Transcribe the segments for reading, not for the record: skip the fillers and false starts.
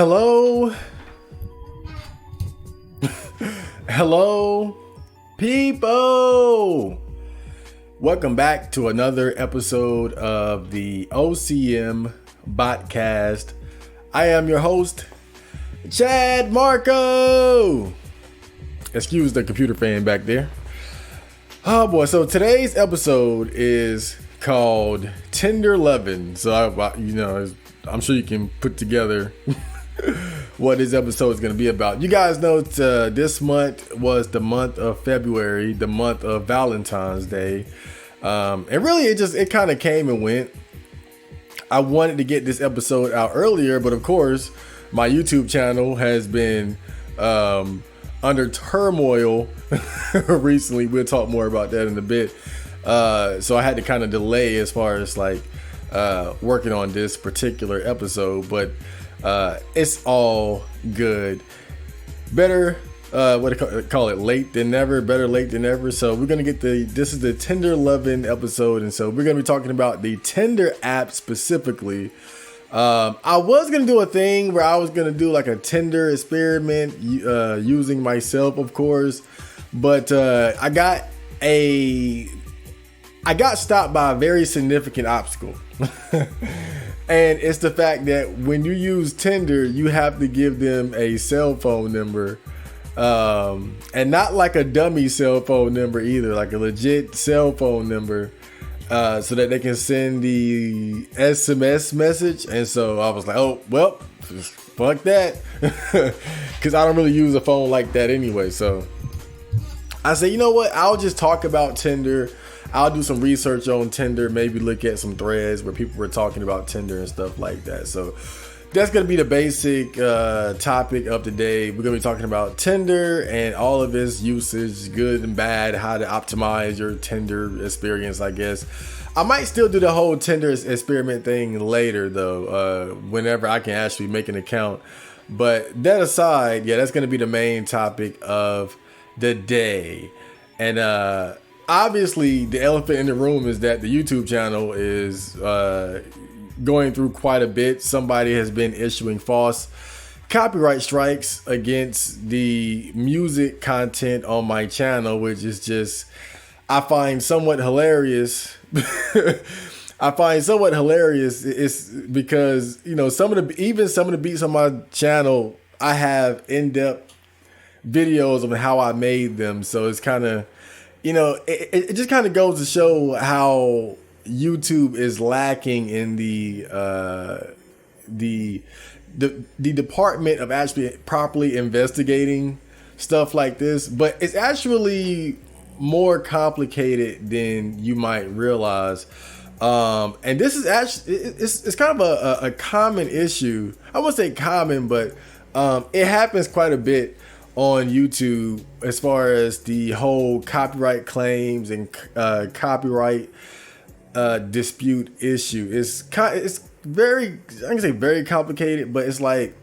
Hello? Hello, people! Welcome back to another episode of the OCM Botcast. I am your host, Chad Marco. Excuse the computer fan back there. Oh boy, so today's episode is called Tinder Luv'n. So I'm sure you can put together what this episode is going to be about. You guys know this month was the month of February, the month of Valentine's Day. And really it kind of came and went. I wanted to get this episode out earlier, but of course my YouTube channel has been under turmoil recently. We'll talk more about that in a bit. So I had to kind of delay as far as working on this particular episode, but it's all good. Better late than never. Better late than never. So we're gonna get this is the Tinder Luv'n episode, and so we're gonna be talking about the Tinder app specifically. I was gonna do a thing where I was gonna do like a Tinder experiment using myself, of course, but I got stopped by a very significant obstacle. And it's the fact that when you use Tinder, you have to give them a cell phone number. And not like a dummy cell phone number either, like a legit cell phone number, so that they can send the SMS message. And so I was like, oh, well, fuck that. Because I don't really use a phone like that anyway. So I said, you know what? I'll just talk about Tinder. I'll do some research on Tinder, maybe look at some threads where people were talking about Tinder and stuff like that. So that's going to be the basic topic of the day. We're going to be talking about Tinder and all of its usage, good and bad, how to optimize your Tinder experience, I guess. I might still do the whole Tinder experiment thing later, though, whenever I can actually make an account. But that aside, yeah, that's going to be the main topic of the day. And obviously, the elephant in the room is that the YouTube channel is going through quite a bit. Somebody has been issuing false copyright strikes against the music content on my channel, which is just, I find somewhat hilarious. It's because, some of the beats on my channel, I have in-depth videos of how I made them. So it's kind of, it just kind of goes to show how YouTube is lacking in the department of actually properly investigating stuff like this. But it's actually more complicated than you might realize. And this is actually, it's kind of a common issue. I won't say common, but it happens quite a bit on YouTube as far as the whole copyright claims and copyright dispute issue. It's very, I can say very complicated, but it's like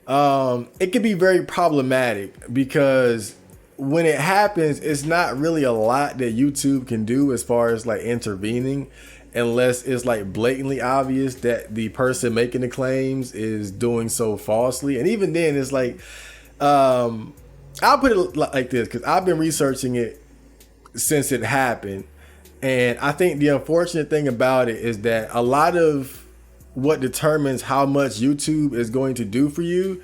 it can be very problematic because when it happens, it's not really a lot that YouTube can do as far as intervening, unless it's blatantly obvious that the person making the claims is doing so falsely. And even then, it's I'll put it like this, because I've been researching it since it happened. And I think the unfortunate thing about it is that a lot of what determines how much YouTube is going to do for you,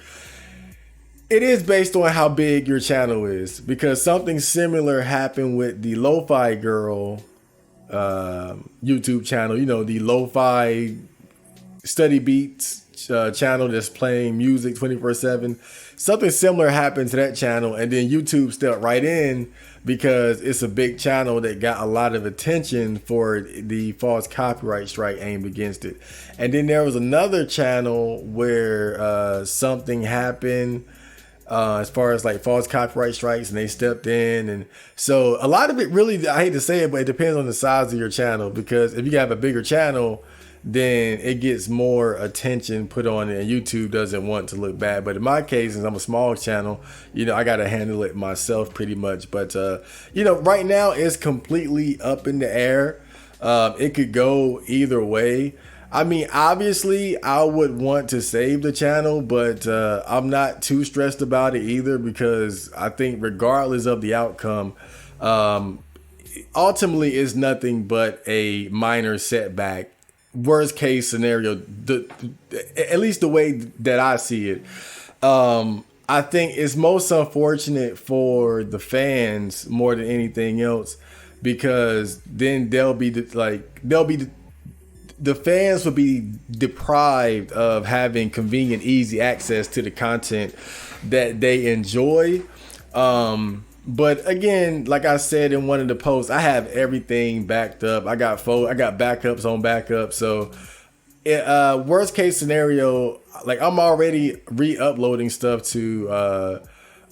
it is based on how big your channel is. Because something similar happened with the Lo-Fi Girl YouTube channel, the Lo-Fi Study Beats channel that's playing music 24/7. Something similar happened to that channel, and then YouTube stepped right in because it's a big channel that got a lot of attention for the false copyright strike aimed against it. And then there was another channel where something happened as far as false copyright strikes, and they stepped in. And so a lot of it really, I hate to say it, but it depends on the size of your channel, because if you have a bigger channel, then it gets more attention put on it, and YouTube doesn't want to look bad. But in my case, since I'm a small channel, I got to handle it myself pretty much. But, right now it's completely up in the air. It could go either way. I mean, obviously, I would want to save the channel, but I'm not too stressed about it either because I think, regardless of the outcome, um, ultimately, it's nothing but a minor setback. Worst case scenario, at least the way that I see it. I think it's most unfortunate for the fans more than anything else because then the fans would be deprived of having convenient, easy access to the content that they enjoy. But again, like I said in one of the posts, I have everything backed up. I got backups on backup. So, worst case scenario, like I'm already re-uploading stuff to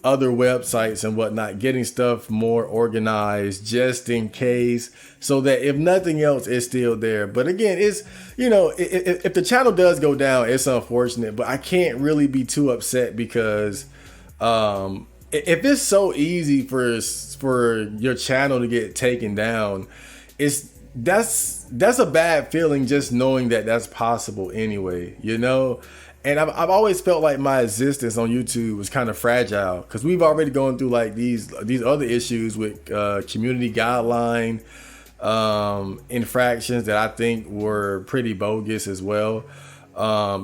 other websites and whatnot, getting stuff more organized just in case, so that if nothing else, it's still there. But again, it's, if the channel does go down, it's unfortunate, but I can't really be too upset because if it's so easy for your channel to get taken down, that's a bad feeling just knowing that that's possible anyway, And I've always felt like my existence on YouTube was kind of fragile because we've already gone through like these other issues with community guideline infractions that I think were pretty bogus as well.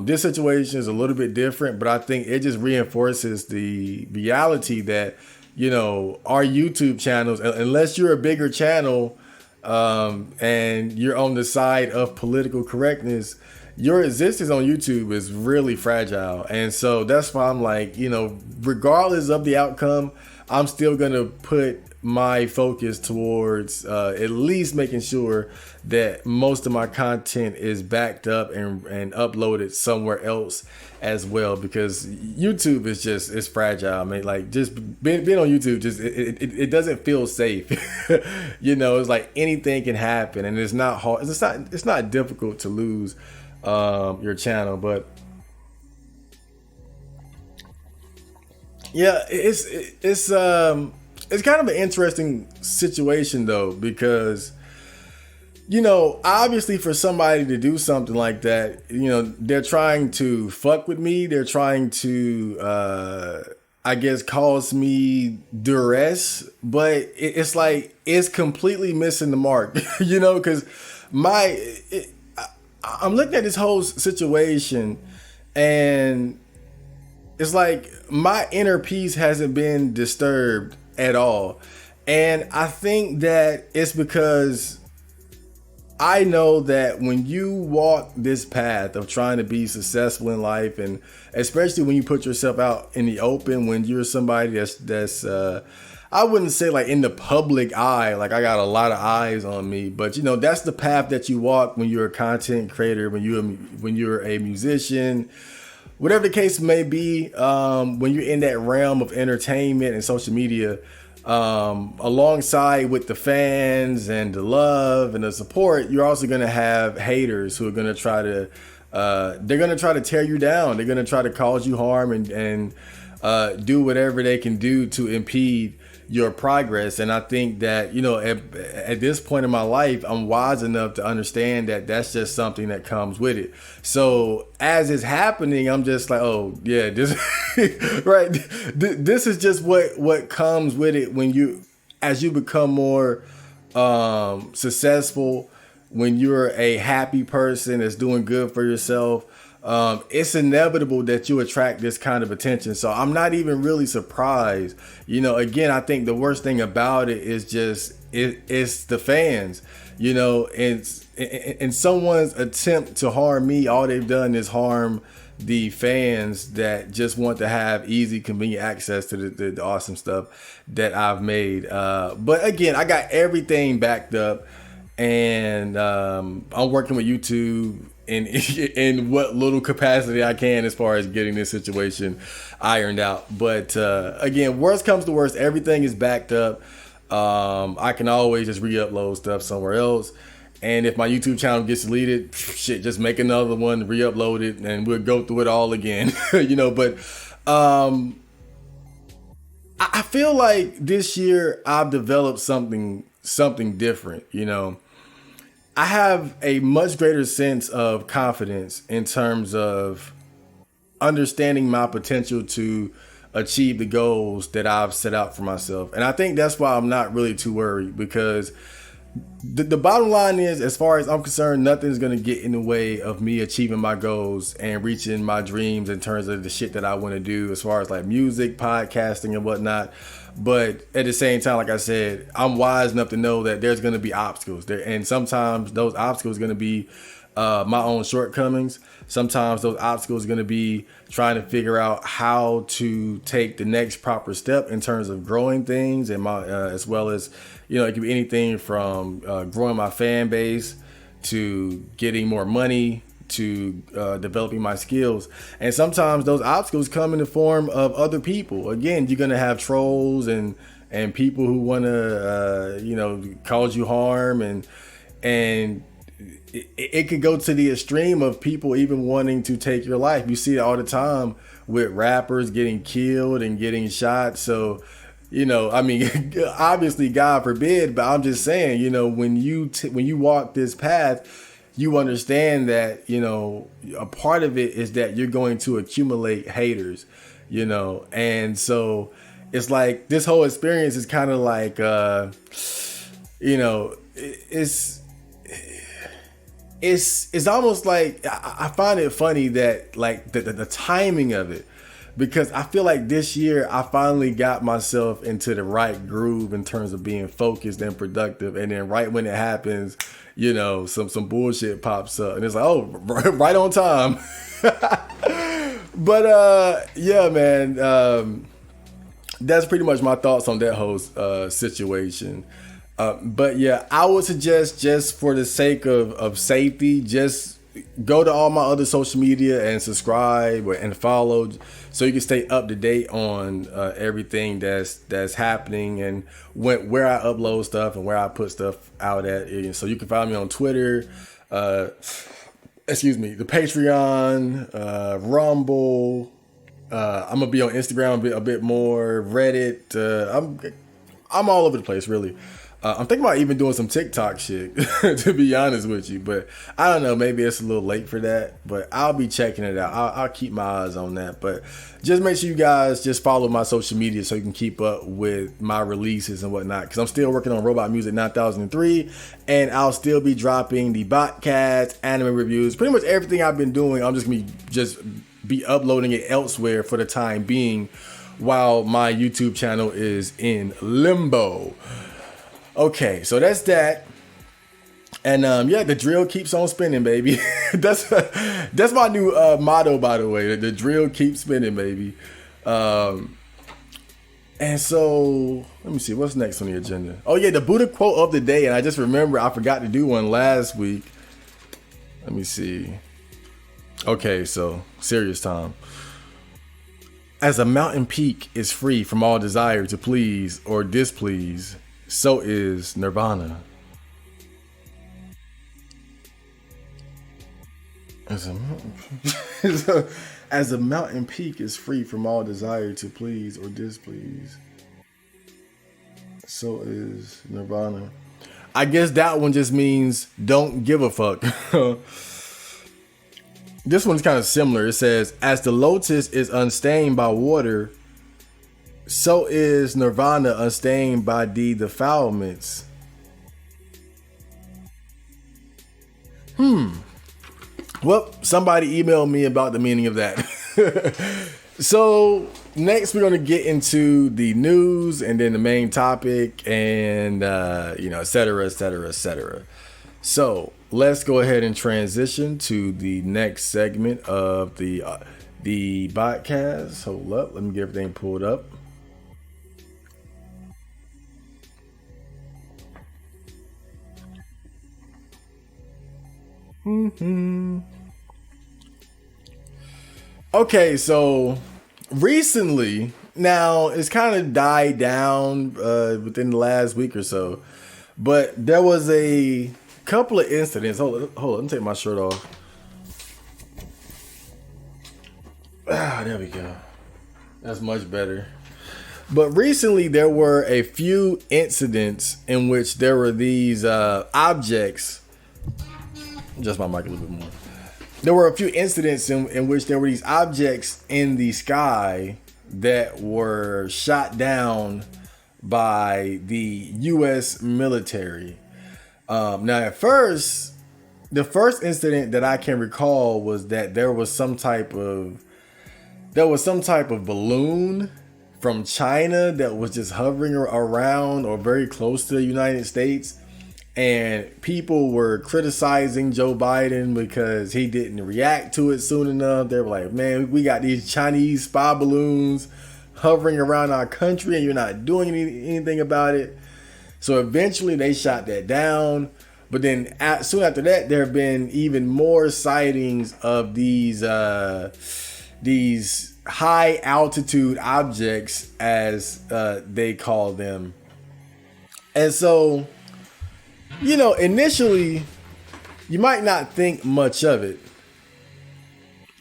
This situation is a little bit different, but I think it just reinforces the reality that, our YouTube channels, unless you're a bigger channel and you're on the side of political correctness, your existence on YouTube is really fragile. And so that's why I'm like, regardless of the outcome, I'm still going to put my focus towards at least making sure that most of my content is backed up and uploaded somewhere else as well, because YouTube is it's fragile. I mean, like just being on YouTube, just it doesn't feel safe. It's like anything can happen, and it's not hard. It's not difficult to lose your channel, but yeah, it's kind of an interesting situation though, because obviously for somebody to do something like that, they're trying to fuck with me, they're trying to I guess cause me duress, but it's like it's completely missing the mark. Because I'm looking at this whole situation, and it's like my inner peace hasn't been disturbed at all. And I think that it's because I know that when you walk this path of trying to be successful in life, and especially when you put yourself out in the open, when you're somebody that's I wouldn't say like in the public eye, like I got a lot of eyes on me, but that's the path that you walk when you're a content creator, when you're a musician, whatever the case may be, when you're in that realm of entertainment and social media, alongside with the fans and the love and the support, you're also going to have haters who are going to try to, they're going to try to tear you down. They're going to try to cause you harm and do whatever they can do to impede your progress. And I think that, at this point in my life, I'm wise enough to understand that that's just something that comes with it. So as it's happening, I'm just like, oh yeah, this right. This is just what comes with it as you become more successful, when you're a happy person that's doing good for yourself. It's inevitable that you attract this kind of attention. So I'm not even really surprised. Again, I think the worst thing about it is it's the fans, and someone's attempt to harm me. All they've done is harm the fans that just want to have easy, convenient access to the awesome stuff that I've made. But again, I got everything backed up, and I'm working with YouTube in what little capacity I can as far as getting this situation ironed out. But again, worst comes to worst, everything is backed up. I can always just re-upload stuff somewhere else. And if my YouTube channel gets deleted, shit, just make another one, re-upload it, and we'll go through it all again. But I feel like this year I've developed something different, I have a much greater sense of confidence in terms of understanding my potential to achieve the goals that I've set out for myself. And I think that's why I'm not really too worried, because the bottom line is, as far as I'm concerned, nothing's going to get in the way of me achieving my goals and reaching my dreams in terms of the shit that I want to do, as far as like music, podcasting, and whatnot. But at the same time, like I said, I'm wise enough to know that there's going to be obstacles there. And sometimes those obstacles are going to be my own shortcomings. Sometimes those obstacles are going to be trying to figure out how to take the next proper step in terms of growing things, and my as well as, it could be anything from growing my fan base to getting more money to developing my skills. And sometimes those obstacles come in the form of other people. Again, you're going to have trolls and people who want to cause you harm, and it could go to the extreme of people even wanting to take your life. You see it all the time with rappers getting killed and getting shot. So, obviously God forbid, but I'm just saying, when you walk this path, you understand that, a part of it is that you're going to accumulate haters, and so it's like this whole experience is kind of like, it's almost like I find it funny that like the timing of it, because I feel like this year I finally got myself into the right groove in terms of being focused and productive, and then right when it happens, some bullshit pops up, and it's like, oh, right on time. But yeah, man, that's pretty much my thoughts on that whole situation. But yeah, I would suggest, just for the sake of safety, just go to all my other social media and subscribe and follow, so you can stay up to date on everything that's happening, and where I upload stuff and where I put stuff out at. So you can find me on Twitter, the Patreon, Rumble. I'm gonna be on Instagram a bit more, Reddit. I'm all over the place, really. I'm thinking about even doing some TikTok shit, to be honest with you. But I don't know, maybe it's a little late for that. But I'll be checking it out. I'll keep my eyes on that. But just make sure you guys just follow my social media so you can keep up with my releases and whatnot. Because I'm still working on Robot Music 9003. And I'll still be dropping the Botcast, anime reviews. Pretty much everything I've been doing, I'm just going to be uploading it elsewhere for the time being, while my YouTube channel is in limbo. Okay, so that's that. And yeah, the drill keeps on spinning, baby. that's my new motto, by the way. The drill keeps spinning, baby. And so let me see, what's next on the agenda? Oh yeah, the Buddha quote of the day. And I just remember I forgot to do one last week. Let me see. Okay, so serious time. As a mountain peak is free from all desire to please or displease, so is nirvana. As a mountain peak is free from all desire to please or displease, so is nirvana. I guess that one just means don't give a fuck. This one's kind of similar. It says, as the lotus is unstained by water, so is nirvana unstained by the defilements. Well, somebody emailed me about the meaning of that. So next we're going to get into the news and then the main topic and, et cetera, et cetera, et cetera. So let's go ahead and transition to the next segment of the podcast. Hold up. Let me get everything pulled up. Okay, so recently, now it's kind of died down within the last week or so, but there was a couple of incidents. Hold on, let me take my shirt off. There we go. That's much better. But recently there were a few incidents in which there were these objects Just my mic a little bit more. There were a few incidents in which there were these objects in the sky that were shot down by the U.S. military. Now, at first, the first incident that I can recall was that there was some type of balloon from China that was just hovering around or very close to the United States. And people were criticizing Joe Biden because he didn't react to it soon enough. They were like, man, we got these Chinese spy balloons hovering around our country and you're not doing anything about it. So eventually they shot that down. But then soon after that, there have been even more sightings of these high altitude objects, as they call them. And so, you know, initially, you might not think much of it.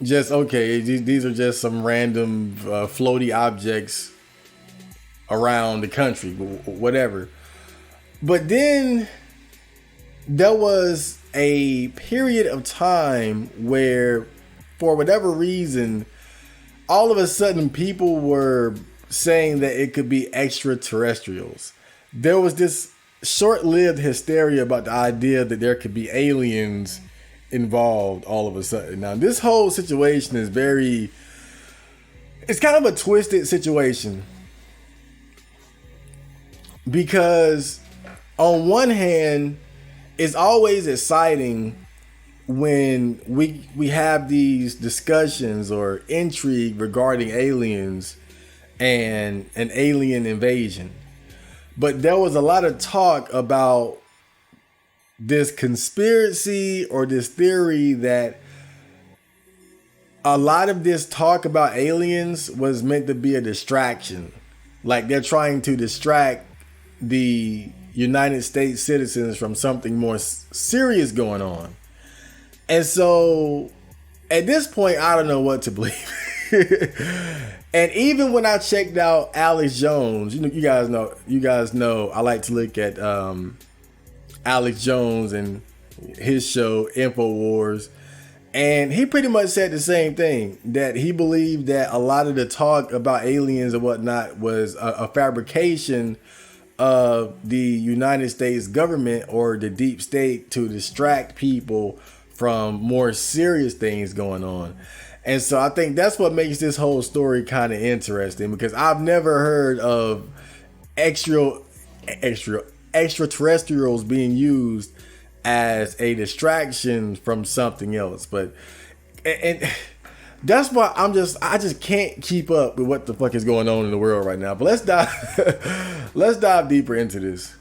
Just, okay, these are just some random floaty objects around the country, whatever. But then there was a period of time where, for whatever reason, all of a sudden people were saying that it could be extraterrestrials. There was this short-lived hysteria about the idea that there could be aliens involved all of a sudden. Now, this whole situation is it's kind of a twisted situation, because on one hand, it's always exciting when we have these discussions or intrigue regarding aliens and an alien invasion. But there was a lot of talk about this conspiracy or this theory that a lot of this talk about aliens was meant to be a distraction. Like they're trying to distract the United States citizens from something more serious going on. And so at this point, I don't know what to believe. And even when I checked out Alex Jones, you guys know I like to look at Alex Jones and his show InfoWars, and he pretty much said the same thing, that he believed that a lot of the talk about aliens and whatnot was a fabrication of the United States government or the deep state to distract people from more serious things going on. And so I think that's what makes this whole story kind of interesting, because I've never heard of extraterrestrials being used as a distraction from something else. But and that's why I just can't keep up with what the fuck is going on in the world right now. But let's dive deeper into this.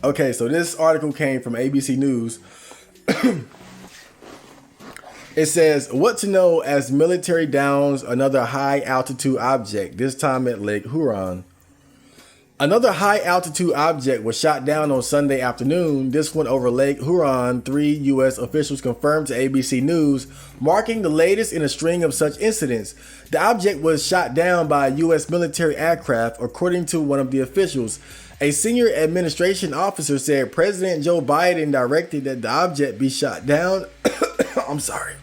Okay, so this article came from ABC News. It says, what to know as military downs another high altitude object, this time at Lake Huron. Another high altitude object was shot down on Sunday afternoon, this one over Lake Huron, 3 U.S. officials confirmed to ABC News, marking the latest in a string of such incidents. The object was shot down by a U.S. military aircraft, according to one of the officials. A senior administration officer said President Joe Biden directed that the object be shot down. I'm sorry.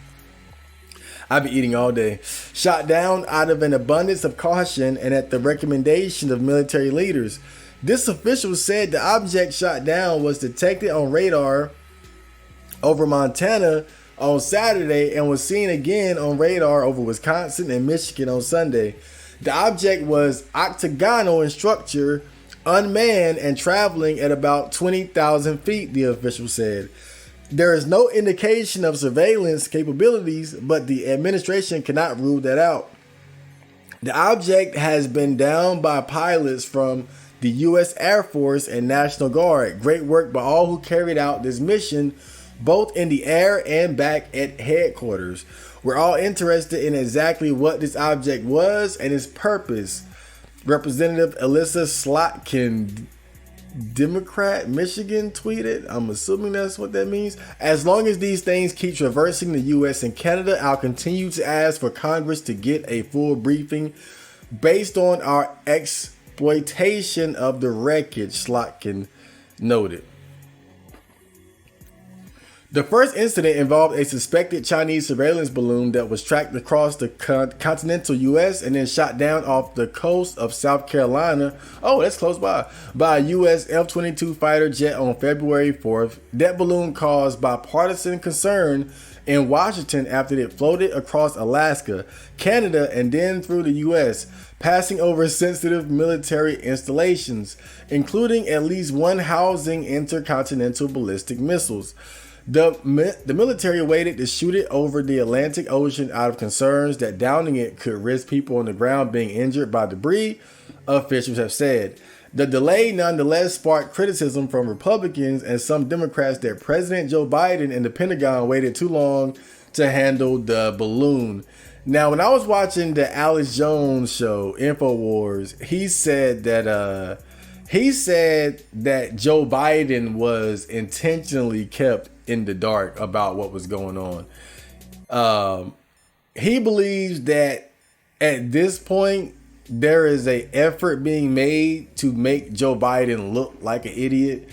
I've been eating all day. Shot down out of an abundance of caution and at the recommendation of military leaders. This official said the object shot down was detected on radar over Montana on Saturday and was seen again on radar over Wisconsin and Michigan on Sunday. The object was octagonal in structure, unmanned, and traveling at about 20,000 feet, the official said. There is no indication of surveillance capabilities, but the administration cannot rule that out. The object has been downed by pilots from the U.S. Air Force and National Guard. Great work by all who carried out this mission, both in the air and back at headquarters. We're all interested in exactly what this object was and its purpose. Representative Alyssa Slotkin, Democrat, Michigan, tweeted. I'm assuming that's what that means. As long as these things keep traversing the U.S. and Canada, I'll continue to ask for Congress to get a full briefing based on our exploitation of the wreckage, Slotkin noted. The first incident involved a suspected Chinese surveillance balloon that was tracked across the continental U.S. and then shot down off the coast of South Carolina. Oh, that's close by a U.S. F-22 fighter jet on February 4th. That balloon caused bipartisan concern in Washington after it floated across Alaska, Canada, and then through the U.S., passing over sensitive military installations, including at least one housing intercontinental ballistic missiles. The military waited to shoot it over the Atlantic Ocean out of concerns that downing it could risk people on the ground being injured by debris, officials have said. The delay nonetheless sparked criticism from Republicans and some Democrats that President Joe Biden and the Pentagon waited too long to handle the balloon. Now, when I was watching the Alex Jones show, InfoWars, he said that Joe Biden was intentionally kept in the dark about what was going on. He believes that at this point, there is a effort being made to make Joe Biden look like an idiot.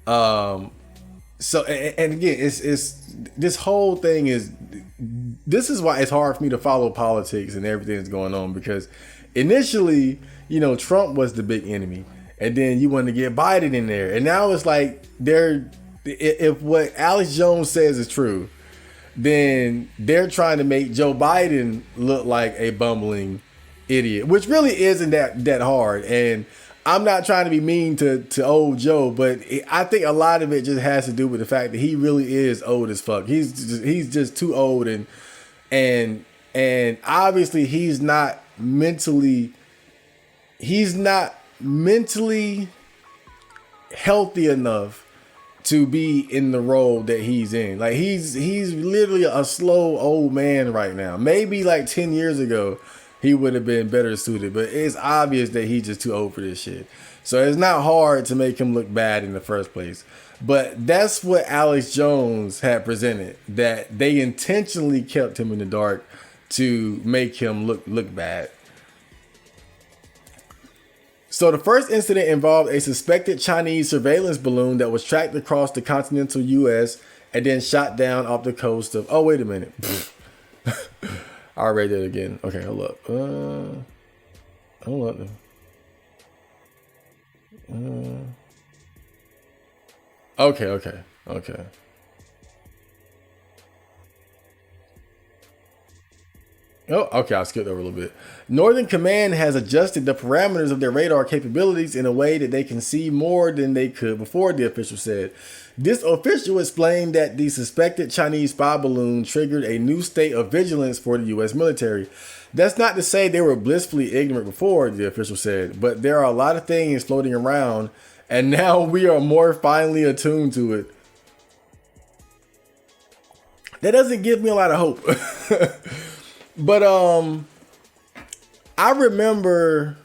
So again, it's this whole thing this is why it's hard for me to follow politics and everything that's going on, because initially, Trump was the big enemy, and then you wanted to get Biden in there, and now it's like if what Alex Jones says is true, then they're trying to make Joe Biden look like a bumbling idiot, which really isn't that hard. And I'm not trying to be mean to old Joe, but I think a lot of it just has to do with the fact that he really is old as fuck. He's just too old, and obviously he's not mentally healthy enough to be in the role that he's in. Like he's literally a slow old man right now. Maybe like 10 years ago he would have been better suited, but it's obvious that he's just too old for this shit. So it's not hard to make him look bad in the first place. But that's what Alex Jones had presented, that they intentionally kept him in the dark to make him look bad. So the first incident involved a suspected Chinese surveillance balloon that was tracked across the continental U.S. and then shot down off the coast of... Oh, wait a minute. I read that again. Okay, hold up. Hold up. Okay. Oh, okay, I skipped over a little bit. Northern Command has adjusted the parameters of their radar capabilities in a way that they can see more than they could before, the official said. This official explained that the suspected Chinese spy balloon triggered a new state of vigilance for the U.S. military. That's not to say they were blissfully ignorant before, the official said, but there are a lot of things floating around, and now we are more finely attuned to it. That doesn't give me a lot of hope. But I remember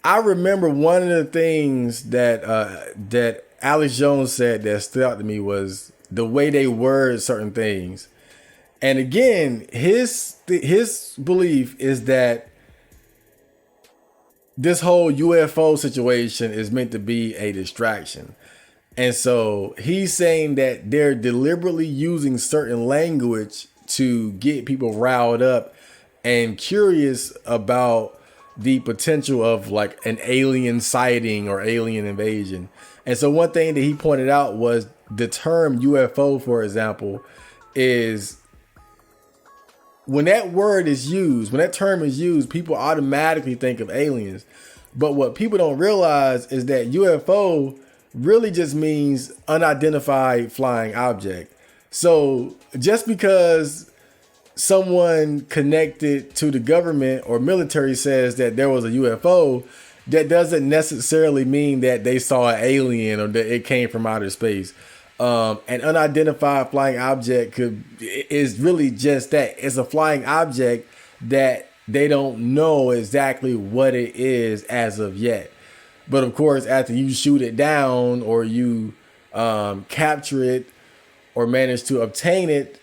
one of the things that Alex Jones said that stood out to me was the way they word certain things. And again, his belief is that this whole UFO situation is meant to be a distraction. And so he's saying that they're deliberately using certain language to get people riled up and curious about the potential of like an alien sighting or alien invasion. And so one thing that he pointed out was the term UFO, for example, is when that word is used, when that term is used, people automatically think of aliens. But what people don't realize is that UFO really just means unidentified flying object. So just because someone connected to the government or military says that there was a UFO, that doesn't necessarily mean that they saw an alien or that it came from outer space. An unidentified flying object is really just that. It's a flying object that they don't know exactly what it is as of yet. But of course, after you shoot it down or you capture it or manage to obtain it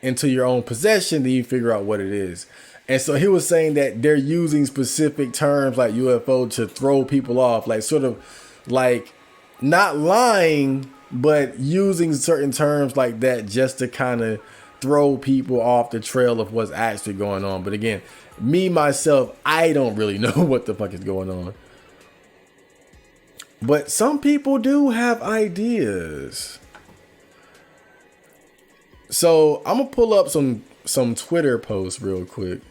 into your own possession, then you figure out what it is. And so he was saying that they're using specific terms like UFO to throw people off, like sort of like not lying, but using certain terms like that just to kind of throw people off the trail of what's actually going on. But again, me myself, I don't really know what the fuck is going on. But some people do have ideas. So I'm gonna pull up some Twitter posts real quick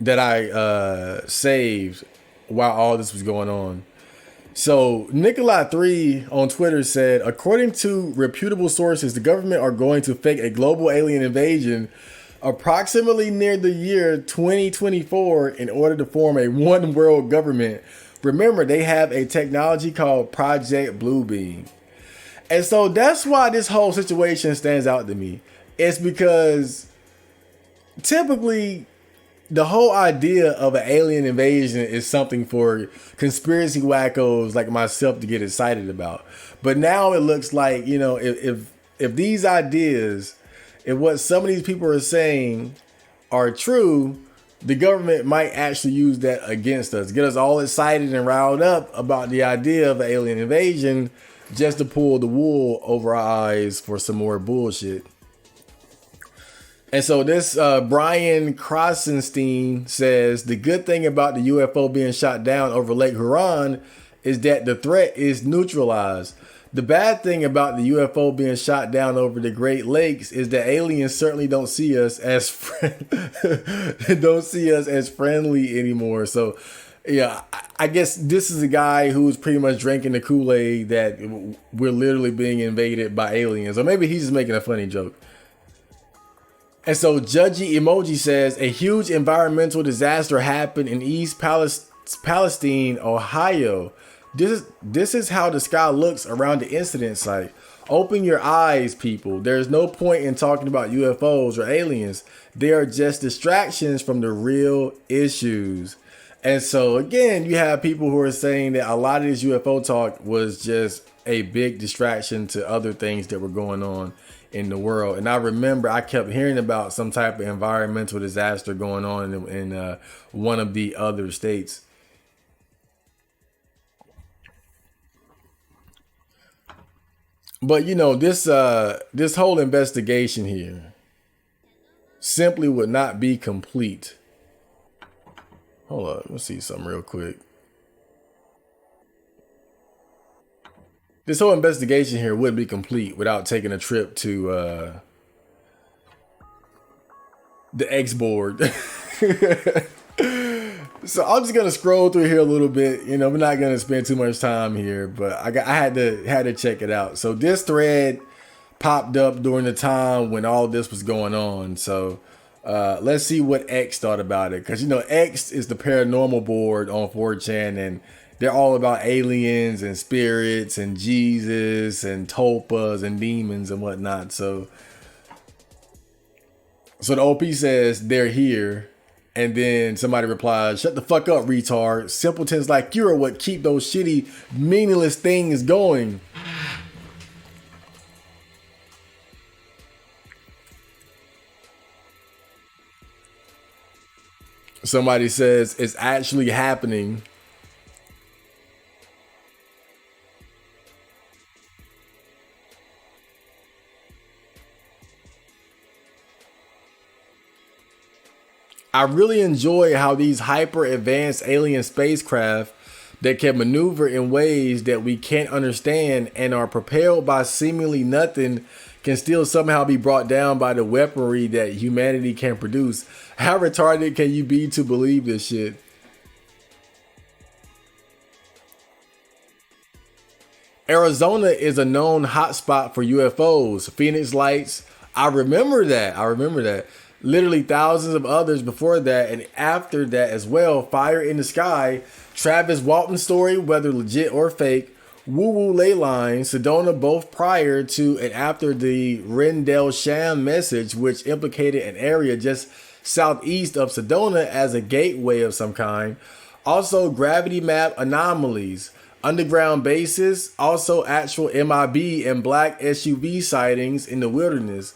that I saved while all this was going on. So Nikolai 3 on Twitter said, according to reputable sources, the government are going to fake a global alien invasion approximately near the year 2024 in order to form a one world government. Remember, they have a technology called Project Bluebeam. And so that's why this whole situation stands out to me. It's because typically the whole idea of an alien invasion is something for conspiracy wackos like myself to get excited about. But now it looks like, you know, if these ideas, if what some of these people are saying are true, the government might actually use that against us, get us all excited and riled up about the idea of an alien invasion just to pull the wool over our eyes for some more bullshit. And so this Brian Krasenstein says, the good thing about the UFO being shot down over Lake Huron is that the threat is neutralized. The bad thing about the UFO being shot down over the Great Lakes is that aliens certainly don't see us as friendly anymore. So yeah, I guess this is a guy who's pretty much drinking the Kool-Aid that we're literally being invaded by aliens. Or maybe he's just making a funny joke. And so Judgy Emoji says, a huge environmental disaster happened in East Palestine, Ohio. This is how the sky looks around the incident site. Open your eyes, people. There's no point in talking about UFOs or aliens. They are just distractions from the real issues. And so again, you have people who are saying that a lot of this UFO talk was just a big distraction to other things that were going on in the world. And I remember I kept hearing about some type of environmental disaster going on in one of the other states. But you know, this whole investigation here simply would not be complete. Hold up, let's see something real quick. This whole investigation here wouldn't be complete without taking a trip to the X board. So I'm just gonna scroll through here a little bit. You know, we're not gonna spend too much time here, but I had to check it out. So this thread popped up during the time when all this was going on. So let's see what X thought about it, because you know X is the paranormal board on 4chan, and they're all about aliens and spirits and Jesus and tulpas and demons and whatnot. So the OP says they're here. And then somebody replies, shut the fuck up, retard. Simpletons like you are what keep those shitty, meaningless things going. Somebody says it's actually happening. I really enjoy how these hyper advanced alien spacecraft that can maneuver in ways that we can't understand and are propelled by seemingly nothing can still somehow be brought down by the weaponry that humanity can produce. How retarded can you be to believe this shit? Arizona is a known hotspot for UFOs. Phoenix Lights. I remember that. Literally thousands of others before that and after that as well. Fire in the Sky, Travis Walton story, whether legit or fake, Woo Woo Ley Line, Sedona, both prior to and after the Rendlesham message, which implicated an area just southeast of Sedona as a gateway of some kind. Also gravity map anomalies, underground bases, also actual MIB and black SUV sightings in the wilderness.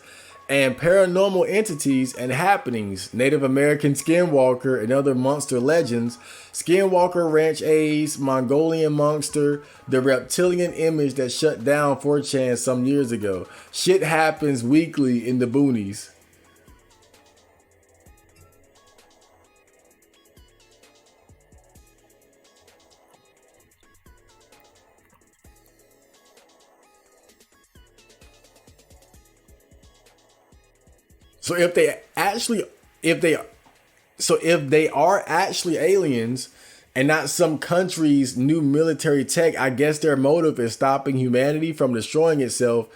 and paranormal entities and happenings, Native American skinwalker and other monster legends, Skinwalker Ranch A's, Mongolian monster, the reptilian image that shut down 4chan some years ago. Shit happens weekly in the boonies. So if they are actually aliens and not some country's new military tech, I guess their motive is stopping humanity from destroying itself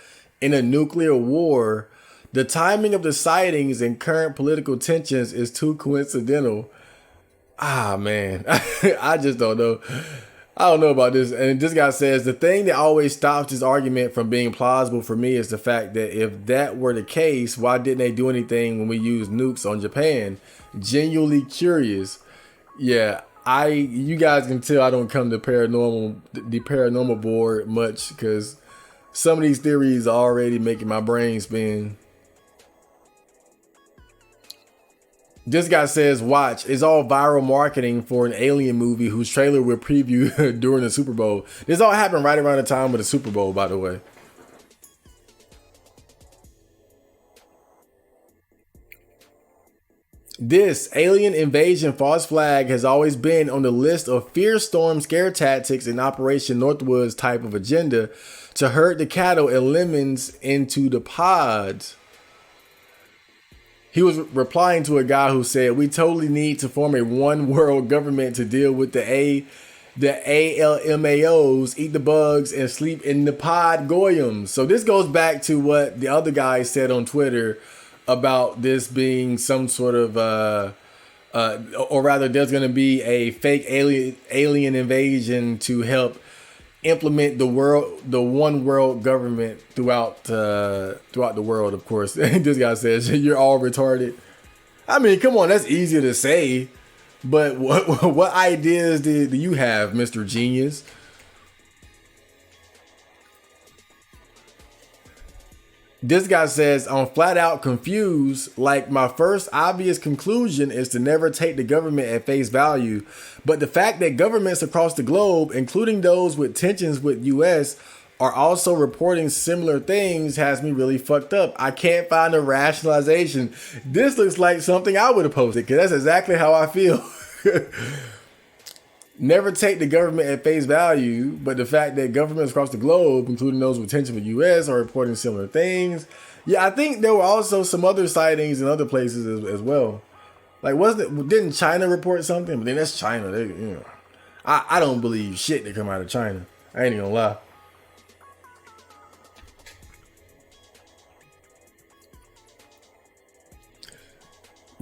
in a nuclear war. The timing of the sightings and current political tensions is too coincidental. Ah, man, I just don't know. I don't know about this. And this guy says the thing that always stops this argument from being plausible for me is the fact that if that were the case, why didn't they do anything when we used nukes on Japan? Genuinely curious. Yeah, you guys can tell I don't come to the paranormal board much because some of these theories are already making my brain spin. This guy says, watch, it's all viral marketing for an alien movie whose trailer will preview during the Super Bowl. This all happened right around the time of the Super Bowl, by the way. This alien invasion false flag has always been on the list of fear storm scare tactics in Operation Northwoods type of agenda to herd the cattle and lemons into the pods. He was replying to a guy who said, we totally need to form a one world government to deal with the ALMAOs, eat the bugs, and sleep in the pod goyams. So this goes back to what the other guy said on Twitter about this being some sort of, or rather there's going to be a fake alien invasion to help implement the one world government throughout the world. Of course, this guy says you're all retarded. I mean, come on, that's easier to say, but what ideas do you have, Mr. Genius? This guy says, I'm flat out confused. Like, my first obvious conclusion is to never take the government at face value. But the fact that governments across the globe, including those with tensions with US, are also reporting similar things has me really fucked up. I can't find a rationalization. This looks like something I would have posted because that's exactly how I feel. Never take the government at face value, but the fact that governments across the globe, including those with tension with US, are reporting similar things. Yeah, I think there were also some other sightings in other places as well. Like, didn't China report something? But then that's China. I don't believe shit that come out of China. I ain't even gonna lie.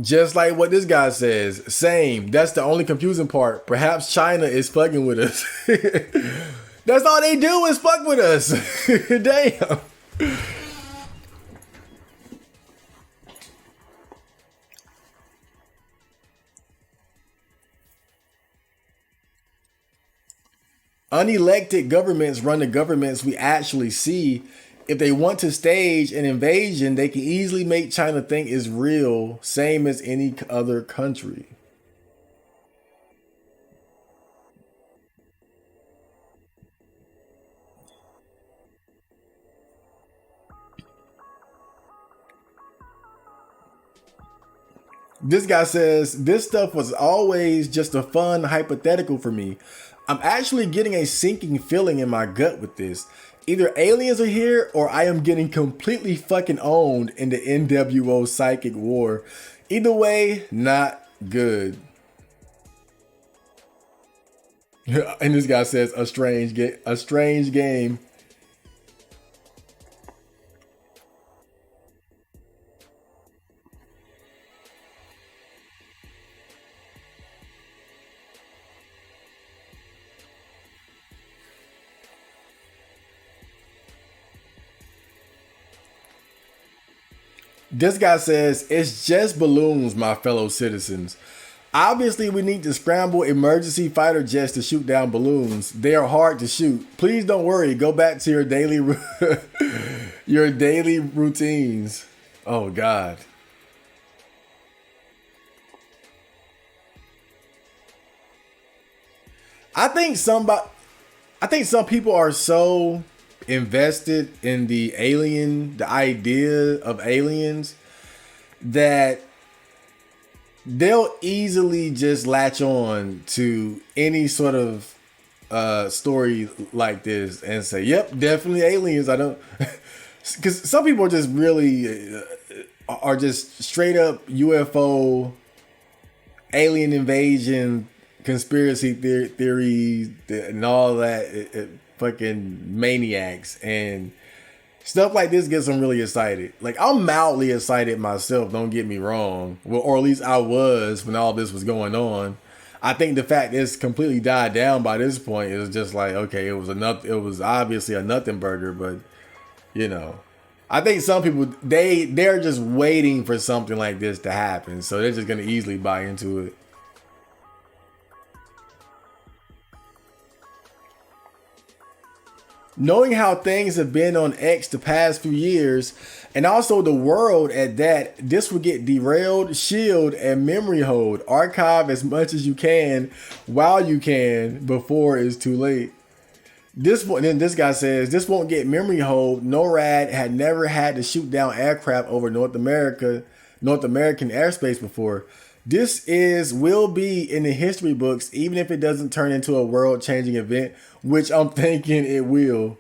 Just like what this guy says. Same. That's the only confusing part. Perhaps China is fucking with us. That's all they do is fuck with us. Damn. Unelected governments run the governments we actually see. If they want to stage an invasion, they can easily make China think it's real, same as any other country. This guy says, this stuff was always just a fun hypothetical for me. I'm actually getting a sinking feeling in my gut with this. Either aliens are here or I am getting completely fucking owned in the NWO psychic war. Either way, not good. And this guy says, a strange game. This guy says, it's just balloons, my fellow citizens. Obviously, we need to scramble emergency fighter jets to shoot down balloons. They are hard to shoot. Please don't worry. Go back to your daily your daily routines. Oh God. I think somebody I think some people are so invested in the idea of aliens that they'll easily just latch on to any sort of story like this and say, "Yep, definitely aliens." I don't, because some people are just really are just straight up UFO, alien invasion, conspiracy theory, and all that. Fucking maniacs, and stuff like this gets them really excited. Like, I'm mildly excited myself, don't get me wrong. Well, or at least I was when all this was going on. I think the fact it's completely died down by this point is just like, okay, it was obviously a nothing burger, but you know. I think some people they're just waiting for something like this to happen. So they're just gonna easily buy into it. Knowing how things have been on X the past few years, and also the world at that, this will get derailed, shield, and memory hold. Archive as much as you can while you can before it's too late. Then this guy says this won't get memory hold. NORAD had never had to shoot down aircraft over North American airspace before. Will be in the history books, even if it doesn't turn into a world changing event, which I'm thinking it will.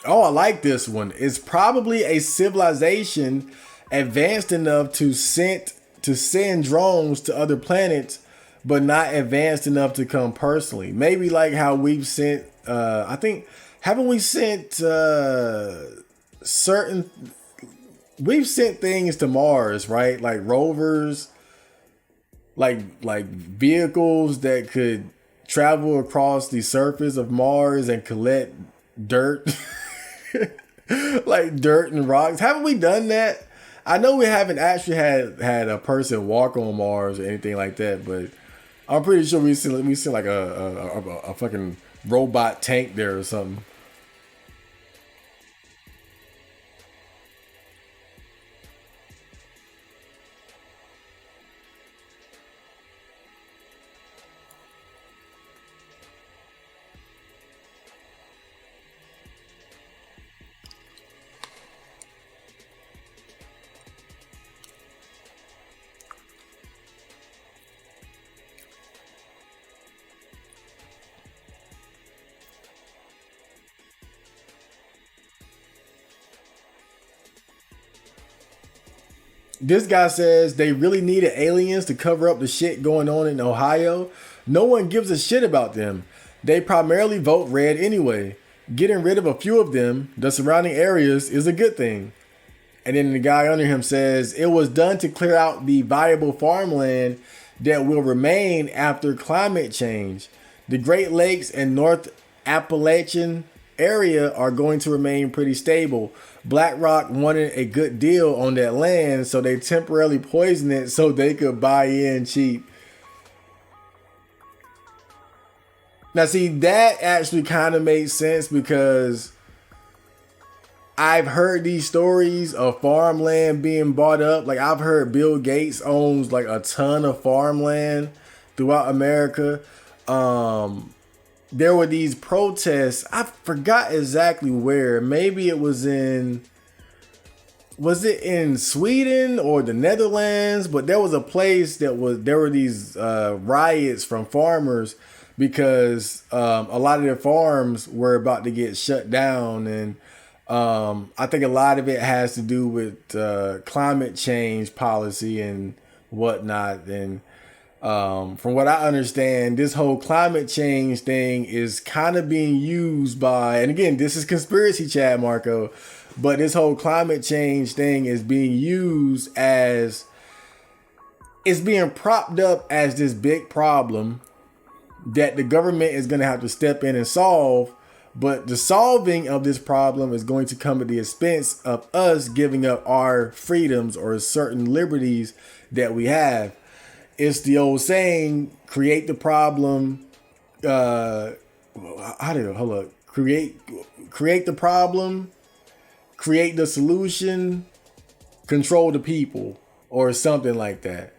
Oh, I like this one. It's probably a civilization advanced enough to send drones to other planets, but not advanced enough to come personally. Maybe like how we've sent. I think haven't we sent certain? We've sent things to Mars, right? Like rovers, like vehicles that could travel across the surface of Mars and collect dirt. Like dirt and rocks. Haven't we done that? I know we haven't actually had a person walk on Mars or anything like that, but I'm pretty sure we seen like a fucking robot tank there or something. This guy says they really needed aliens to cover up the shit going on in Ohio. No one gives a shit about them. They primarily vote red anyway. Getting rid of a few of them, the surrounding areas, is a good thing. And then the guy under him says it was done to clear out the viable farmland that will remain after climate change. The Great Lakes and North Appalachian area are going to remain pretty stable. BlackRock wanted a good deal on that land, so they temporarily poisoned it so they could buy in cheap. Now, see, that actually kind of makes sense because I've heard these stories of farmland being bought up. Like, I've heard Bill Gates owns like a ton of farmland throughout America. There were these protests. I forgot exactly where. Maybe it was it in Sweden or the Netherlands? But there was a place there were these riots from farmers because a lot of their farms were about to get shut down, and I think a lot of it has to do with climate change policy and whatnot. And from what I understand, this whole climate change thing is kind of being used by, and again, this is conspiracy chat, Marco, but this whole climate change thing is being used as it's being propped up as this big problem that the government is going to have to step in and solve. But the solving of this problem is going to come at the expense of us giving up our freedoms or certain liberties that we have. It's the old saying, create the problem. Hold up. Create the problem, create the solution, control the people, or something like that.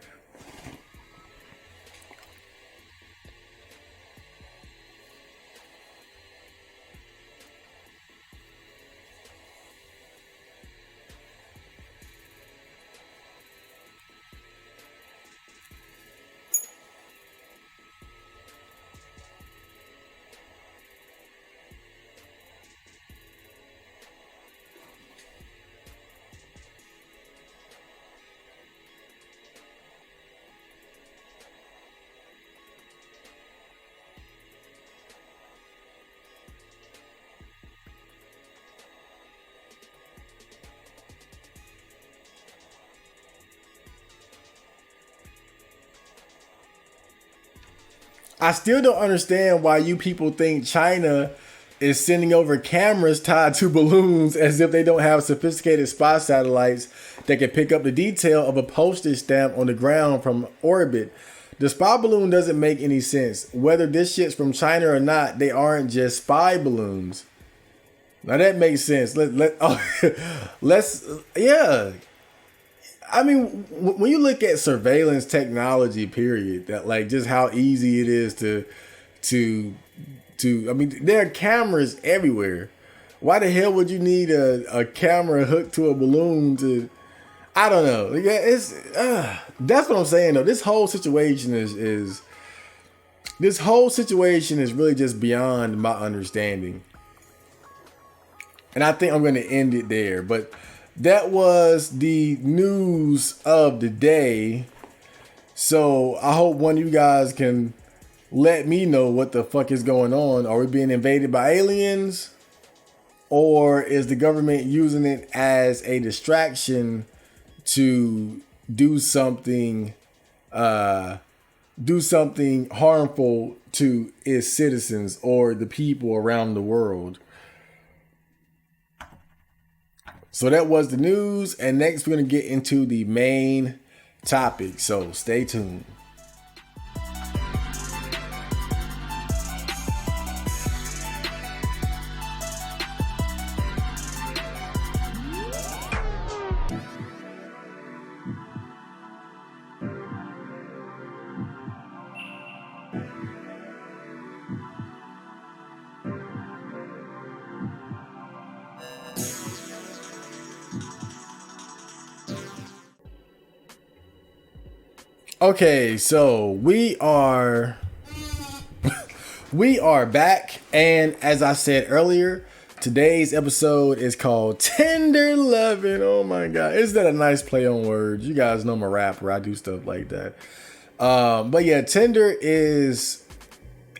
I still don't understand why you people think China is sending over cameras tied to balloons as if they don't have sophisticated spy satellites that can pick up the detail of a postage stamp on the ground from orbit. The spy balloon doesn't make any sense. Whether this shit's from China or not, they aren't just spy balloons. Now that makes sense. Yeah. I mean, when you look at surveillance technology, period, that like just how easy it is to, I mean, there are cameras everywhere. Why the hell would you need a camera hooked to a balloon to, I don't know. Yeah, that's what I'm saying though. This whole situation is really just beyond my understanding. And I think I'm going to end it there, but that was the news of the day. So I hope one of you guys can let me know what the fuck is going on. Are we being invaded by aliens? Or is the government using it as a distraction to do something harmful to its citizens or the people around the world? So that was the news, and next we're going to get into the main topic, so stay tuned. Okay, so we are back, and as I said earlier, today's episode is called Tinder Luv'n. Oh my god, isn't that a nice play on words? You guys know I'm a rapper, I do stuff like that. But yeah, Tinder is,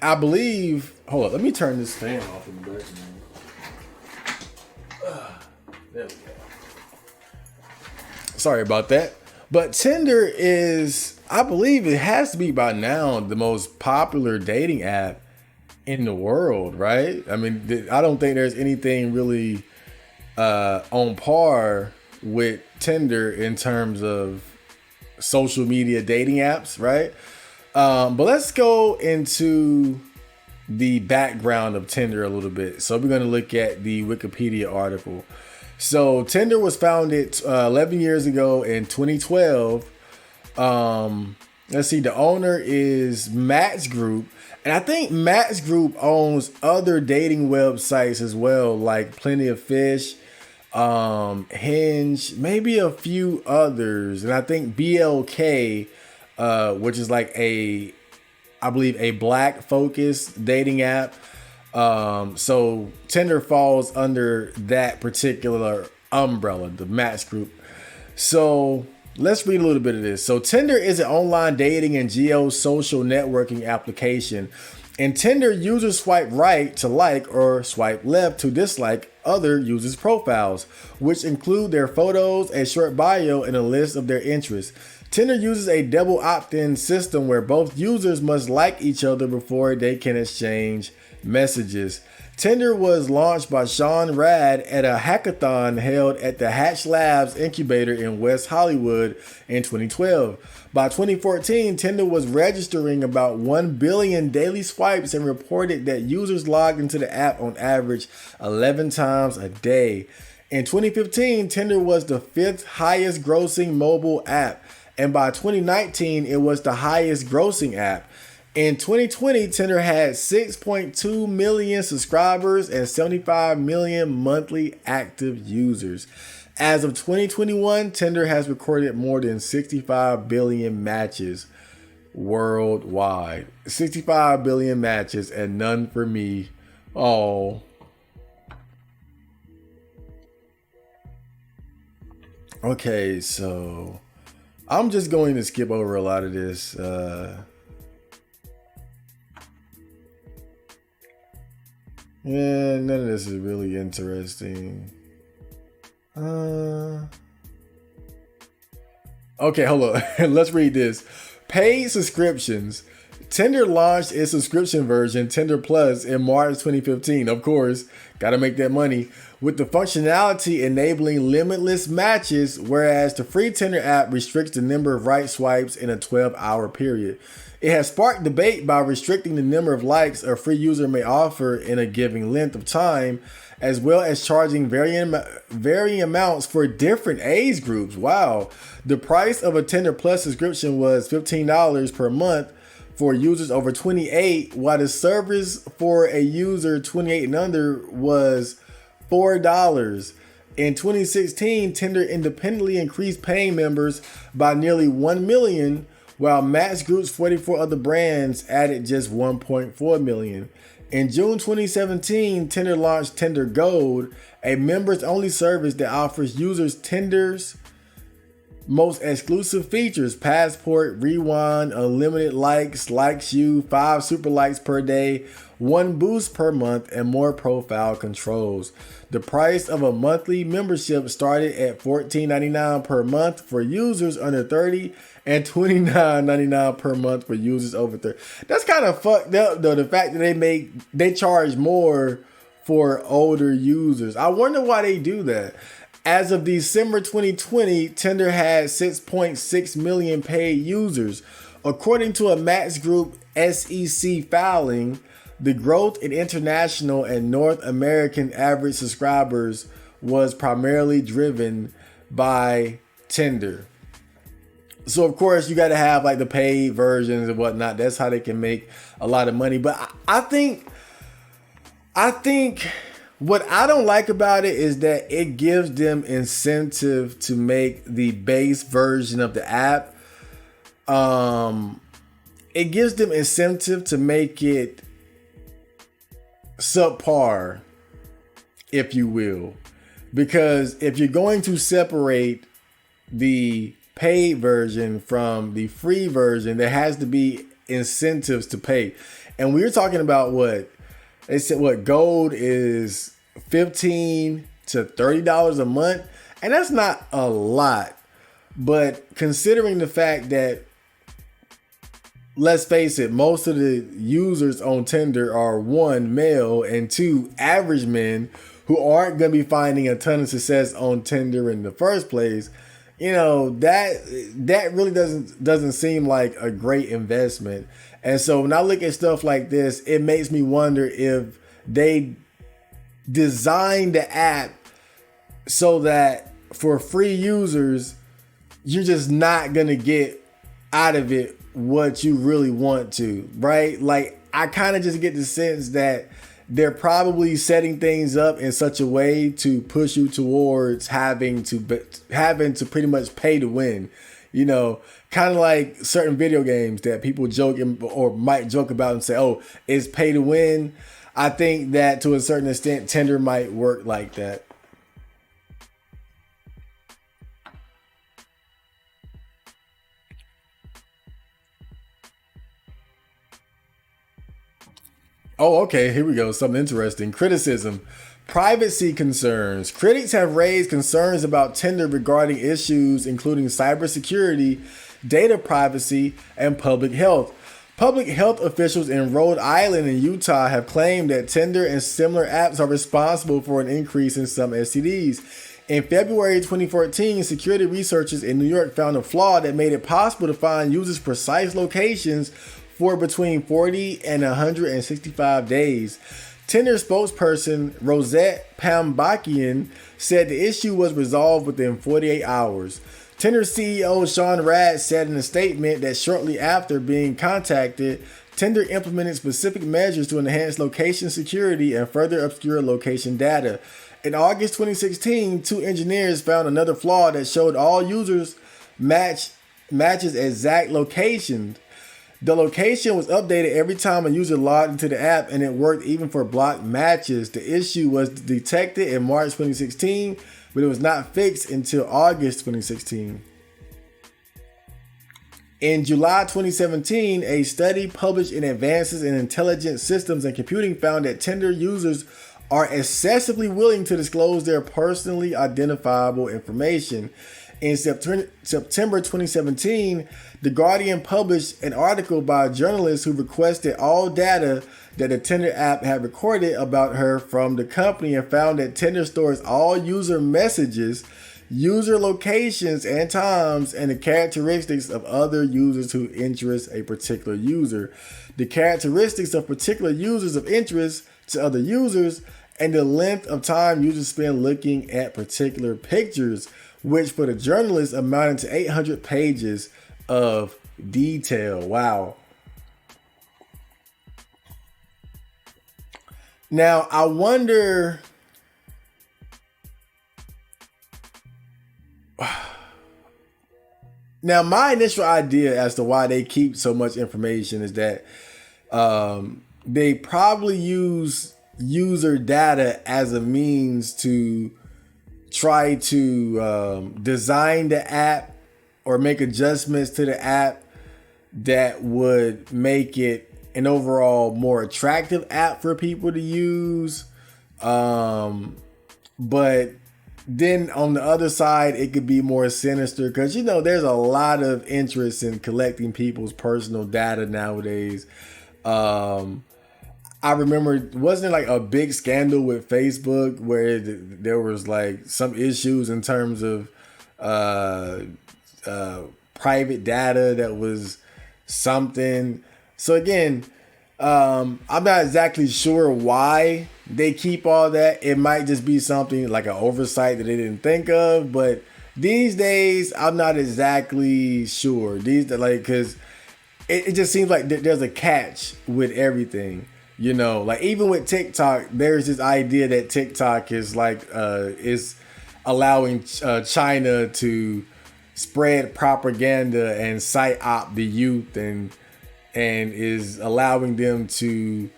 I believe, hold up, let me turn this fan off in the background. There we go. Sorry about that. But Tinder is, I believe it has to be by now the most popular dating app in the world, right? I mean, I don't think there's anything really on par with Tinder in terms of social media dating apps, right? But let's go into the background of Tinder a little bit. So we're going to look at the Wikipedia article. So Tinder was founded 11 years ago in 2012. Let's see, the owner is Match Group. And I think Match Group owns other dating websites as well, like Plenty of Fish, Hinge, maybe a few others. And I think BLK, which is like I believe a black focused dating app. So Tinder falls under that particular umbrella, the Match Group. So let's read a little bit of this. So Tinder is an online dating and geo-social networking application. And Tinder users swipe right to like or swipe left to dislike other users' profiles, which include their photos, a short bio, and a list of their interests. Tinder uses a double opt-in system where both users must like each other before they can exchange messages. Tinder was launched by Sean Rad at a hackathon held at the Hatch Labs incubator in West Hollywood in 2012. By 2014, Tinder was registering about 1 billion daily swipes and reported that users logged into the app on average 11 times a day. In 2015, Tinder was the 5th highest grossing mobile app, and by 2019, it was the highest grossing app. In 2020, Tinder had 6.2 million subscribers and 75 million monthly active users. As of 2021, Tinder has recorded more than 65 billion matches worldwide. 65 billion matches and none for me. Oh. Okay, so I'm just going to skip over a lot of this. Yeah, none of this is really interesting. Okay, hold on. Let's read this. Paid subscriptions. Tinder launched its subscription version, Tinder Plus, in March 2015. Of course, gotta make that money. With the functionality enabling limitless matches, whereas the free Tinder app restricts the number of right swipes in a 12-hour period. It has sparked debate by restricting the number of likes a free user may offer in a given length of time, as well as charging varying amounts for different age groups. Wow. The price of a Tinder Plus subscription was $15 per month for users over 28, while the service for a user 28 and under was $4. In 2016, Tinder independently increased paying members by nearly 1 million, while Match Group's 44 other brands added just 1.4 million. In June 2017, Tinder launched Tinder Gold, a members-only service that offers users Tinder's most exclusive features: Passport, Rewind, unlimited likes, likes you, 5 super likes per day, 1 boost per month, and more profile controls. The price of a monthly membership started at $14.99 per month for users under 30 and $29.99 per month for users over 30. That's kind of fucked up though, the fact that they charge more for older users. I wonder why they do that. As of December 2020, Tinder had 6.6 million paid users. According to a Match Group SEC filing, the growth in international and North American average subscribers was primarily driven by Tinder. So of course you got to have like the paid versions and whatnot. That's how they can make a lot of money. But I think what I don't like about it is that it gives them incentive to make the base version of the app. It gives them incentive to make it subpar, if you will, because if you're going to separate the paid version from the free version, there has to be incentives to pay. And we're talking about what they said, what gold is $15 to $30 a month, and that's not a lot. But considering the fact that, let's face it, most of the users on Tinder are 1, male, and 2, average men who aren't going to be finding a ton of success on Tinder in the first place, you know, that really doesn't seem like a great investment. And so when I look at stuff like this, it makes me wonder if they designed the app so that for free users, you're just not going to get out of it what you really want to, right? Like, I kind of just get the sense that they're probably setting things up in such a way to push you towards having to pretty much pay to win, you know, kind of like certain video games that people joke or might joke about and say, oh, it's pay to win. I think that to a certain extent, Tinder might work like that. Oh, okay, here we go. Something interesting. Criticism. Privacy concerns. Critics have raised concerns about Tinder regarding issues including cybersecurity, data privacy, and public health. Public health officials in Rhode Island and Utah have claimed that Tinder and similar apps are responsible for an increase in some STDs. In February 2014, security researchers in New York found a flaw that made it possible to find users' precise locations for between 40 and 165 days. Tinder spokesperson Rosette Pambakian said the issue was resolved within 48 hours. Tinder CEO Sean Rad said in a statement that shortly after being contacted, Tinder implemented specific measures to enhance location security and further obscure location data. In August 2016, two engineers found another flaw that showed all users matches exact locations. The location was updated every time a user logged into the app, and it worked even for blocked matches. The issue was detected in March 2016, but it was not fixed until August 2016. In July 2017, a study published in Advances in Intelligent Systems and Computing found that Tinder users are excessively willing to disclose their personally identifiable information. In September 2017, The Guardian published an article by a journalist who requested all data that the Tinder app had recorded about her from the company and found that Tinder stores all user messages, user locations and times, and the characteristics of other users who interest a particular user. The characteristics of particular users of interest to other users, and the length of time users spend looking at particular pictures, which for the journalist amounted to 800 pages of detail. Wow. Now, I wonder, now my initial idea as to why they keep so much information is that they probably use user data as a means to try to design the app or make adjustments to the app that would make it an overall more attractive app for people to use. But then on the other side, it could be more sinister because, you know, there's a lot of interest in collecting people's personal data nowadays. I remember, wasn't there like a big scandal with Facebook where there was like some issues in terms of private data that was something. So again, I'm not exactly sure why they keep all that. It might just be something like an oversight that they didn't think of. But these days, I'm not exactly sure. Because it just seems like there's a catch with everything. You know, like even with TikTok, there's this idea that TikTok is like is allowing China to spread propaganda and psyop the youth, and is allowing them to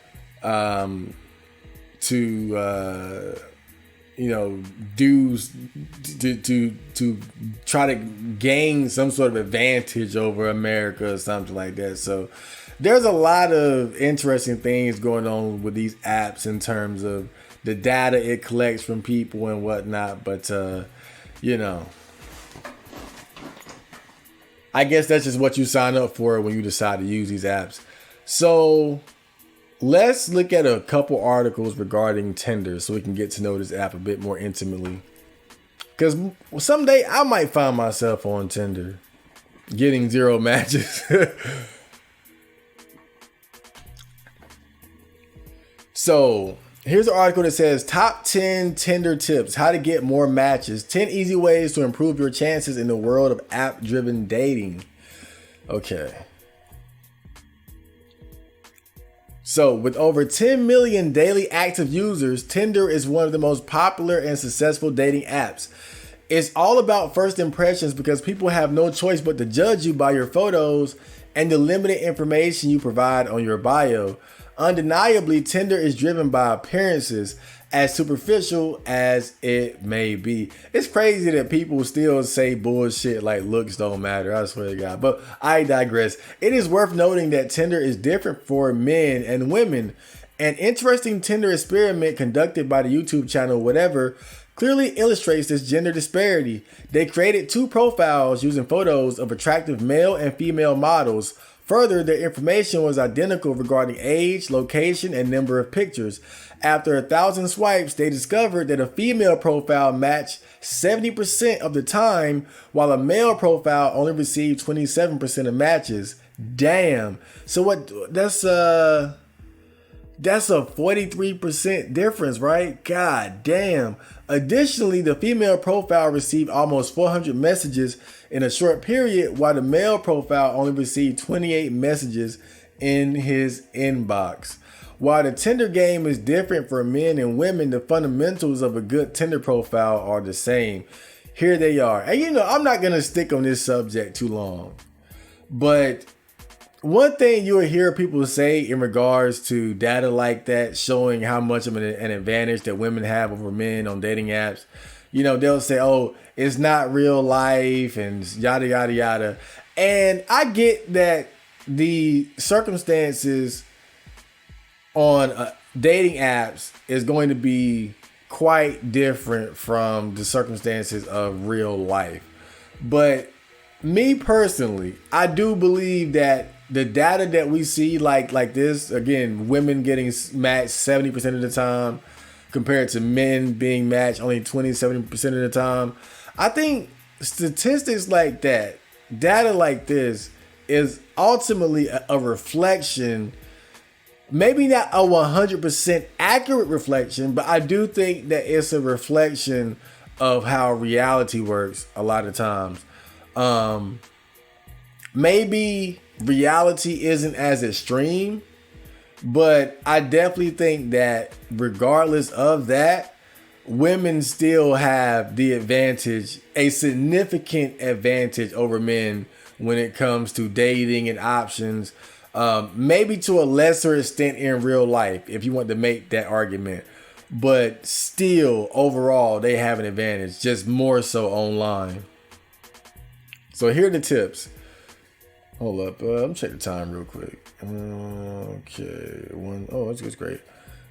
try to gain some sort of advantage over America or something like that. So there's a lot of interesting things going on with these apps in terms of the data it collects from people and whatnot. But, you know, I guess that's just what you sign up for when you decide to use these apps. So let's look at a couple articles regarding Tinder so we can get to know this app a bit more intimately. Because someday I might find myself on Tinder getting 0 matches. So here's an article that says top 10 Tinder tips, how to get more matches, 10 easy ways to improve your chances in the world of app-driven dating. Okay. So with over 10 million daily active users, Tinder is one of the most popular and successful dating apps. It's all about first impressions because people have no choice but to judge you by your photos and the limited information you provide on your bio. Undeniably, Tinder is driven by appearances, as superficial as it may be. It's crazy that people still say bullshit like looks don't matter, I swear to God. But I digress. It is worth noting that Tinder is different for men and women. An interesting Tinder experiment conducted by the YouTube channel Whatever clearly illustrates this gender disparity. They created 2 profiles using photos of attractive male and female models. Further, their information was identical regarding age, location, and number of pictures. After 1,000 swipes, they discovered that a female profile matched 70% of the time, while a male profile only received 27% of matches. Damn. So what? That's a 43% difference, right? God damn. Additionally, the female profile received almost 400 messages in a short period, while the male profile only received 28 messages in his inbox. While the Tinder game is different for men and women, the fundamentals of a good Tinder profile are the same. Here they are. And I'm not going to stick on this subject too long, but one thing you'll hear people say in regards to data like that, showing how much of an advantage that women have over men on dating apps, they'll say, oh, it's not real life and yada, yada, yada. And I get that the circumstances on dating apps is going to be quite different from the circumstances of real life. But me personally, I do believe that the data that we see like this, again, women getting matched 70% of the time compared to men being matched only 27% of the time. I think statistics like that, data like this, is ultimately a reflection, maybe not a 100% accurate reflection, but I do think that it's a reflection of how reality works a lot of times. Maybe reality isn't as extreme, but I definitely think that regardless of that, women still have the advantage, a significant advantage over men when it comes to dating and options. Maybe to a lesser extent in real life, if you want to make that argument, but still overall they have an advantage, just more so online. So here are the tips. Hold up, I'm check the time real quick. Okay, that's great.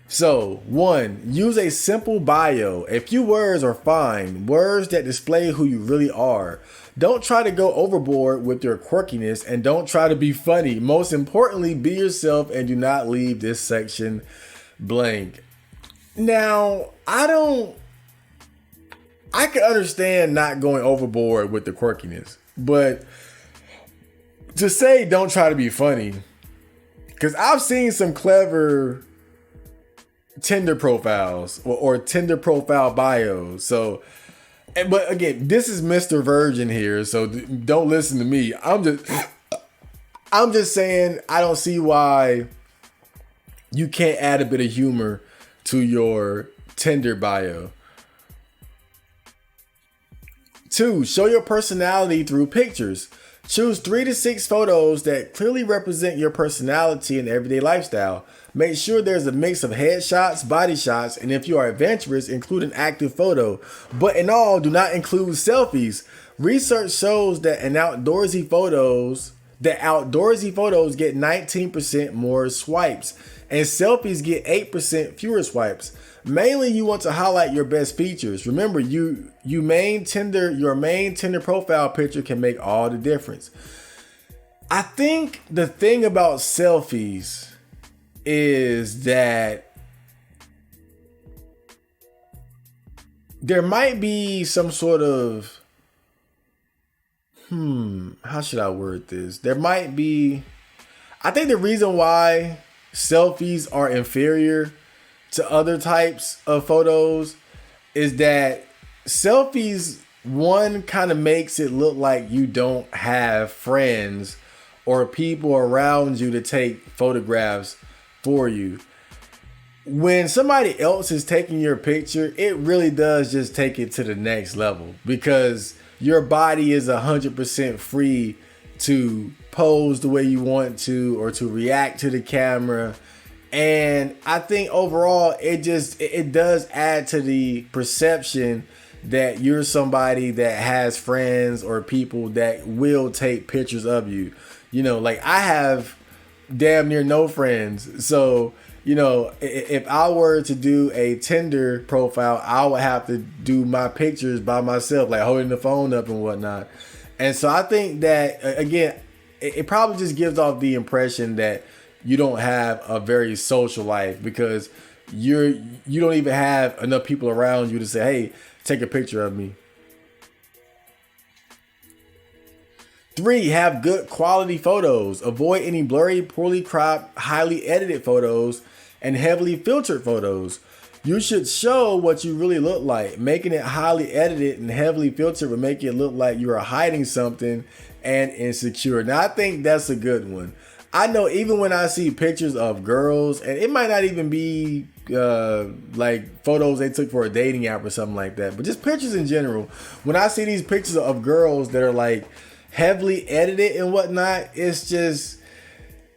So 1, use a simple bio. A few words are fine. Words that display who you really are. Don't try to go overboard with your quirkiness, and don't try to be funny. Most importantly, be yourself and do not leave this section blank. Now, I can understand not going overboard with the quirkiness, but to say don't try to be funny, because I've seen some clever Tinder profiles or Tinder profile bios. So, but again, this is Mr. Virgin here, so don't listen to me. I'm just saying I don't see why you can't add a bit of humor to your Tinder bio. 2, show your personality through pictures. Choose 3 to 6 photos that clearly represent your personality and everyday lifestyle. Make sure there's a mix of headshots, body shots, and if you are adventurous, include an active photo. But in all, do not include selfies. Research shows that outdoorsy photos get 19% more swipes, and selfies get 8% fewer swipes. Mainly, you want to highlight your best features. Remember, your main Tinder profile picture can make all the difference. I think the thing about selfies is that there might be some sort of, how should I word this? I think the reason why selfies are inferior to other types of photos is that selfies, one, kind of makes it look like you don't have friends or people around you to take photographs for you. When somebody else is taking your picture, it really does just take it to the next level, because your body is 100% free to pose the way you want to or to react to the camera. And I think overall, it does add to the perception that you're somebody that has friends or people that will take pictures of you. Like I have damn near no friends. So, if I were to do a Tinder profile, I would have to do my pictures by myself, like holding the phone up and whatnot. And so I think that, again, it probably just gives off the impression that you don't have a very social life, because you don't even have enough people around you to say, hey, take a picture of me. 3, have good quality photos. Avoid any blurry, poorly cropped, highly edited photos and heavily filtered photos. You should show what you really look like. Making it highly edited and heavily filtered would make it look like you are hiding something and insecure. Now, I think that's a good one. I know even when I see pictures of girls, and it might not even be like photos they took for a dating app or something like that, but just pictures in general. When I see these pictures of girls that are like heavily edited and whatnot, it's just,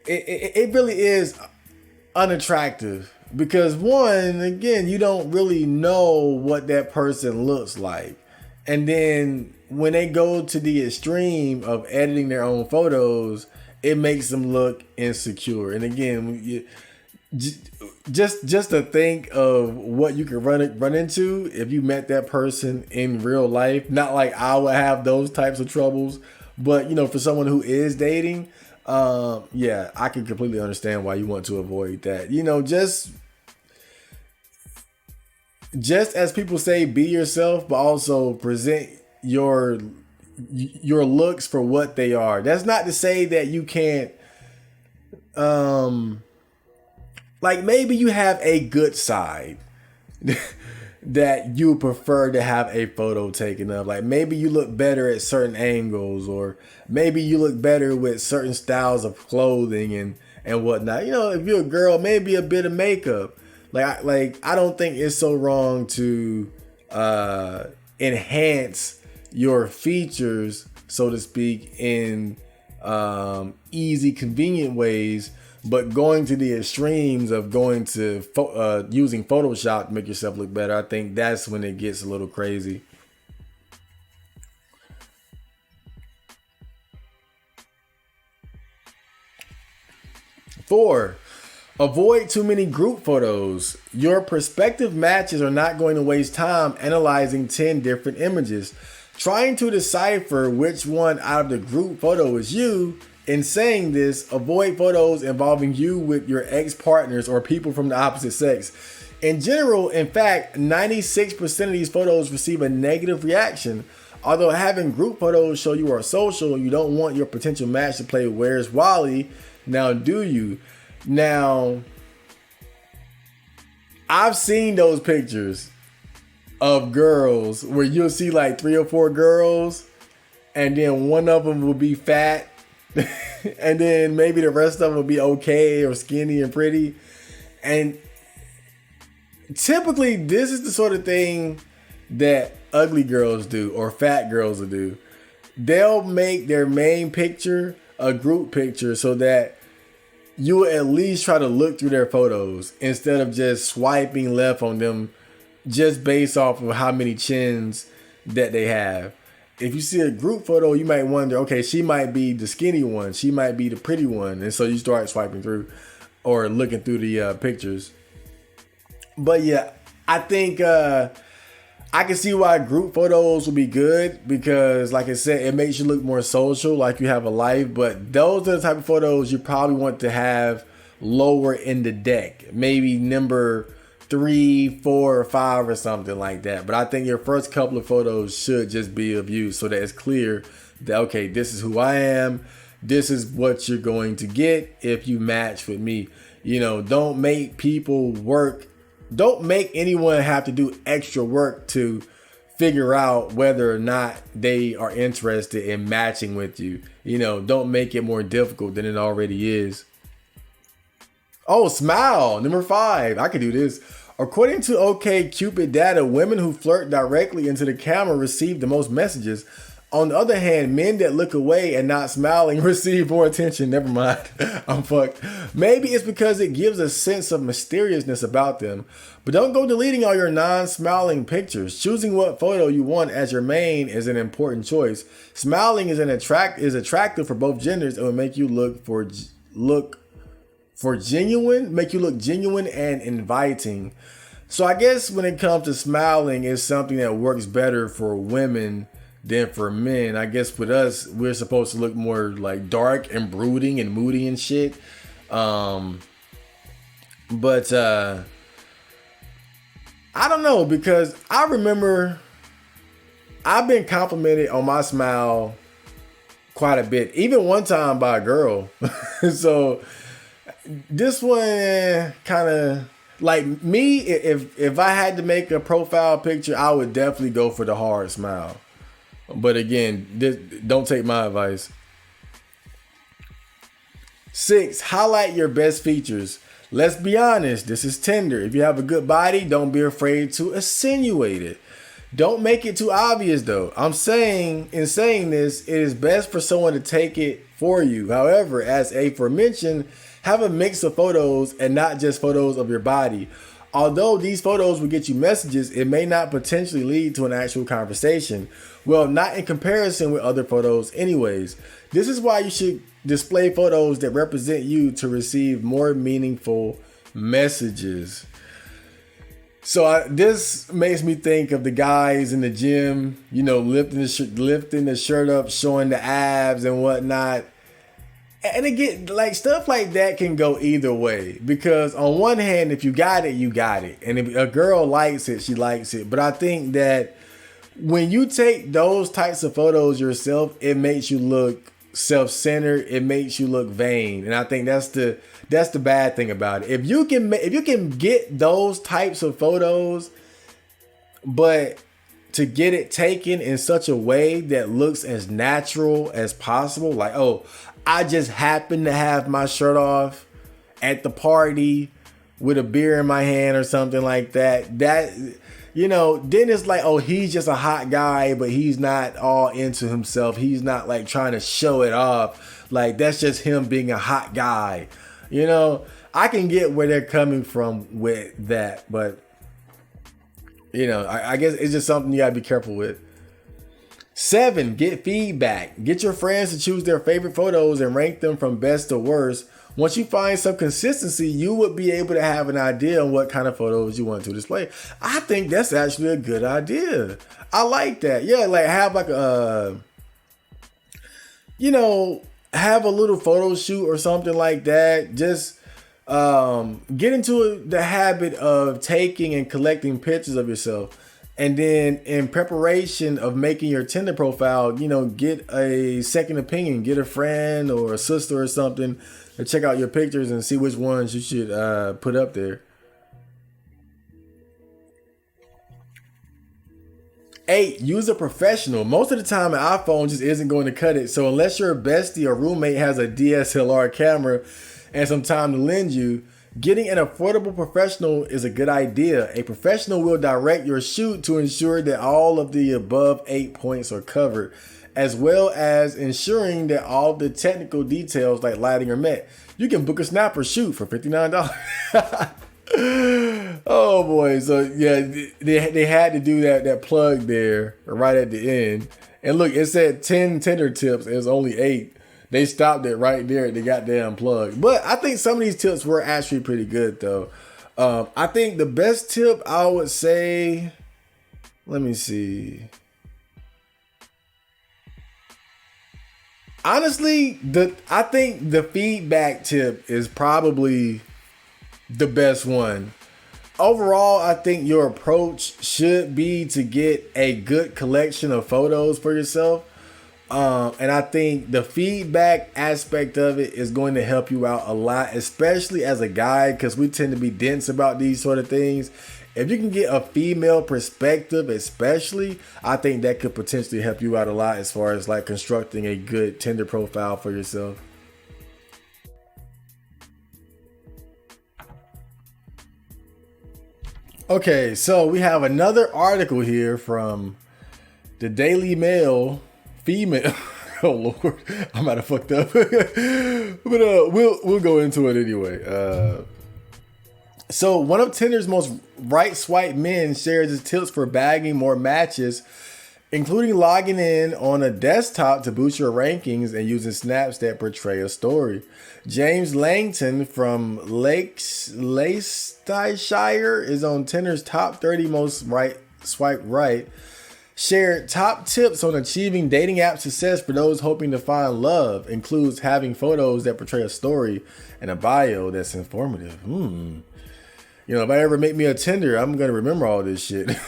it really is unattractive. Because one, again, you don't really know what that person looks like. And then when they go to the extreme of editing their own photos, it makes them look insecure. And again, just to think of what you could run into if you met that person in real life. Not like I would have those types of troubles, but for someone who is dating, yeah, I can completely understand why you want to avoid that. Just as people say, be yourself, but also present your looks for what they are. That's not to say that you can't, like maybe you have a good side that you prefer to have a photo taken of. Like maybe you look better at certain angles, or maybe you look better with certain styles of clothing and whatnot. If you're a girl, maybe a bit of makeup. Like I don't think it's so wrong to enhance your features, so to speak, in easy, convenient ways. But going to the extremes of going to using Photoshop to make yourself look better, I think that's when it gets a little crazy. 4, avoid too many group photos. Your prospective matches are not going to waste time analyzing 10 different images, trying to decipher which one out of the group photo is you. In saying this, avoid photos involving you with your ex-partners or people from the opposite sex. In general, in fact, 96% of these photos receive a negative reaction. Although having group photos show you are social, you don't want your potential match to play Where's Wally. Now, do you? Now, I've seen those pictures of girls where you'll see like 3 or 4 girls, and then one of them will be fat, and then maybe the rest of them will be okay or skinny and pretty. And typically, this is the sort of thing that ugly girls do or fat girls will do. They'll make their main picture a group picture so that you will at least try to look through their photos instead of just swiping left on them just based off of how many chins that they have. If you see a group photo, you might wonder, okay, she might be the skinny one. She might be the pretty one. And so you start swiping through or looking through the pictures. But yeah, I think I can see why group photos will be good because, like I said, it makes you look more social, like you have a life. But those are the type of photos you probably want to have lower in the deck. Maybe number 3, 4, or 5 or something like that. But I think your first couple of photos should just be of you so that it's clear that, okay, this is who I am. This is what you're going to get if you match with me. Don't make people work. Don't make anyone have to do extra work to figure out whether or not they are interested in matching with you. Don't make it more difficult than it already is. Oh, smile. Number 5. I could do this. According to OkCupid data, women who flirt directly into the camera receive the most messages. On the other hand, men that look away and not smiling receive more attention. Never mind. I'm fucked. Maybe it's because it gives a sense of mysteriousness about them. But don't go deleting all your non-smiling pictures. Choosing what photo you want as your main is an important choice. Smiling is attractive for both genders and will make you look for genuine, make you look genuine and inviting. So I guess when it comes to smiling, it's something that works better for women than for men. I guess with us, we're supposed to look more like dark and brooding and moody and shit. But I don't know, because I remember I've been complimented on my smile quite a bit, even one time by a girl. So this one kind of like me. If I had to make a profile picture, I would definitely go for the hard smile. But again, don't take my advice. 6, highlight your best features. Let's be honest, this is Tinder. If you have a good body, don't be afraid to insinuate it. Don't make it too obvious though. I'm saying, in saying this, it is best for someone to take it for you. However, as aforementioned, have a mix of photos and not just photos of your body. Although these photos will get you messages, it may not potentially lead to an actual conversation. Well, not in comparison with other photos anyways. This is why you should display photos that represent you to receive more meaningful messages. So this makes me think of the guys in the gym, you know, lifting the shirt up, showing the abs and whatnot. And again, like stuff like that can go either way, because on one hand, if you got it, you got it. And if a girl likes it, she likes it. But I think that when you take those types of photos yourself, it makes you look self-centered. It makes you look vain. And I think that's the bad thing about it. If you can get those types of photos, but to get it taken in such a way that looks as natural as possible, like, oh, I just happen to have my shirt off at the party with a beer in my hand or something like that. That, you know, then it's like, oh, he's just a hot guy, but he's not all into himself. He's not like trying to show it off. Like, that's just him being a hot guy. You know, I can get where they're coming from with that, but you know, I guess it's just something you gotta be careful with. 7, get feedback. Get your friends to choose their favorite photos and rank them from best to worst. Once you find some consistency, you would be able to have an idea on what kind of photos you want to display. I think that's actually a good idea. I like that. Yeah, like have like a, you know, have a little photo shoot or something like that. Just get into the habit of taking and collecting pictures of yourself. And then in preparation of making your Tinder profile, you know, get a second opinion, get a friend or a sister or something to check out your pictures and see which ones you should put up there. 8, use a professional. Most of the time, an iPhone just isn't going to cut it. So unless your bestie or roommate has a DSLR camera and some time to lend you, getting an affordable professional is a good idea. A professional will direct your shoot to ensure that all of the above 8 points are covered, as well as ensuring that all the technical details like lighting are met. You can book a snapper shoot for $59. Oh boy. So yeah, they had to do that plug there right at the end. And look, it said 10 Tinder tips. It was only 8. They stopped it right there at the goddamn plug. But I think some of these tips were actually pretty good though. I think the best tip I would say, let me see. Honestly, I think the feedback tip is probably the best one. Overall, I think your approach should be to get a good collection of photos for yourself. And I think the feedback aspect of it is going to help you out a lot, especially as a guy, because we tend to be dense about these sort of things. If you can get a female perspective, especially, I think that could potentially help you out a lot as far as like constructing a good Tinder profile for yourself. Okay, so we have another article here from the Daily Mail. Female, oh Lord, I might have fucked up, but we'll go into it anyway. So one of Tinder's most right swipe men shares his tips for bagging more matches including logging in on a desktop to boost your rankings and using snaps that portray a story. James Langton from Leicestershire is on Tinder's top 30 most swipe right. Shared top tips on achieving dating app success for those hoping to find love. Includes having photos that portray a story and a bio that's informative. If I ever make me a Tinder, I'm going to remember all this shit.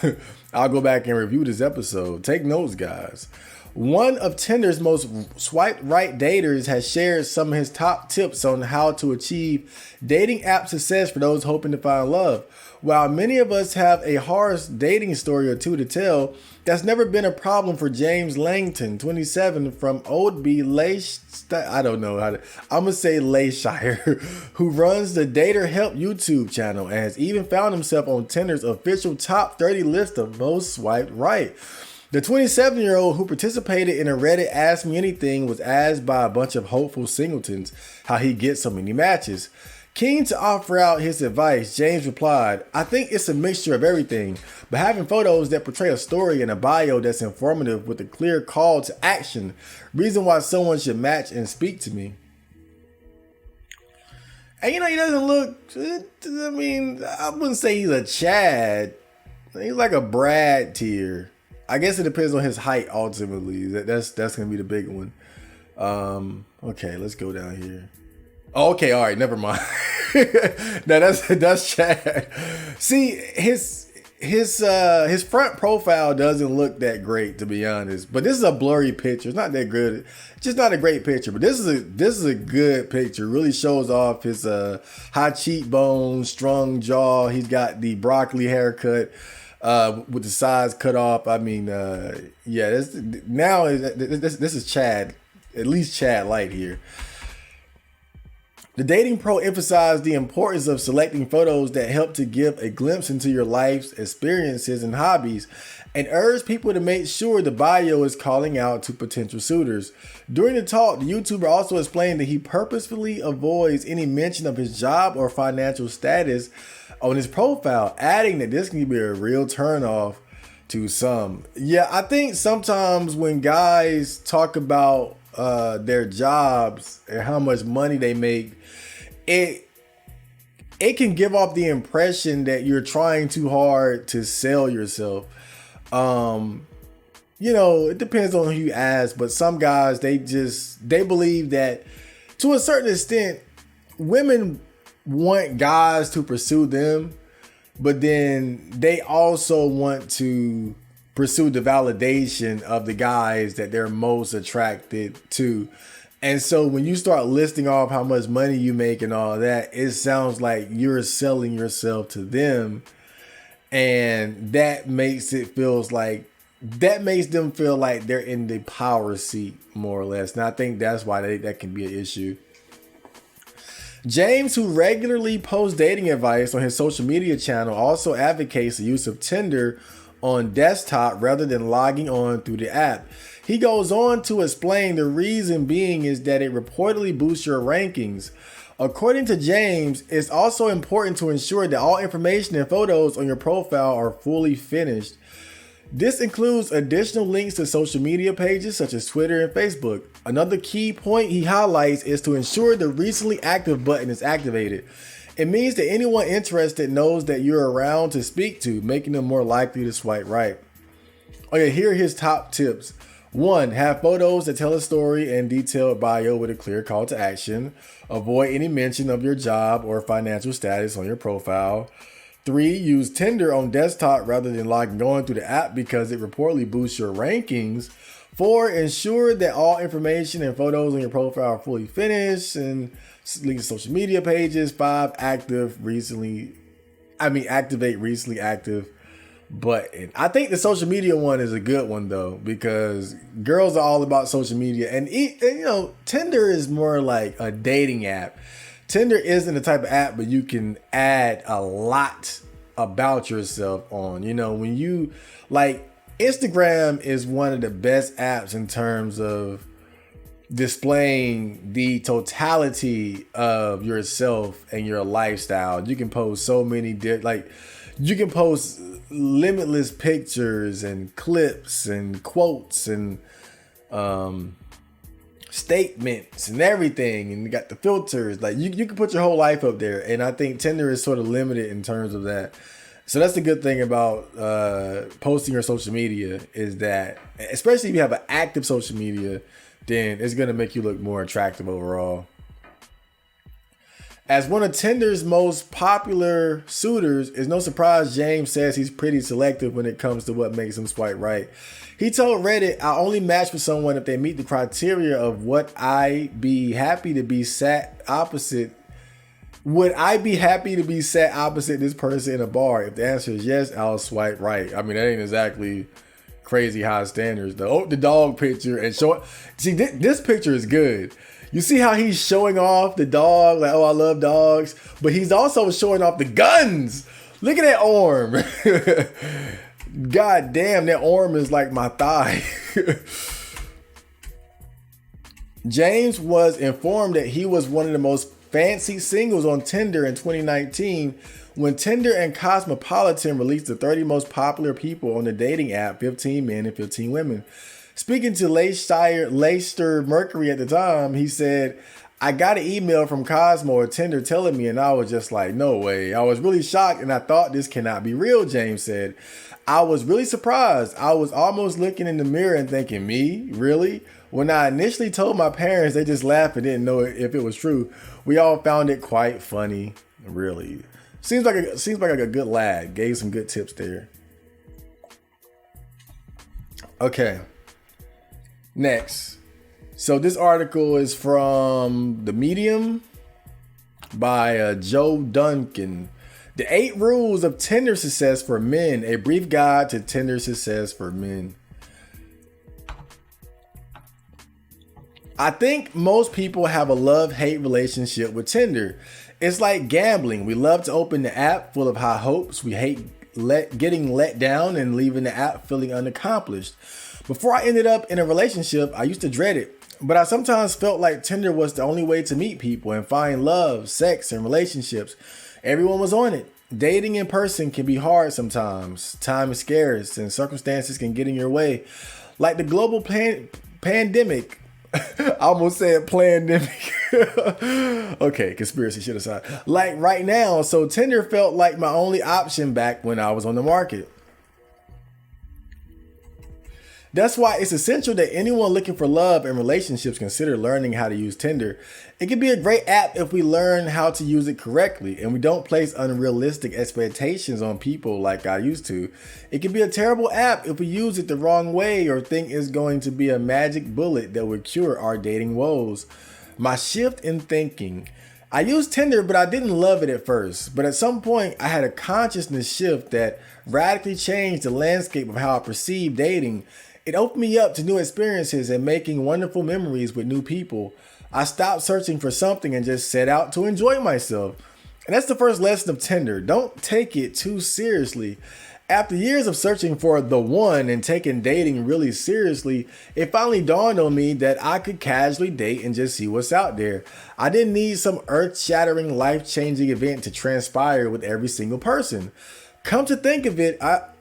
I'll go back and review this episode. Take notes, guys. One of Tinder's most swipe right daters has shared some of his top tips on how to achieve dating app success for those hoping to find love. While many of us have a harsh dating story or two to tell, that's never been a problem for James Langton, 27, from Oldby, I'm going to say Leicestershire, who runs the Dater Help YouTube channel and has even found himself on Tinder's official top 30 list of most swiped right. The 27-year-old who participated in a Reddit Ask Me Anything was asked by a bunch of hopeful singletons how he gets so many matches. Keen to offer out his advice, James replied, "I think it's a mixture of everything, but having photos that portray a story and a bio that's informative with a clear call to action, reason why someone should match and speak to me." And he doesn't look, I wouldn't say he's a Chad. He's like a Brad tier. I guess it depends on his height ultimately. That's going to be the big one. Okay, let's go down here. Oh, okay, all right, never mind. No, that's Chad. See, his front profile doesn't look that great, to be honest. But this is a blurry picture. It's not that good. Just not a great picture. But this is a good picture. Really shows off his high cheekbones, strong jaw. He's got the broccoli haircut with the sides cut off. This is Chad. At least Chad Light here. The dating pro emphasized the importance of selecting photos that help to give a glimpse into your life's experiences and hobbies, and urged people to make sure the bio is calling out to potential suitors. During the talk, the YouTuber also explained that he purposefully avoids any mention of his job or financial status on his profile, adding that this can be a real turnoff to some. Yeah, I think sometimes when guys talk about their jobs and how much money they make, it can give off the impression that you're trying too hard to sell yourself. It depends on who you ask, but some guys, they believe that to a certain extent, women want guys to pursue them, but then they also want to pursue the validation of the guys that they're most attracted to. And so when you start listing off how much money you make and all that, it sounds like you're selling yourself to them. And that makes them feel like they're in the power seat, more or less. And I think that's why that can be an issue. James, who regularly posts dating advice on his social media channel, also advocates the use of Tinder on desktop rather than logging on through the app. He goes on to explain the reason being is that it reportedly boosts your rankings. According to James, it's also important to ensure that all information and photos on your profile are fully finished. This includes additional links to social media pages such as Twitter and Facebook. Another key point he highlights is to ensure the recently active button is activated. It means that anyone interested knows that you're around to speak to, making them more likely to swipe right. Okay, here are his top tips. 1. Have photos that tell a story and detailed bio with a clear call to action. Avoid any mention of your job or financial status on your profile. 3. Use Tinder on desktop rather than logging on through the app because it reportedly boosts your rankings. 4. Ensure that all information and photos on your profile are fully finished and link to social media pages. 5. Activate recently active button. I think the social media one is a good one though, because girls are all about social media, and Tinder is more like a dating app. Tinder isn't the type of app, but you can add a lot about yourself on. When you Instagram is one of the best apps in terms of displaying the totality of yourself and your lifestyle. You can post so many you can post limitless pictures and clips and quotes and statements and everything, and you got the filters. Like you can put your whole life up there, and I think Tinder is sort of limited in terms of that. So that's the good thing about posting your social media, is that, especially if you have an active social media, then it's going to make you look more attractive overall. As one of Tinder's most popular suitors, it's no surprise James says he's pretty selective when it comes to what makes him swipe right. He told Reddit, "I only match with someone if they meet the criteria of what I'd be happy to be sat opposite. Would I be happy to be sat opposite this person in a bar? If the answer is yes, I'll swipe right." I mean, that ain't exactly crazy high standards. The dog picture and see, this picture is good. You see how he's showing off the dog, like, oh, I love dogs, but he's also showing off the guns. Look at that arm. God damn, that arm is like my thigh. James was informed that he was one of the most fancy singles on Tinder in 2019 when Tinder and Cosmopolitan released the 30 most popular people on the dating app, 15 men and 15 women. Speaking to Leicester Mercury at the time, he said, "I got an email from Cosmo or Tinder telling me, and I was just like, no way. I was really shocked, and I thought this cannot be real," James said. "I was really surprised. I was almost looking in the mirror and thinking, me? Really? When I initially told my parents, they just laughed and didn't know if it was true. We all found it quite funny, really." Seems like a good lad. Gave some good tips there. Okay. Next. So this article is from The Medium by Joe Duncan. The 8 Rules of Tinder Success for Men, a brief guide to Tinder success for men. I think most people have a love-hate relationship with Tinder. It's like gambling. We love to open the app full of high hopes. We hate getting let down and leaving the app feeling unaccomplished. Before I ended up in a relationship, I used to dread it, but I sometimes felt like Tinder was the only way to meet people and find love, sex, and relationships. Everyone was on it. Dating in person can be hard sometimes. Time is scarce and circumstances can get in your way. Like the global pandemic. I almost said plandemic. Okay, conspiracy shit aside. Like right now, so Tinder felt like my only option back when I was on the market. That's why it's essential that anyone looking for love and relationships consider learning how to use Tinder. It can be a great app if we learn how to use it correctly and we don't place unrealistic expectations on people like I used to. It can be a terrible app if we use it the wrong way or think it's going to be a magic bullet that would cure our dating woes. My shift in thinking. I used Tinder, but I didn't love it at first. But at some point, I had a consciousness shift that radically changed the landscape of how I perceived dating. It opened me up to new experiences and making wonderful memories with new people. I stopped searching for something and just set out to enjoy myself. And that's the first lesson of Tinder. Don't take it too seriously. After years of searching for the one and taking dating really seriously, it finally dawned on me that I could casually date and just see what's out there. I didn't need some earth-shattering, life-changing event to transpire with every single person. Come to think of it,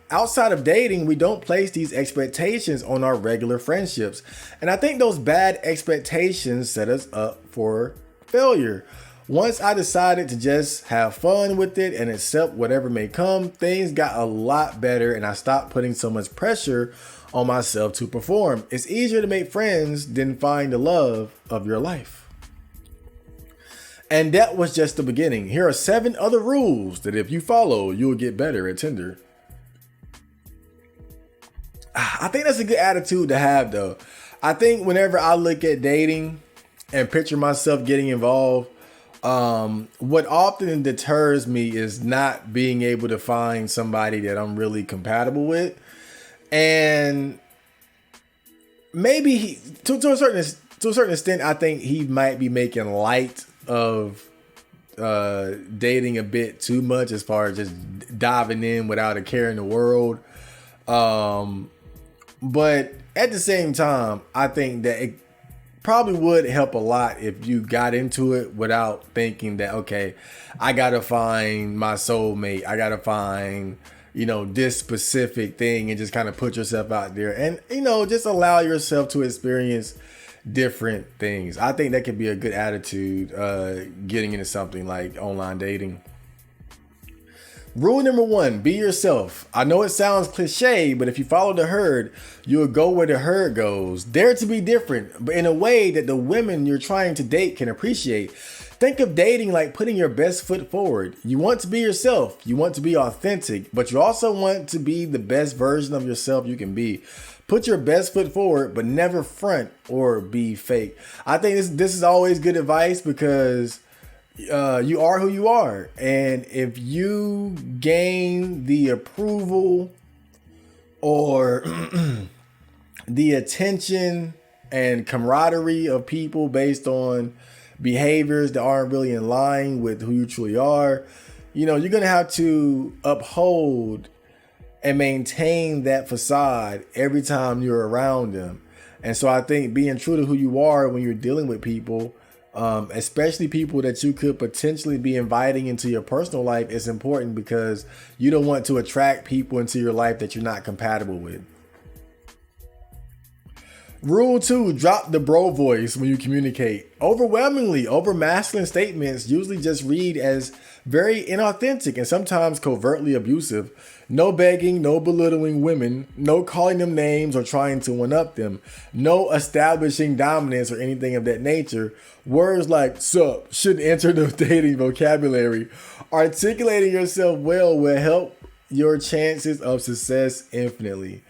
outside of dating, we don't place these expectations on our regular friendships. And I think those bad expectations set us up for failure. Once I decided to just have fun with it and accept whatever may come, things got a lot better and I stopped putting so much pressure on myself to perform. It's easier to make friends than find the love of your life. And that was just the beginning. Here are 7 other rules that if you follow, you'll get better at Tinder. I think that's a good attitude to have, though. I think whenever I look at dating and picture myself getting involved, what often deters me is not being able to find somebody that I'm really compatible with. And maybe to a certain extent, I think he might be making light of dating a bit too much as far as just diving in without a care in the world. But at the same time, I think that it probably would help a lot if you got into it without thinking that, okay, I got to find my soulmate. I got to find this specific thing, and just kind of put yourself out there and, just allow yourself to experience different things. I think that could be a good attitude, getting into something like online dating. Rule number 1, be yourself. I know it sounds cliche, but if you follow the herd, you'll go where the herd goes. Dare to be different, but in a way that the women you're trying to date can appreciate. Think of dating like putting your best foot forward. You want to be yourself. You want to be authentic, but you also want to be the best version of yourself you can be. Put your best foot forward, but never front or be fake. I think this is always good advice, because you are who you are. And if you gain the approval or the attention and camaraderie of people based on behaviors that aren't really in line with who you truly are, you're going to have to uphold and maintain that facade every time you're around them. And so I think being true to who you are when you're dealing with people, especially people that you could potentially be inviting into your personal life, is important, because you don't want to attract people into your life that you're not compatible with. Rule 2, drop the bro voice when you communicate. Overwhelmingly, over-masculine statements usually just read as very inauthentic and sometimes covertly abusive. No begging, no belittling women, no calling them names or trying to one-up them, no establishing dominance or anything of that nature. Words like sup shouldn't enter the dating vocabulary. Articulating yourself well will help your chances of success infinitely.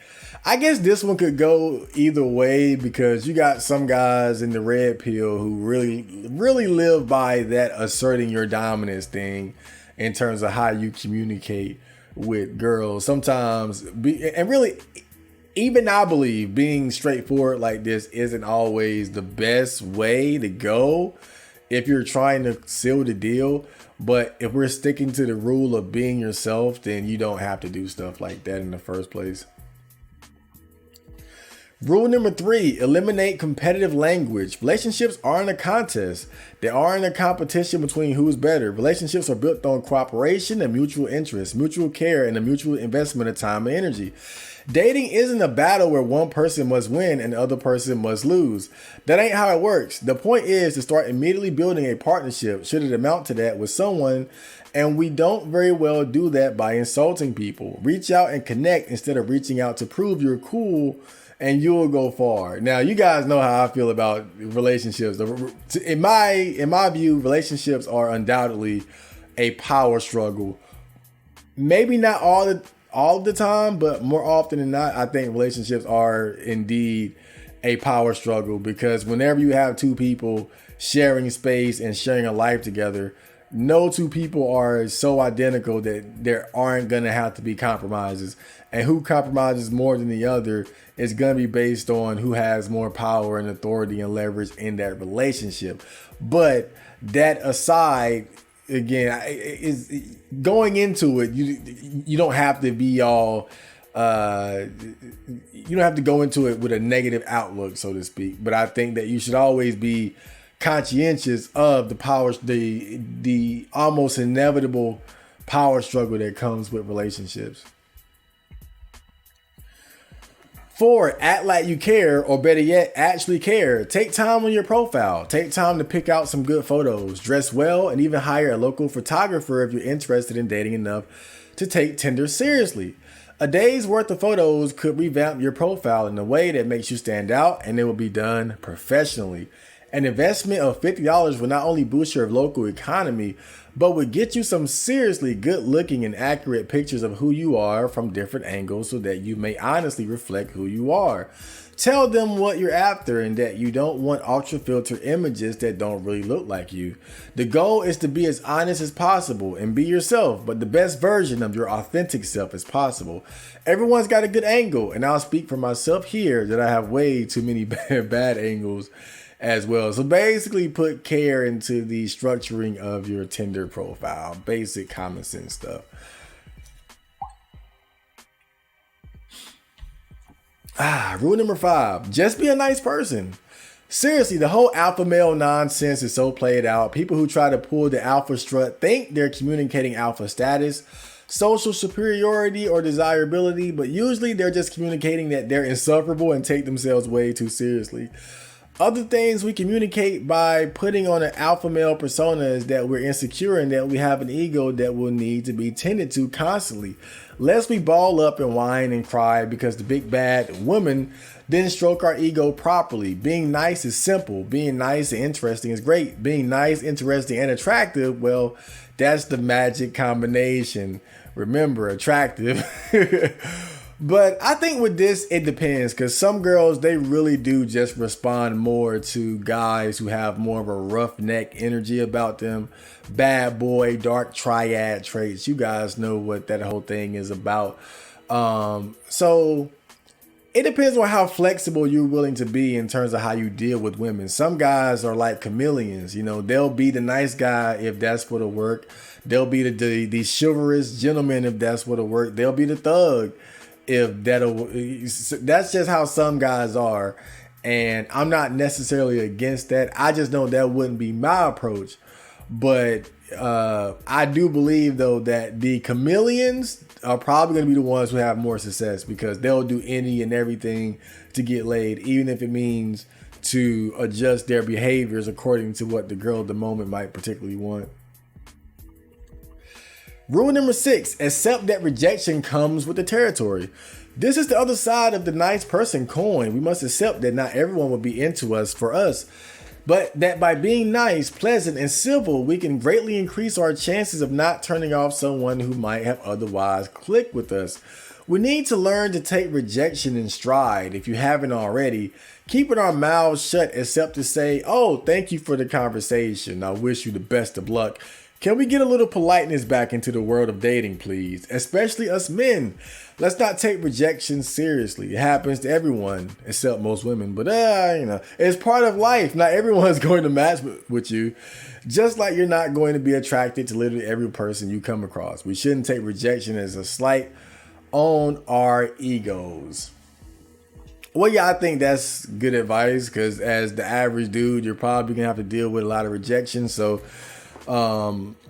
I guess this one could go either way, because you got some guys in the red pill who really live by that asserting your dominance thing in terms of how you communicate with girls. Sometimes, even I believe being straightforward like this isn't always the best way to go if you're trying to seal the deal. But if we're sticking to the rule of being yourself, then you don't have to do stuff like that in the first place. Rule number 3, eliminate competitive language. Relationships aren't a contest. They aren't a competition between who's better. Relationships are built on cooperation and mutual interest, mutual care, and a mutual investment of time and energy. Dating isn't a battle where one person must win and the other person must lose. That ain't how it works. The point is to start immediately building a partnership, should it amount to that, with someone, and we don't very well do that by insulting people. Reach out and connect instead of reaching out to prove you're cool, and you'll go far. Now, you guys know how I feel about relationships. In my view, relationships are undoubtedly a power struggle. Maybe not all of the time, but more often than not, I think relationships are indeed a power struggle, because whenever you have two people sharing space and sharing a life together, no two people are so identical that there aren't going to have to be compromises. And who compromises more than the other is going to be based on who has more power and authority and leverage in that relationship. But that aside, again, is going into it, you don't have to be all you don't have to go into it with a negative outlook, so to speak. But I think that you should always be conscientious of the power, the almost inevitable power struggle that comes with relationships. 4, act like you care, or better yet, actually care. Take time on your profile. Take time to pick out some good photos. Dress well, and even hire a local photographer if you're interested in dating enough to take Tinder seriously. A day's worth of photos could revamp your profile in a way that makes you stand out, and it will be done professionally. An investment of $50 will not only boost your local economy, but would get you some seriously good looking and accurate pictures of who you are from different angles, so that you may honestly reflect who you are. Tell them what you're after and that you don't want ultra filter images that don't really look like you. The goal is to be as honest as possible and be yourself, but the best version of your authentic self as possible. Everyone's got a good angle, and I'll speak for myself here that I have way too many bad angles as well. So basically put care into the structuring of your Tinder profile. Basic common sense stuff. Rule number 5, just be a nice person. Seriously, the whole alpha male nonsense is so played out. People who try to pull the alpha strut think they're communicating alpha status. social superiority or desirability, but usually they're just communicating that they're insufferable and take themselves way too seriously. Other things we communicate by putting on an alpha male persona is that we're insecure and that we have an ego that will need to be tended to constantly. Lest we ball up and whine and cry because the big bad woman didn't stroke our ego properly. Being nice is simple. Being nice and interesting is great. Being nice, interesting, and attractive, well, that's the magic combination. Remember, attractive. But I think with this, it depends, because some girls, they really do just respond more to guys who have more of a roughneck energy about them. Bad boy, dark triad traits. You guys know what that whole thing is about. So it depends on how flexible you're willing to be in terms of how you deal with women. Some guys are like chameleons. You know, they'll be the nice guy if that's what'll work. They'll be the chivalrous gentleman if that's what'll work. They'll be the thug if that'll. That's just how some guys are, and I'm not necessarily against that. I just know that wouldn't be my approach. But I do believe though that the chameleons are probably going to be the ones who have more success, because they'll do any and everything to get laid, even if it means to adjust their behaviors according to what the girl at the moment might particularly want. Rule number 6, accept that rejection comes with the territory. This is the other side of the nice person coin. We must accept that not everyone will be into us for us, but that by being nice, pleasant, and civil, we can greatly increase our chances of not turning off someone who might have otherwise clicked with us. We need to learn to take rejection in stride. If you haven't already, keeping our mouths shut except to say, "Oh, thank you for the conversation. I wish you the best of luck." Can we get a little politeness back into the world of dating, please? Especially us men. Let's not take rejection seriously. It happens to everyone, except most women. But, it's part of life. Not everyone's going to match with you. Just like you're not going to be attracted to literally every person you come across. We shouldn't take rejection as a slight on our egos. Well, yeah, I think that's good advice, because as the average dude, you're probably going to have to deal with a lot of rejection. So,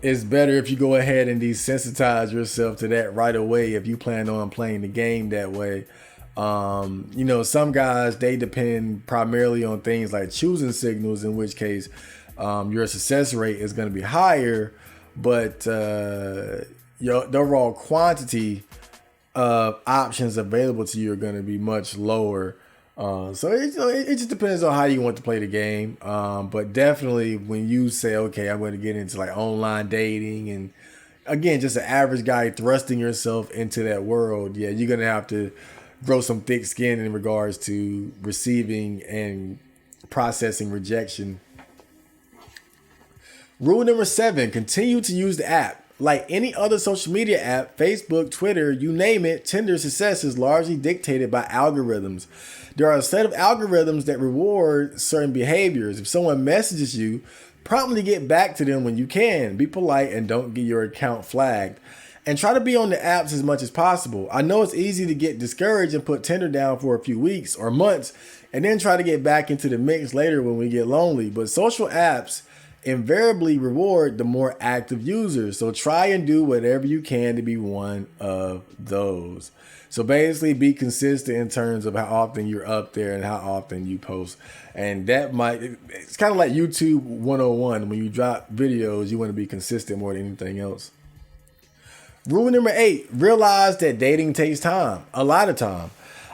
it's better if you go ahead and desensitize yourself to that right away if you plan on playing the game that way. Some guys, they depend primarily on things like choosing signals, in which case your success rate is going to be higher, but the overall quantity of options available to you are going to be much lower. So it just depends on how you want to play the game. But definitely when you say, okay, I'm going to get into like online dating, and again, just an average guy thrusting yourself into that world, yeah, you're going to have to grow some thick skin in regards to receiving and processing rejection. Rule number 7, continue to use the app. Like any other social media app, Facebook, Twitter, you name it, Tinder's success is largely dictated by algorithms. There are a set of algorithms that reward certain behaviors. If someone messages you, promptly get back to them when you can. Be polite and don't get your account flagged. And try to be on the apps as much as possible. I know it's easy to get discouraged and put Tinder down for a few weeks or months and then try to get back into the mix later when we get lonely. But social apps invariably reward the more active users. So try and do whatever you can to be one of those. So basically be consistent in terms of how often you're up there and how often you post. And it's kind of like YouTube 101. When you drop videos, you want to be consistent more than anything else. Rule number 8, realize that dating takes time, a lot of time.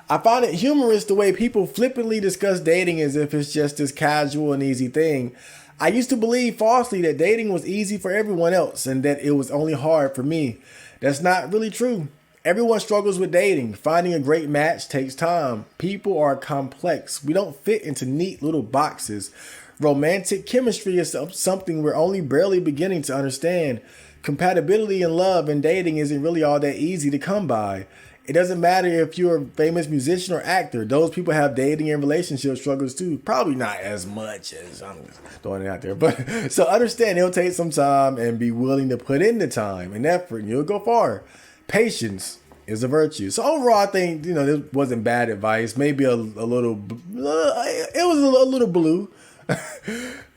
I find it humorous the way people flippantly discuss dating as if it's just this casual and easy thing. I used to believe falsely that dating was easy for everyone else and that it was only hard for me. That's not really true. Everyone struggles with dating. Finding a great match takes time. People are complex. We don't fit into neat little boxes. Romantic chemistry is something we're only barely beginning to understand. Compatibility in love and dating isn't really all that easy to come by. It doesn't matter if you're a famous musician or actor. Those people have dating and relationship struggles too. Probably not as much as I'm just throwing it out there. But so understand it'll take some time, and be willing to put in the time and effort, and you'll go far. Patience is a virtue. So overall, I think, this wasn't bad advice. Maybe a little, it was a little blue.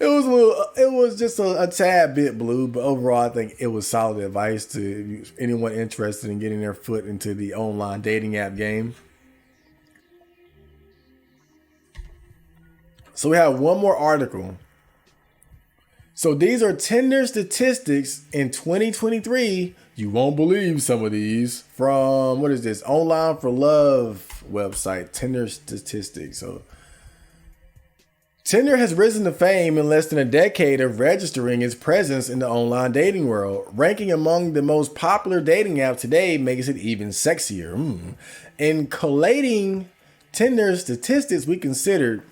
It was just a tad bit blue, but overall, I think it was solid advice to anyone interested in getting their foot into the online dating app game. So we have one more article. So these are Tinder statistics in 2023. You won't believe some of these from, what is this? Online for Love website, Tinder statistics. So Tinder has risen to fame in less than a decade of registering its presence in the online dating world. Ranking among the most popular dating apps today makes it even sexier. In collating Tinder statistics, we considered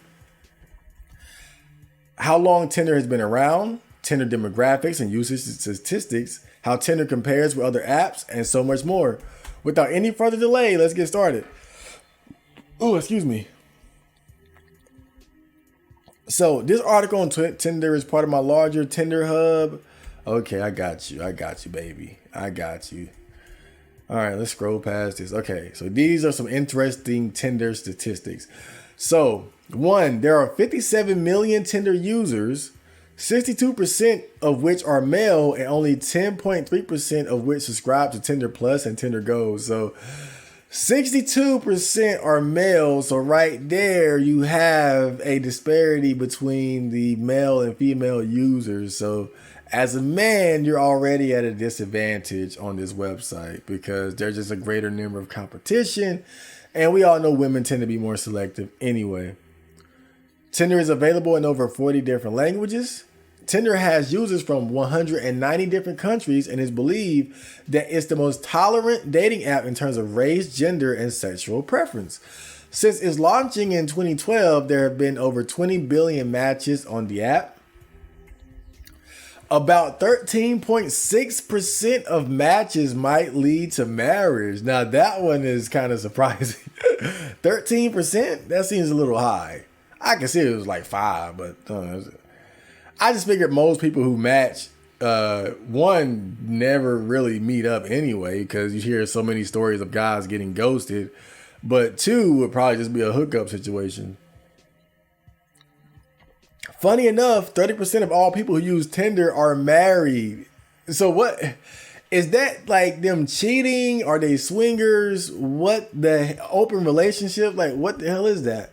how long Tinder has been around, Tinder demographics and usage statistics, how Tinder compares with other apps, and so much more. Without any further delay, let's get started. Oh, excuse me. So this article on Tinder is part of my larger Tinder hub. Okay, I got you, baby. I got you. All right, let's scroll past this. Okay, so these are some interesting Tinder statistics. So, 1, there are 57 million Tinder users, 62% of which are male, and only 10.3% of which subscribe to Tinder Plus and Tinder Go. So, 62% are male. So, right there, you have a disparity between the male and female users. So, as a man, you're already at a disadvantage on this website because there's just a greater number of competition. And we all know women tend to be more selective anyway. Tinder is available in over 40 different languages. Tinder has users from 190 different countries and is believed that it's the most tolerant dating app in terms of race, gender, and sexual preference. Since its launching in 2012, there have been over 20 billion matches on the app. About 13.6% of matches might lead to marriage. Now that one is kind of surprising. 13%? That seems a little high. I can see it was like 5, but I just figured most people who match, one, never really meet up anyway because you hear so many stories of guys getting ghosted. But 2 would probably just be a hookup situation. Funny enough, 30% of all people who use Tinder are married. So what is that, like them cheating? Are they swingers? What the open relationship? Like what the hell is that?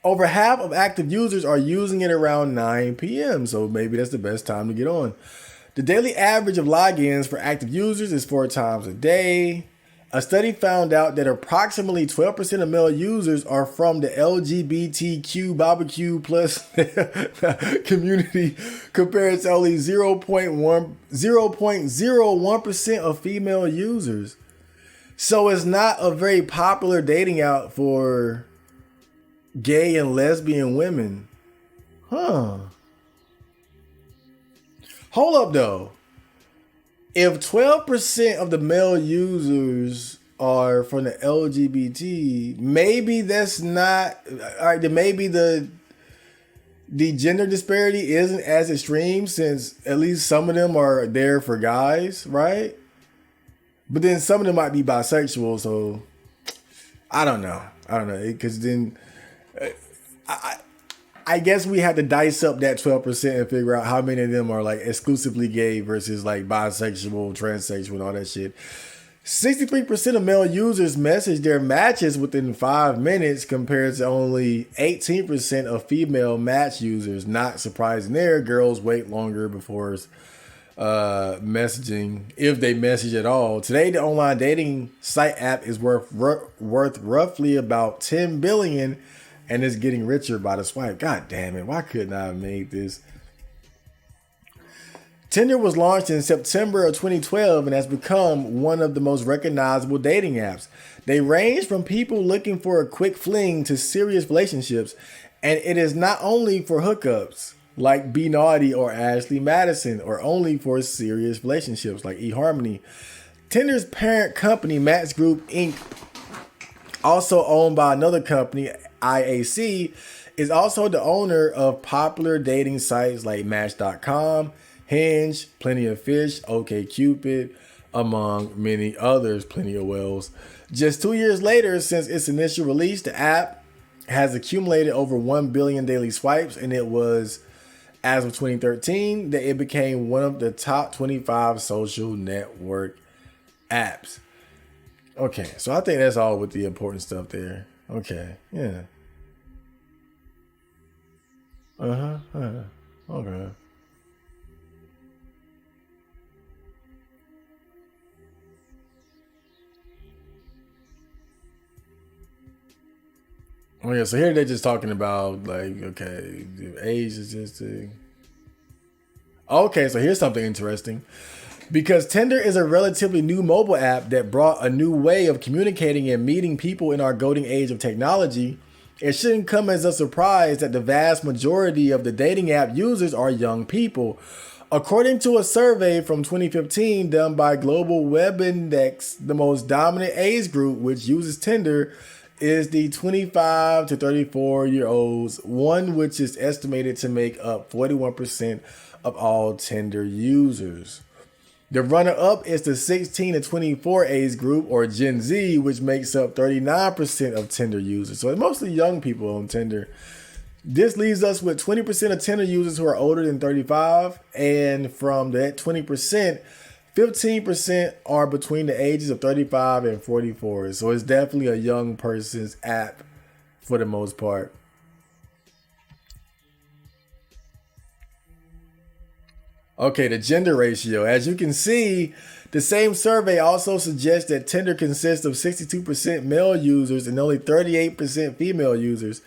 Over half of active users are using it around 9 p.m. So maybe that's the best time to get on. The daily average of logins for active users is 4 times a day. A study found out that approximately 12% of male users are from the LGBTQ barbecue plus community compared to only 0.01% of female users. So it's not a very popular dating app for gay and lesbian women. Hold up though. If 12% of the male users are from the LGBT, maybe that's not, all right, then maybe the gender disparity isn't as extreme since at least some of them are there for guys, right? But then some of them might be bisexual, so I don't know. Because then I guess we had to dice up that 12% and figure out how many of them are like exclusively gay versus like bisexual, transsexual, and all that shit. 63% of male users message their matches within 5 minutes compared to only 18% of female match users. Not surprising there. Girls wait longer before messaging, if they message at all. Today, the online dating site app is worth roughly about $10 billion. And it's getting richer by the swipe. God damn it. Why couldn't I have made this? Tinder was launched in September of 2012 and has become one of the most recognizable dating apps. They range from people looking for a quick fling to serious relationships. And it is not only for hookups like Be Naughty or Ashley Madison, or only for serious relationships like eHarmony. Tinder's parent company, Match Group Inc., also owned by another company, IAC, is also the owner of popular dating sites like Match.com, Hinge, Plenty of Fish, OkCupid, among many others, plenty of whales. Just 2 years later, since its initial release, the app has accumulated over 1 billion daily swipes, and it was, as of 2013, that it became one of the top 25 social network apps. Okay, so I think that's all with the important stuff there. Okay, yeah. Okay. Oh yeah, so here they're just talking about like, okay, the age is just a... Okay, so here's something interesting. Because Tinder is a relatively new mobile app that brought a new way of communicating and meeting people in our golden age of technology, it shouldn't come as a surprise that the vast majority of the dating app users are young people. According to a survey from 2015 done by Global Web Index, the most dominant age group which uses Tinder is the 25 to 34-year-olds, one which is estimated to make up 41% of all Tinder users. The runner-up is the 16 to 24 age group, or Gen Z, which makes up 39% of Tinder users. So it's mostly young people on Tinder. This leaves us with 20% of Tinder users who are older than 35. And from that 20%, 15% are between the ages of 35 and 44. So it's definitely a young person's app for the most part. Okay, the gender ratio. As you can see, the same survey also suggests that Tinder consists of 62% male users and only 38% female users.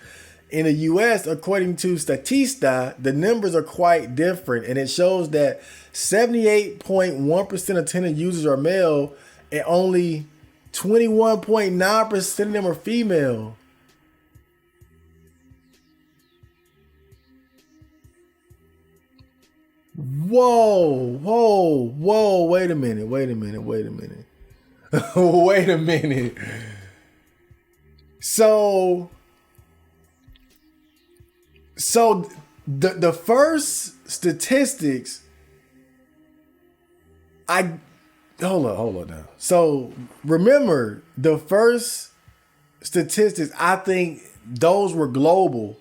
In the US, according to Statista, the numbers are quite different, and it shows that 78.1% of Tinder users are male and only 21.9% of them are female. Whoa, wait a minute. Wait a minute. So the first statistics, hold on now. So remember, the first statistics, I think those were global.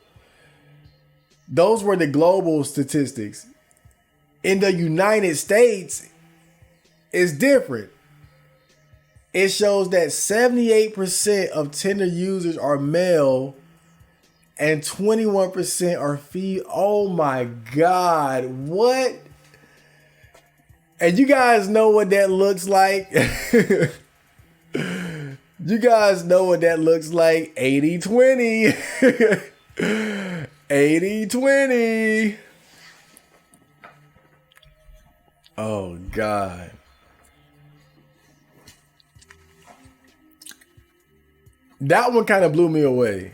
Those were the global statistics. In the United States, it's different. It shows that 78% of Tinder users are male and 21% are female. Oh my God. What? And you guys know what that looks like? You guys know what that looks like? 80-20. 80-20. Oh, God. That one kind of blew me away.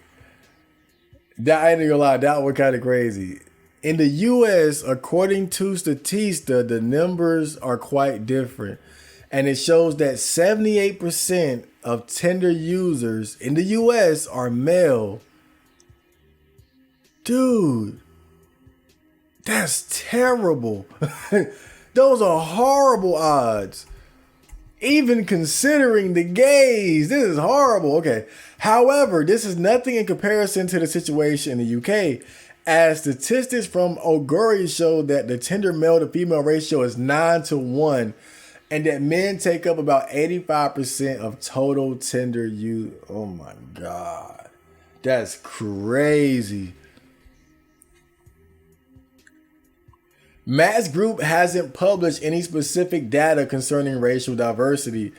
I ain't gonna lie, that one kind of crazy. In the US, according to Statista, the numbers are quite different. And it shows that 78% of Tinder users in the US are male. Dude, that's terrible. Those are horrible odds. Even considering the gays, this is horrible. Okay. However, this is nothing in comparison to the situation in the UK, as statistics from Augury show that the Tinder male to female ratio is 9-1, and that men take up about 85% of total Tinder use. Oh my God. That's crazy. Matt's group hasn't published any specific data concerning racial diversity.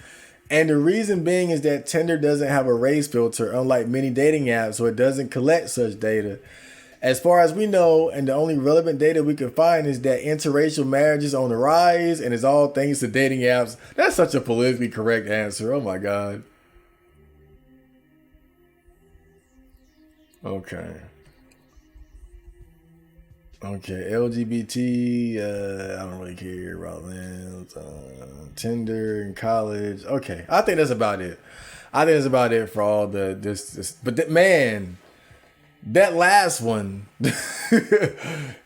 And the reason being is that Tinder doesn't have a race filter, unlike many dating apps, so it doesn't collect such data. As far as we know, and the only relevant data we can find is that interracial marriage is on the rise, and it's all thanks to dating apps. That's such a politically correct answer. Oh my God. Okay. Okay, LGBT, I don't really care about that. Tinder in college. Okay, I think that's about it. I think that's about it for all this. But man, that last one,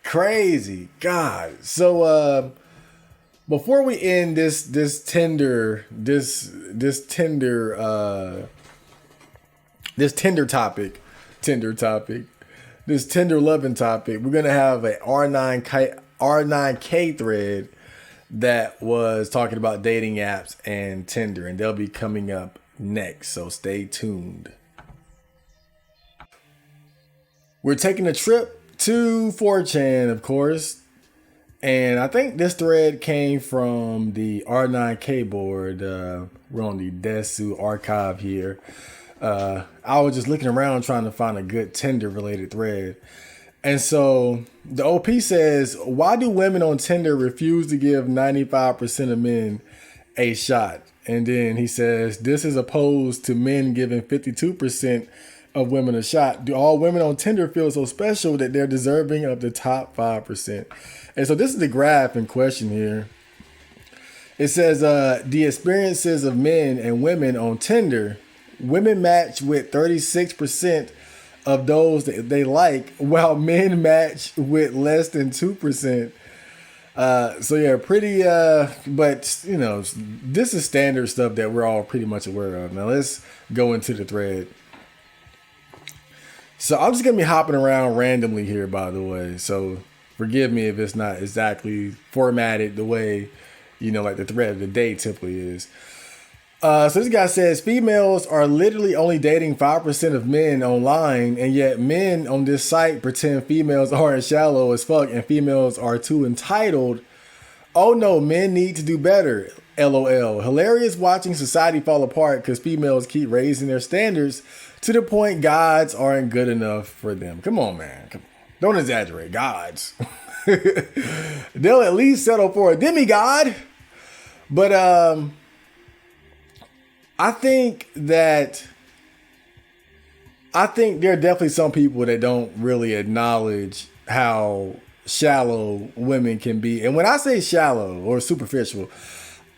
crazy. God. So before we end this Tinder Tinder topic, Tinder topic, this Tinder Luv'n topic. We're gonna have a R9K thread that was talking about dating apps and Tinder, and they'll be coming up next. So stay tuned. We're taking a trip to 4chan, of course. And I think this thread came from the R9K board. We're on the Desu archive here. I was just looking around trying to find a good Tinder related thread. And so the OP says, why do women on Tinder refuse to give 95% of men a shot? And then he says, this is opposed to men giving 52% of women a shot. Do all women on Tinder feel so special that they're deserving of the top 5%? And so this is the graph in question here. It says the experiences of men and women on Tinder. Women match with 36% of those that they like, while men match with less than 2%. So yeah, pretty, but you know, this is standard stuff that we're all pretty much aware of. Now let's go into the thread. So I'm just going to be hopping around randomly here, by the way. So forgive me if it's not exactly formatted the way, you know, like the thread of the day typically is. So this guy says, females are literally only dating 5% of men online, and yet men on this site pretend females aren't shallow as fuck and females are too entitled. Oh no, men need to do better. LOL. Hilarious watching society fall apart because females keep raising their standards to the point gods aren't good enough for them. Come on, man. Come on. Don't exaggerate. Gods. They'll at least settle for a demigod. But I think there are definitely some people that don't really acknowledge how shallow women can be. And when I say shallow or superficial,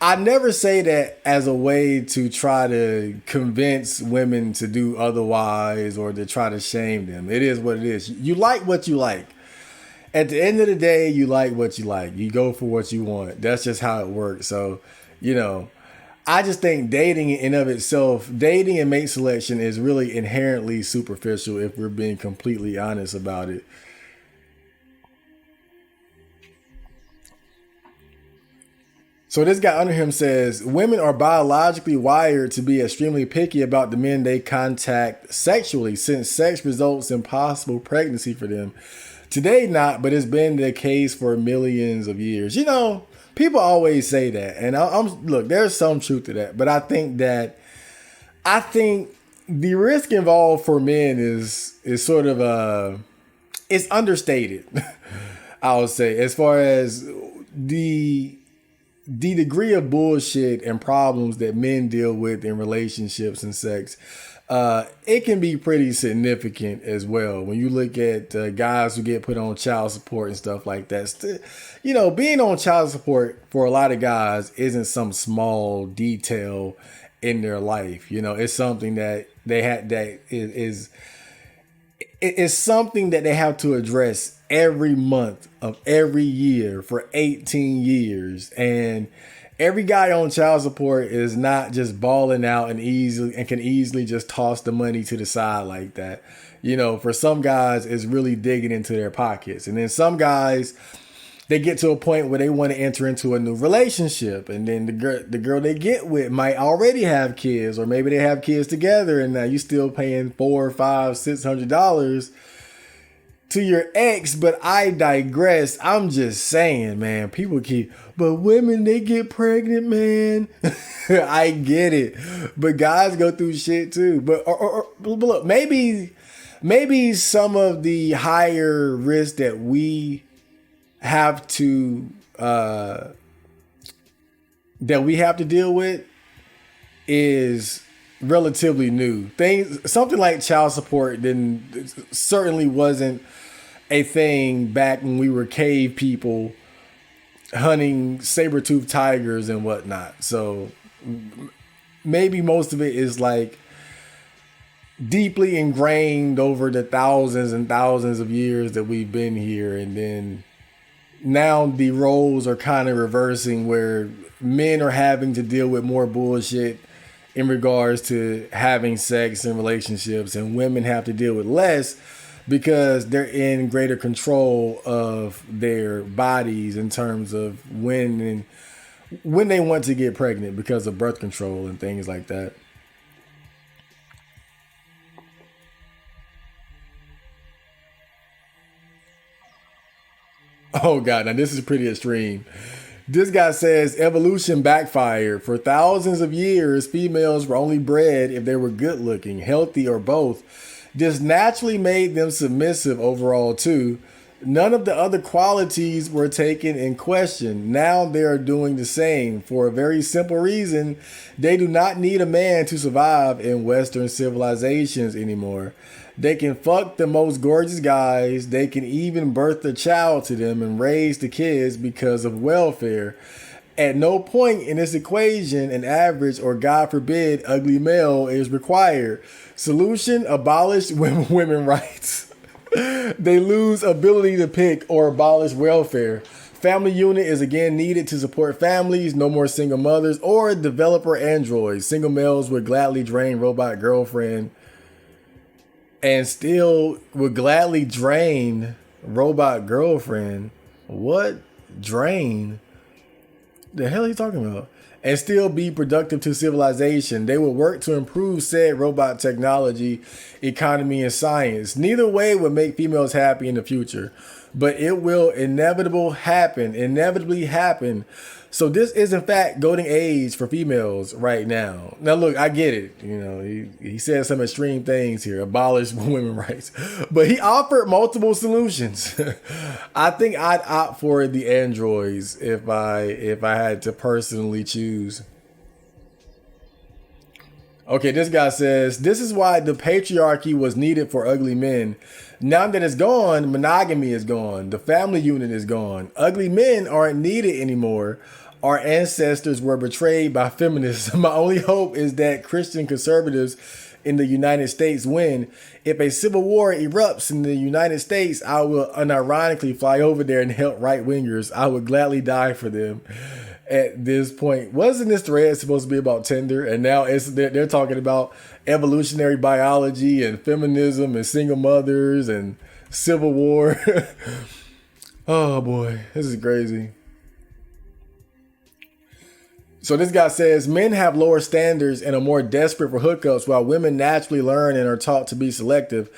I never say that as a way to try to convince women to do otherwise or to try to shame them. It is what it is. You like what you like. At the end of the day, you like what you like. You go for what you want. That's just how it works. So, you know, I just think dating in of itself, dating and mate selection is really inherently superficial if we're being completely honest about it. So this guy under him says, women are biologically wired to be extremely picky about the men they contact sexually, since sex results in possible pregnancy for them. Today not, but it's been the case for millions of years. You know, people always say that. And look, there's some truth to that. But I think the risk involved for men is sort of, it's understated, I would say, as far as the degree of bullshit and problems that men deal with in relationships and sex, it can be pretty significant as well. When you look at guys who get put on child support and stuff like that, you know, being on child support for a lot of guys isn't some small detail in their life. You know, it's something that it's something that they have to address every month of every year for 18 years. And every guy on child support is not just balling out and can easily just toss the money to the side like that. You know, for some guys, it's really digging into their pockets. And then some guys, they get to a point where they want to enter into a new relationship, and then the girl they get with might already have kids, or maybe they have kids together, and now you still paying $400, $500, $600 to your ex. But I digress. I'm just saying, man, but women, they get pregnant, man. I get it, but guys go through shit too. But look, maybe some of the higher risk that we have to deal with is relatively new. Something like child support certainly wasn't a thing back when we were cave people hunting saber-toothed tigers and whatnot. So maybe most of it is like deeply ingrained over the thousands and thousands of years that we've been here, and then now the roles are kind of reversing where men are having to deal with more bullshit in regards to having sex and relationships, and women have to deal with less because they're in greater control of their bodies in terms of when they want to get pregnant because of birth control and things like that. Oh God, now this is pretty extreme. This guy says evolution backfired. For thousands of years, females were only bred if they were good looking, healthy, or both. This naturally made them submissive overall, too. None of the other qualities were taken in question. Now they are doing the same for a very simple reason. They do not need a man to survive in Western civilizations anymore. They can fuck the most gorgeous guys. They can even birth a child to them and raise the kids because of welfare. At no point in this equation, an average or, God forbid, ugly male is required. Solution: abolish women rights. They lose ability to pick or abolish welfare. Family unit is again needed to support families. No more single mothers or developer androids. Single males would gladly drain robot girlfriend and still would gladly drain robot girlfriend. What? Drain? The hell are you talking about? And still be productive to civilization. They will work to improve said robot technology, economy, and science. Neither way would make females happy in the future, but it will inevitably happen. So this is in fact golden age for females right now. Now look, I get it. You know, he said some extreme things here, abolish women rights, but he offered multiple solutions. I think I'd opt for the androids if I had to personally choose. Okay, this guy says, this is why the patriarchy was needed for ugly men. Now that it's gone, monogamy is gone. The family unit is gone. Ugly men aren't needed anymore. Our ancestors were betrayed by feminists. My only hope is that Christian conservatives in the United States win. If a civil war erupts in the United States, I will unironically fly over there and help right-wingers. I would gladly die for them. At this point, wasn't this thread supposed to be about Tinder? And now they're talking about evolutionary biology and feminism and single mothers and civil war. Oh boy, this is crazy. So this guy says men have lower standards and are more desperate for hookups while women naturally learn and are taught to be selective.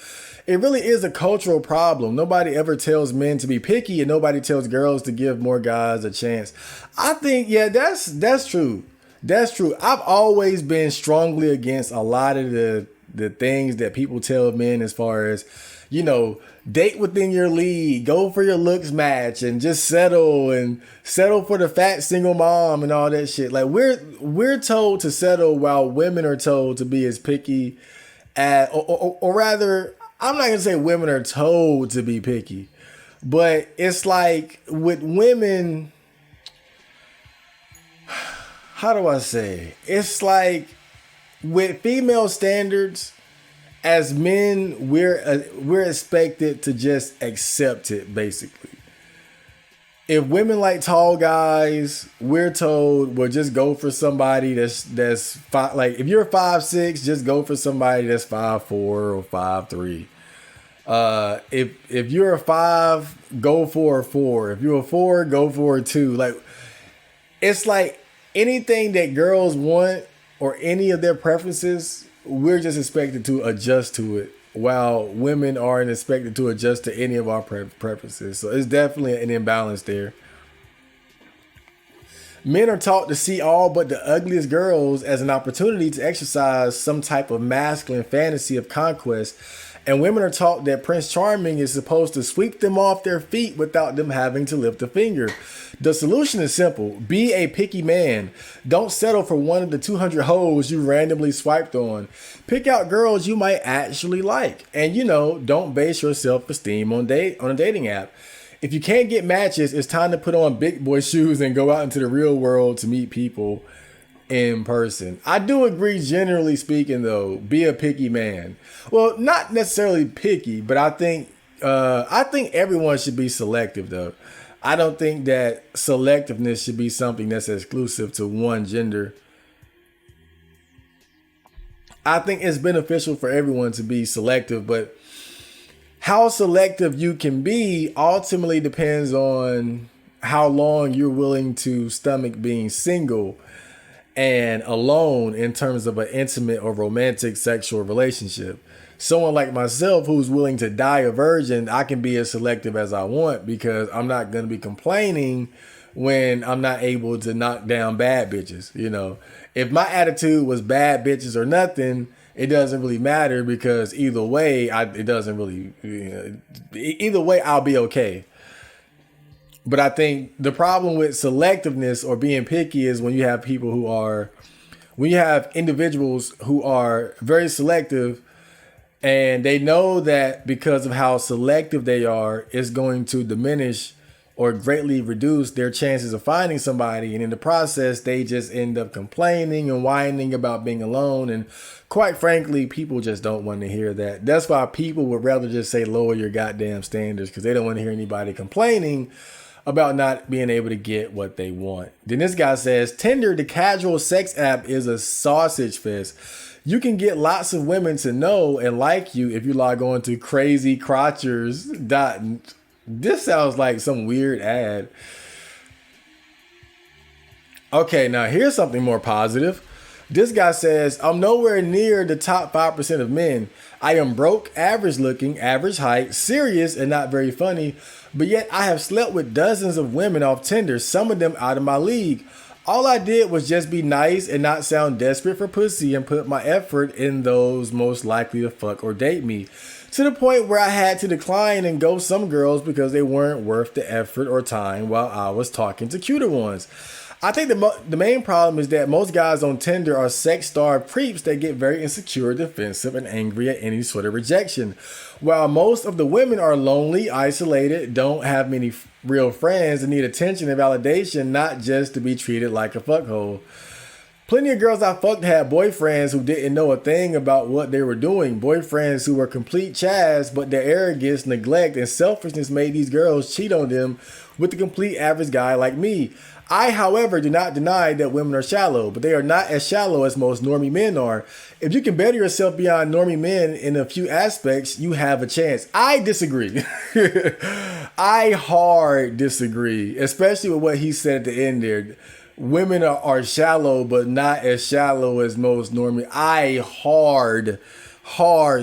It really is a cultural problem. Nobody ever tells men to be picky and nobody tells girls to give more guys a chance. I think, yeah, that's true. That's true. I've always been strongly against a lot of the things that people tell men as far as, you know, date within your league, go for your looks match, and just settle for the fat single mom and all that shit. Like we're told to settle while women are told to be as picky or rather, I'm not gonna say women are told to be picky, but it's like with women, how do I say? It's like with female standards, as men, we're expected to just accept it, basically. If women like tall guys, we're told, well, just go for somebody that's five, like if you're 5'6", just go for somebody that's 5'4" or 5'3". If you're a 5, go for a 4. If you're a 4, go for a 2. Like it's like anything that girls want or any of their preferences, we're just expected to adjust to it, while women aren't expected to adjust to any of our preferences. So it's definitely an imbalance there. Men are taught to see all but the ugliest girls as an opportunity to exercise some type of masculine fantasy of conquest. And women are taught that Prince Charming is supposed to sweep them off their feet without them having to lift a finger. The solution is simple. Be a picky man. Don't settle for one of the 200 hoes you randomly swiped on. Pick out girls you might actually like. And, you know, don't base your self-esteem on a dating app. If you can't get matches, it's time to put on big boy shoes and go out into the real world to meet people in person. I do agree, generally speaking, though, be a picky man. Well, not necessarily picky, but I think everyone should be selective, though. I don't think that selectiveness should be something that's exclusive to one gender. I think it's beneficial for everyone to be selective, but how selective you can be ultimately depends on how long you're willing to stomach being single and alone in terms of an intimate or romantic sexual relationship. Someone like myself who's willing to die a virgin, I can be as selective as I want because I'm not going to be complaining when I'm not able to knock down bad bitches. You know, if my attitude was bad bitches or nothing, it doesn't really matter because either way, it doesn't really, either way, I'll be okay. But I think the problem with selectiveness or being picky is when you have people who are, when you have individuals who are very selective and they know that because of how selective they are, it's going to diminish or greatly reduce their chances of finding somebody. And in the process, they just end up complaining and whining about being alone. And quite frankly, people just don't want to hear that. That's why people would rather just say lower your goddamn standards because they don't want to hear anybody complaining about not being able to get what they want. Then this guy says, Tinder, the casual sex app, is a sausage fest. You can get lots of women to know and like you if you log on to crazycrotchers. This sounds like some weird ad. Okay, now here's something more positive. This guy says, I'm nowhere near the top 5% of men. I am broke, average looking, average height, serious, and not very funny. But yet I have slept with dozens of women off Tinder, some of them out of my league. All I did was just be nice and not sound desperate for pussy and put my effort in those most likely to fuck or date me. To the point where I had to decline and ghost some girls because they weren't worth the effort or time while I was talking to cuter ones. I think the main problem is that most guys on Tinder are sex-starved creeps that get very insecure, defensive, and angry at any sort of rejection. While most of the women are lonely, isolated, don't have many real friends, and need attention and validation, not just to be treated like a fuckhole. Plenty of girls I fucked had boyfriends who didn't know a thing about what they were doing. Boyfriends who were complete chads, but their arrogance, neglect, and selfishness made these girls cheat on them with the complete average guy like me. I, however, do not deny that women are shallow, but they are not as shallow as most normie men are. If you can better yourself beyond normie men in a few aspects, you have a chance. I disagree. I hard disagree, especially with what he said at the end there. Women are shallow, but not as shallow as most normie. I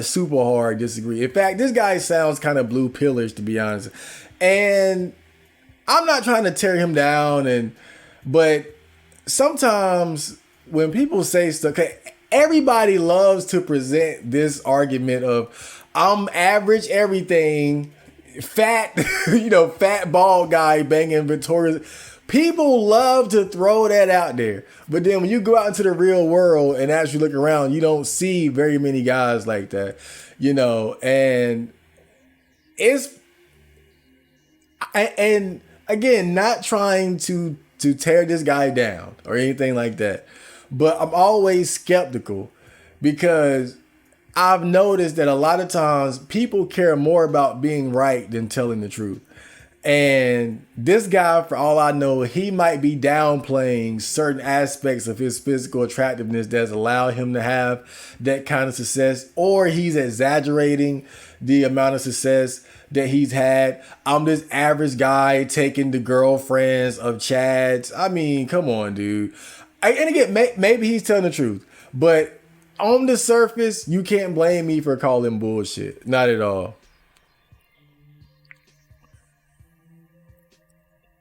super hard disagree. In fact, this guy sounds kind of blue pillish, to be honest. And I'm not trying to tear him down, but sometimes when people say stuff, okay, everybody loves to present this argument of I'm average everything, fat, fat bald guy banging Victoria's. People love to throw that out there. But then when you go out into the real world and actually look around, you don't see very many guys like that, and and again, not trying to tear this guy down or anything like that. But I'm always skeptical because I've noticed that a lot of times people care more about being right than telling the truth. And this guy, for all I know, he might be downplaying certain aspects of his physical attractiveness that's allowed him to have that kind of success, or he's exaggerating the amount of success that he's had. I'm this average guy taking the girlfriends of Chads. I mean, come on, dude. And again, maybe he's telling the truth, but on the surface, you can't blame me for calling bullshit. Not at all.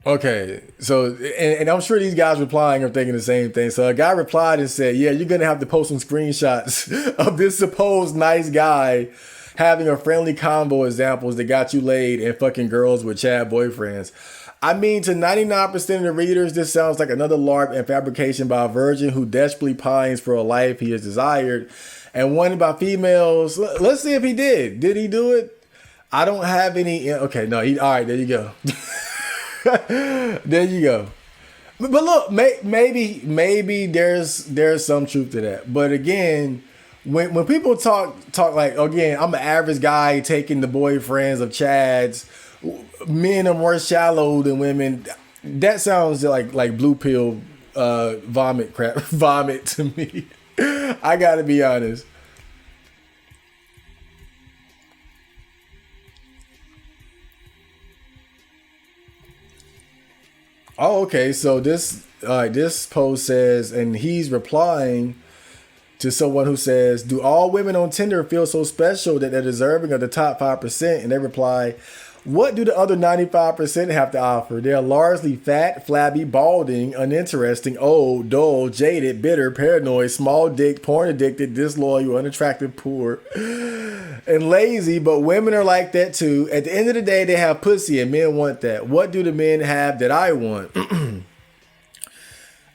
Okay, so, and I'm sure these guys replying are thinking the same thing. So a guy replied and said, yeah, you're going to have to post some screenshots of this supposed nice guy having a friendly combo examples that got you laid and fucking girls with Chad boyfriends. I mean, to 99% of the readers, this sounds like another LARP and fabrication by a virgin who desperately pines for a life he has desired and wanted by females. Let's see if he did. Did he do it? I don't have any. Okay, no. All right, there you go. There you go. But look, maybe there's some truth to that. But again, when people talk like, again, I'm an average guy taking the boyfriends of Chads, men are more shallow than women. That sounds like blue pill vomit to me. I I gotta be honest. Oh, okay. So this post says, and he's replying to someone who says, "Do all women on Tinder feel so special that they're deserving of the top 5%?" And they reply, "What do the other 95% have to offer? They are largely fat, flabby, balding, uninteresting, old, dull, jaded, bitter, paranoid, small dick, porn addicted, disloyal, unattractive, poor, and lazy. But women are like that too. At the end of the day, they have pussy and men want that. What do the men have that I want?"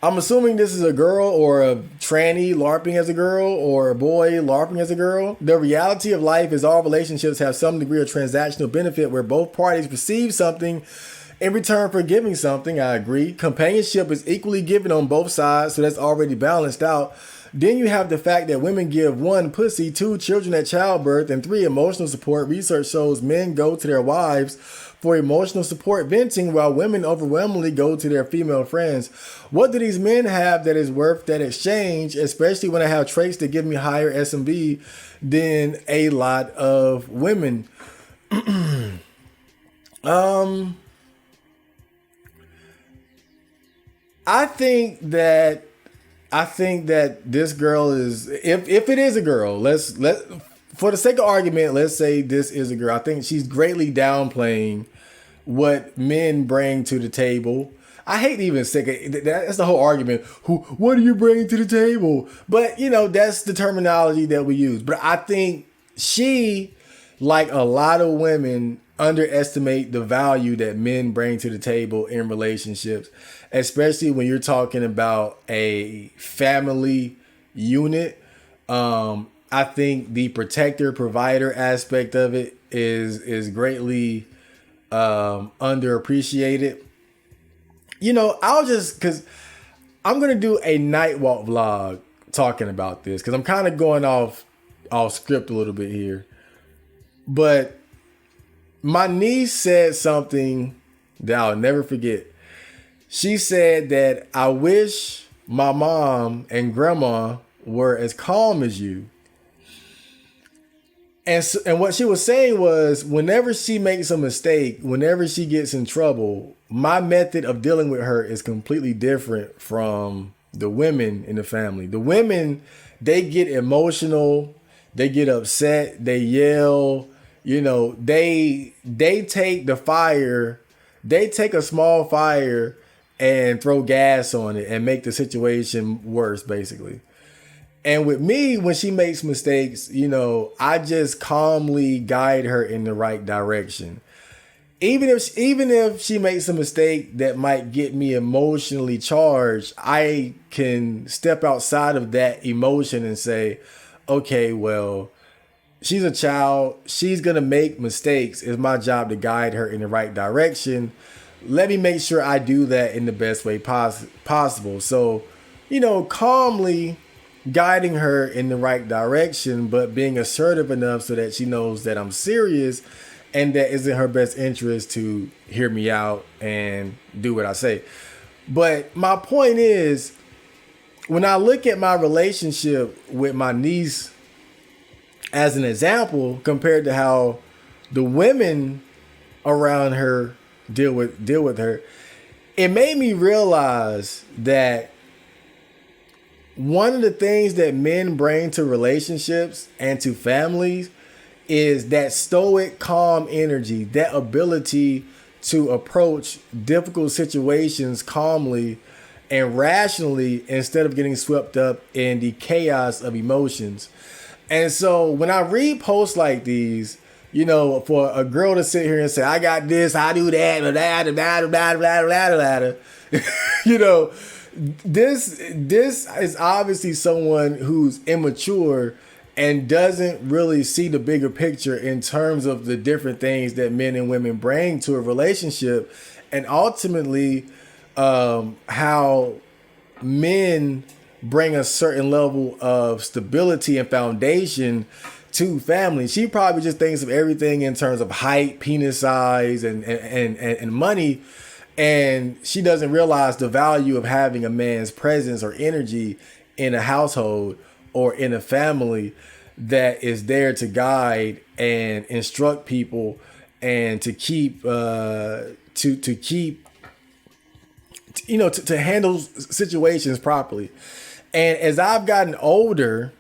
I'm assuming this is a girl or a tranny LARPing as a girl or a boy LARPing as a girl. The reality of life is all relationships have some degree of transactional benefit where both parties receive something in return for giving something. I agree. Companionship is equally given on both sides, so that's already balanced out. Then you have the fact that women give 1, pussy, 2, children at childbirth, and 3, emotional support. Research shows men go to their wives for emotional support venting, while women overwhelmingly go to their female friends. What do these men have that is worth that exchange, especially when I have traits that give me higher SMV than a lot of women? I think that this girl is, if it is a girl, let for the sake of argument, let's say this is a girl. I think she's greatly downplaying what men bring to the table. I hate to even say it. That's the whole argument. What do you bring to the table? But that's the terminology that we use. But I think she, like a lot of women, underestimate the value that men bring to the table in relationships, especially when you're talking about a family unit. I think the protector provider aspect of it is greatly underappreciated. Because I'm gonna do a night walk vlog talking about this, because I'm kind of going off script a little bit here. But my niece said something that I'll never forget. She said that, "I wish my mom and grandma were as calm as you." And what she was saying was, whenever she makes a mistake, whenever she gets in trouble, my method of dealing with her is completely different from the women in the family. The women, they get emotional, they get upset, they yell, they take the fire, they take a small fire and throw gas on it and make the situation worse, basically. And with me, when she makes mistakes, I just calmly guide her in the right direction. Even if she makes a mistake that might get me emotionally charged, I can step outside of that emotion and say, okay, well, she's a child. She's going to make mistakes. It's my job to guide her in the right direction. Let me make sure I do that in the best way possible. So, calmly guiding her in the right direction, but being assertive enough so that she knows that I'm serious and that it's in her best interest to hear me out and do what I say. But my point is, when I look at my relationship with my niece as an example, compared to how the women around her deal with her, it made me realize that one of the things that men bring to relationships and to families is that stoic, calm energy, that ability to approach difficult situations calmly and rationally instead of getting swept up in the chaos of emotions. And so when I read posts like these, for a girl to sit here and say, "I got this, I do that, blah, blah, blah, blah, blah, blah, blah," this is obviously someone who's immature and doesn't really see the bigger picture in terms of the different things that men and women bring to a relationship, and ultimately how men bring a certain level of stability and foundation to family. She probably just thinks of everything in terms of height, penis size, and money. And she doesn't realize the value of having a man's presence or energy in a household or in a family that is there to guide and instruct people and to keep to keep to handle situations properly. And as I've gotten older,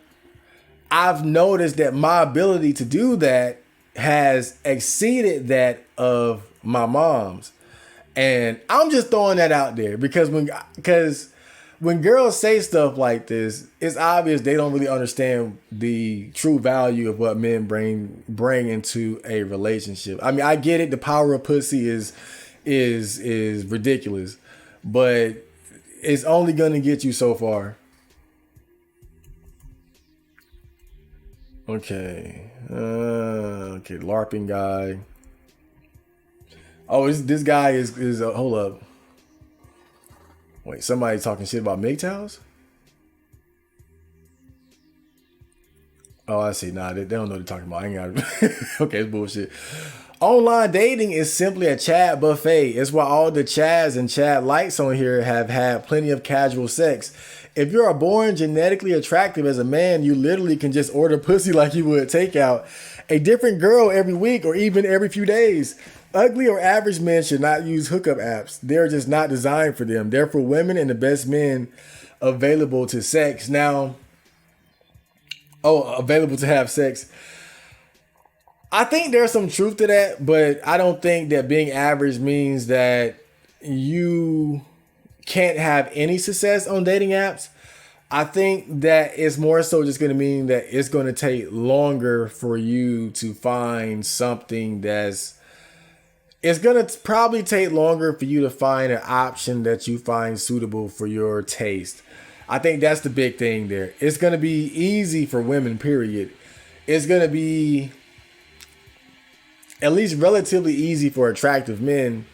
I've noticed that my ability to do that has exceeded that of my mom's. And I'm just throwing that out there because when girls say stuff like this, it's obvious they don't really understand the true value of what men bring into a relationship. I mean, I get it. The power of pussy is ridiculous, but it's only going to get you so far. Okay. Okay. LARPing guy. Oh, this guy is hold up. Wait, somebody talking shit about MGTOWs? Oh, I see. Nah, they don't know what they're talking about. I ain't got okay, it's bullshit. Online dating is simply a chat buffet. It's why all the Chads and Chad likes on here have had plenty of casual sex. If you're born genetically attractive as a man, you literally can just order pussy like you would takeout. A different girl every week or even every few days. Ugly or average men should not use hookup apps. They're just not designed for them. They're for women and the best men available to sex. Now, available to have sex. I think there's some truth to that, but I don't think that being average means that you can't have any success on dating apps. I think that it's more so just going to mean that it's going to take longer for you to find something it's going to probably take longer for you to find an option that you find suitable for your taste. I think that's the big thing there. It's going to be easy for women, period. It's going to be at least relatively easy for attractive men.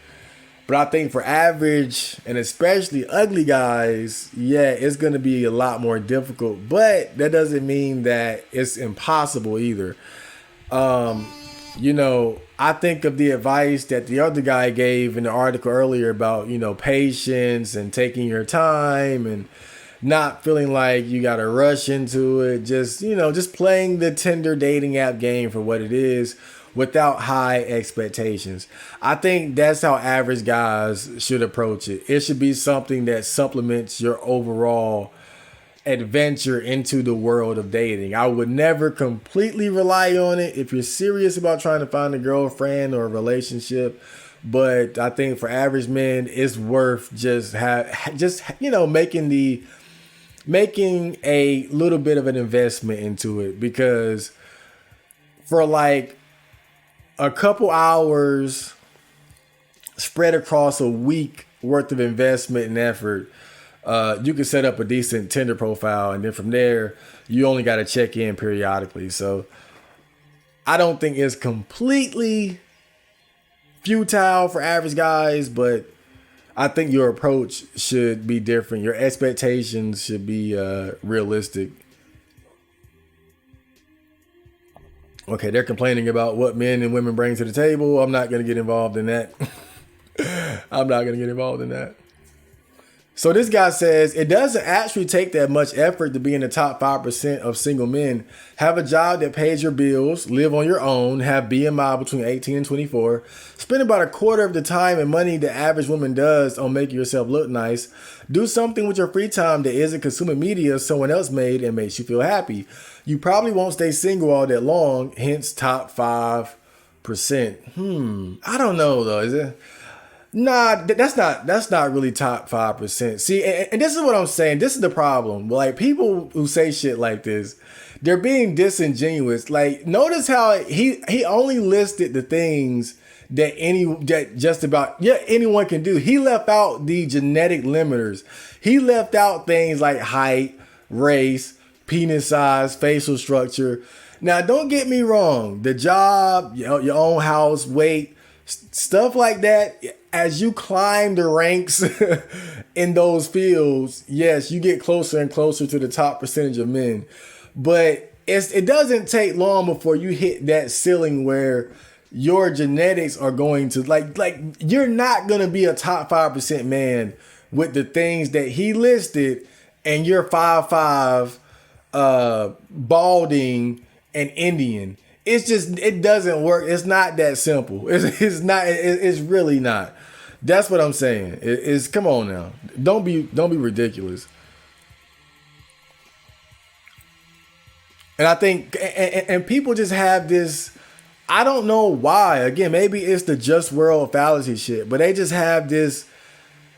But I think for average and especially ugly guys, yeah, it's going to be a lot more difficult. But that doesn't mean that it's impossible either. I think of the advice that the other guy gave in the article earlier about, patience and taking your time and not feeling like you got to rush into it. Just playing the Tinder dating app game for what it is without high expectations. I think that's how average guys should approach it. It should be something that supplements your overall adventure into the world of dating. I would never completely rely on it if you're serious about trying to find a girlfriend or a relationship. But I think for average men, it's worth making a little bit of an investment into it, because for like a couple hours spread across a week worth of investment and effort, you can set up a decent Tinder profile, and then from there, you only got to check in periodically. So I don't think it's completely futile for average guys, but I think your approach should be different. Your expectations should be realistic. Okay, they're complaining about what men and women bring to the table. I'm not going to get involved in that. I'm not going to get involved in that. So this guy says, it doesn't actually take that much effort to be in the top 5% of single men. Have a job that pays your bills, live on your own, have BMI between 18 and 24, spend about a quarter of the time and money the average woman does on making yourself look nice, do something with your free time that isn't consuming media someone else made and makes you feel happy. You probably won't stay single all that long, hence top 5%. I don't know though, is it? Nah, that's not really top 5%. See, and this is what I'm saying. This is the problem. Like, people who say shit like this, they're being disingenuous. Like, notice how he only listed the things that anyone can do. He left out the genetic limiters. He left out things like height, race, penis size, facial structure. Now, don't get me wrong. The job, your own house, weight, stuff like that. As you climb the ranks in those fields, yes, you get closer and closer to the top percentage of men. But it doesn't take long before you hit that ceiling where your genetics are going to like you're not going to be a top 5% man with the things that he listed, and you're 5'5", balding, and Indian. It's just, it doesn't work. It's not that simple. It's not. It's really not. That's what I'm saying. It's come on now. Don't be ridiculous. And I think and people just have this. I don't know why. Again, maybe it's the just world fallacy shit, but they just have this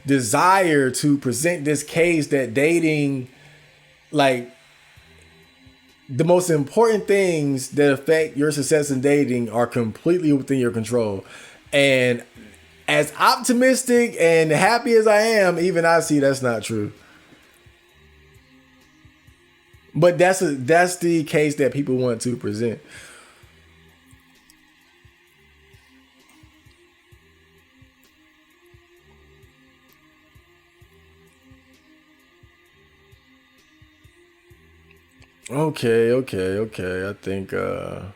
desire to present this case that dating, like, the most important things that affect your success in dating are completely within your control. And as optimistic and happy as I am, even I see that's not true. But that's the case that people want to present. Okay. I think okay,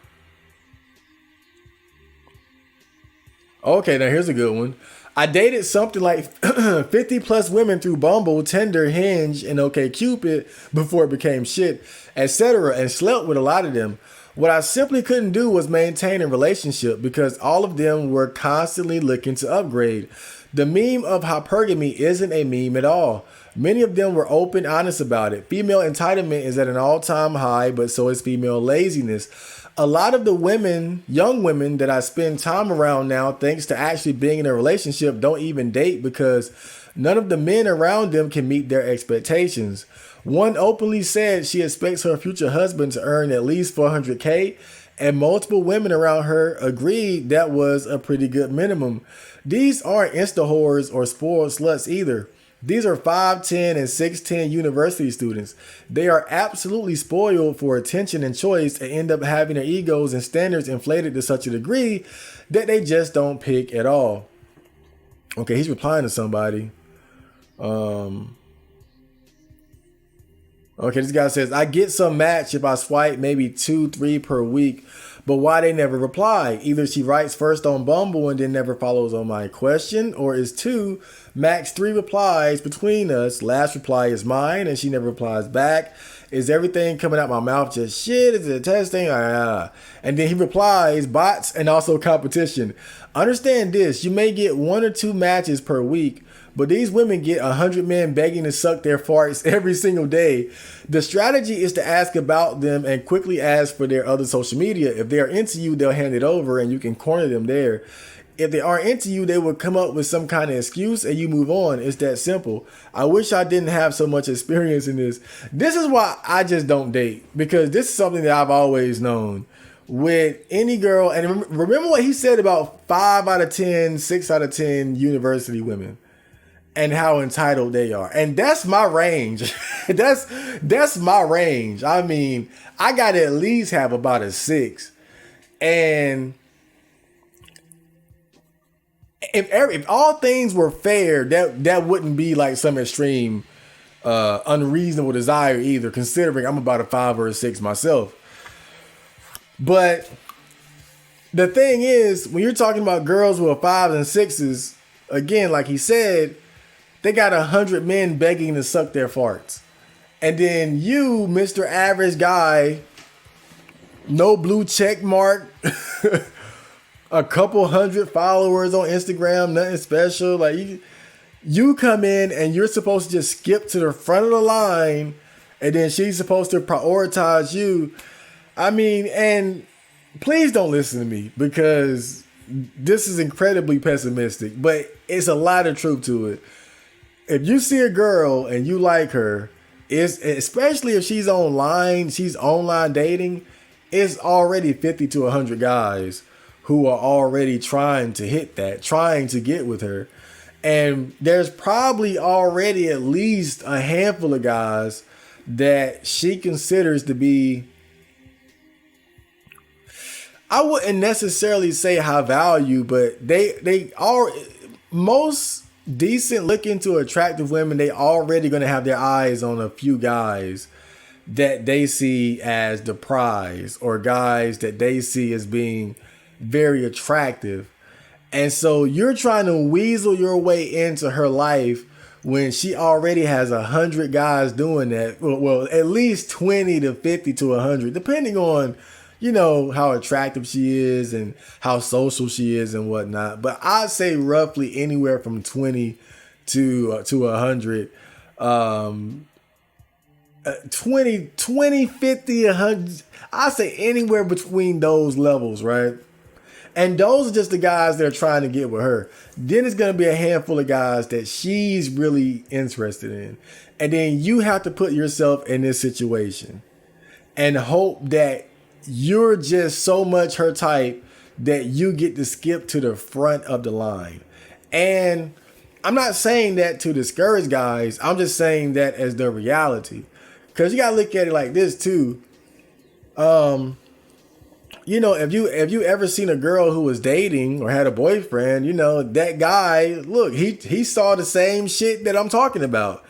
now here's a good one. I dated something like 50 plus women through Bumble, Tinder, Hinge, and OkCupid before it became shit, etc., and slept with a lot of them. What I simply couldn't do was maintain a relationship because all of them were constantly looking to upgrade. The meme of hypergamy isn't a meme at all. Many of them were open, honest about it. Female entitlement is at an all-time high, but so is female laziness. A lot of the women, young women that I spend time around now, thanks to actually being in a relationship, don't even date because none of the men around them can meet their expectations. One openly said she expects her future husband to earn at least 400K, and multiple women around her agreed that was a pretty good minimum. These aren't insta whores or spoiled sluts either. These are 5'10" and 6'10" university students. They are absolutely spoiled for attention and choice and end up having their egos and standards inflated to such a degree that they just don't pick at all. Okay, he's replying to somebody. Okay, this guy says, I get some match if I swipe maybe 2-3 per week, but why they never reply? Either she writes first on Bumble and then never follows on my question, or is 2, max 3 replies between us. Last reply is mine and she never replies back. Is everything coming out my mouth just shit? Is it a testing? And then he replies, bots and also competition. Understand this, you may get 1 or 2 matches per week, but these women get 100 men begging to suck their farts every single day. The strategy is to ask about them and quickly ask for their other social media. If they are into you, they'll hand it over and you can corner them there. If they aren't into you, they will come up with some kind of excuse and you move on. It's that simple. I wish I didn't have so much experience in this. This is why I just don't date, because this is something that I've always known. With any girl, and remember what he said about 5 out of 10, 6 out of 10 university women and how entitled they are. And that's my range. that's my range. I mean, I gotta at least have about a 6. And if all things were fair, that wouldn't be like some extreme unreasonable desire either, considering I'm about a 5 or a 6 myself. But the thing is, when you're talking about girls who are 5s and 6s, again, like he said, they got 100 men begging to suck their farts. And then you, Mr. Average Guy, no blue check mark, a couple hundred followers on Instagram, nothing special. Like you come in and you're supposed to just skip to the front of the line, and then she's supposed to prioritize you. I mean, and please don't listen to me because this is incredibly pessimistic, but it's a lot of truth to it. If you see a girl and you like her, it's, especially if she's online dating, it's already 50 to 100 guys who are already trying to hit that, trying to get with her. And there's probably already at least a handful of guys that she considers to be, I wouldn't necessarily say high value, but they are, most decent looking to attractive women, they already going to have their eyes on a few guys that they see as the prize, or guys that they see as being very attractive. And so you're trying to weasel your way into her life when she already has 100 guys doing that. Well, at least 20 to 50 to 100, depending on, how attractive she is and how social she is and whatnot. But I'd say roughly anywhere from 20 to 100. 20, 50, 100. I say anywhere between those levels, right? And those are just the guys that are trying to get with her. Then it's going to be a handful of guys that she's really interested in. And then you have to put yourself in this situation and hope that you're just so much her type that you get to skip to the front of the line. And I'm not saying that to discourage guys. I'm just saying that as the reality. Because you got to look at it like this too. If you ever seen a girl who was dating or had a boyfriend, that guy, look, he saw the same shit that I'm talking about.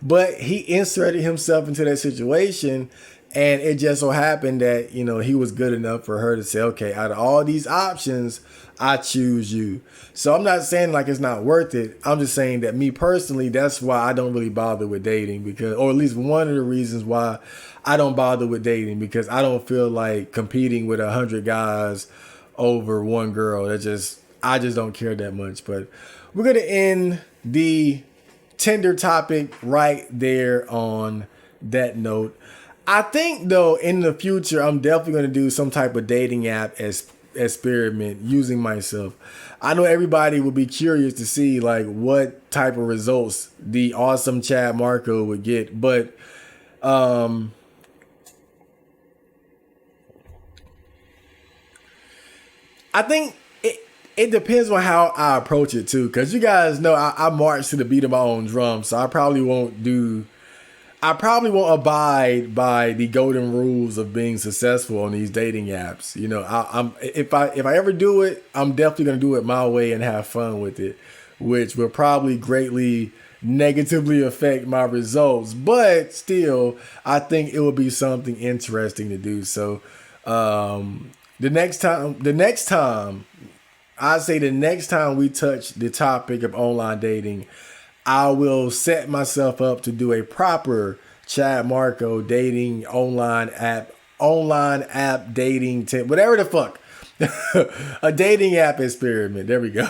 But he inserted himself into that situation, and it just so happened that, he was good enough for her to say, okay, out of all these options, I choose you. So I'm not saying like it's not worth it. I'm just saying that me personally, that's why I don't really bother with dating, because, or at least one of the reasons why I don't bother with dating, because I don't feel like competing with 100 guys over one girl. I just don't care that much. But we're going to end the Tinder topic right there on that note. I think though, in the future, I'm definitely going to do some type of dating app experiment using myself. I know everybody will be curious to see like what type of results the awesome Chad Marco would get. But, I think it depends on how I approach it too, because you guys know I march to the beat of my own drum, so I probably won't abide by the golden rules of being successful on these dating apps. If I ever do it, I'm definitely gonna do it my way and have fun with it, which will probably greatly negatively affect my results. But still, I think it will be something interesting to do. So, the next time we touch the topic of online dating, I will set myself up to do a proper Chad Marco dating online app dating whatever the fuck. A dating app experiment. There we go.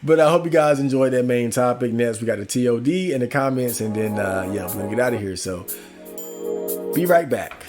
But I hope you guys enjoyed that main topic. Next, we got the TOD in the comments, and then we're gonna get out of here. So be right back.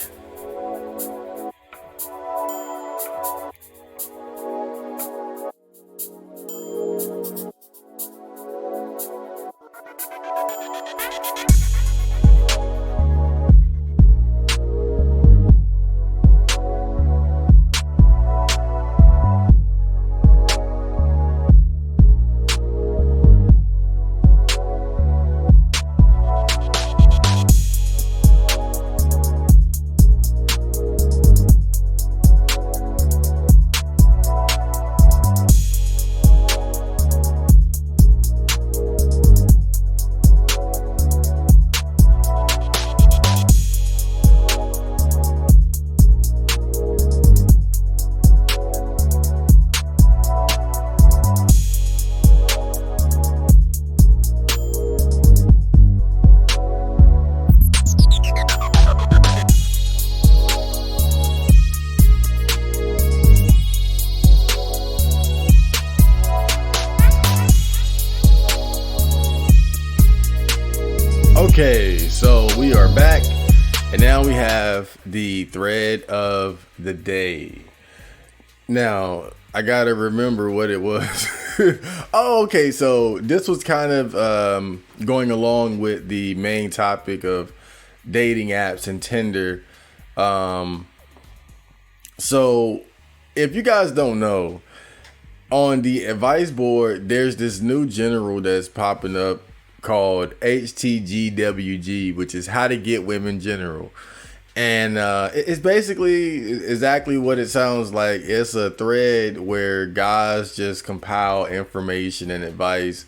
Okay, so we are back, and now we have the thread of the day. Now, I gotta remember what it was. Oh, okay, so this was kind of going along with the main topic of dating apps and Tinder. So, if you guys don't know, on the advice board, there's this new general that's popping up called HTGWG, which is how to get women general. And it's basically exactly what it sounds like. It's a thread where guys just compile information and advice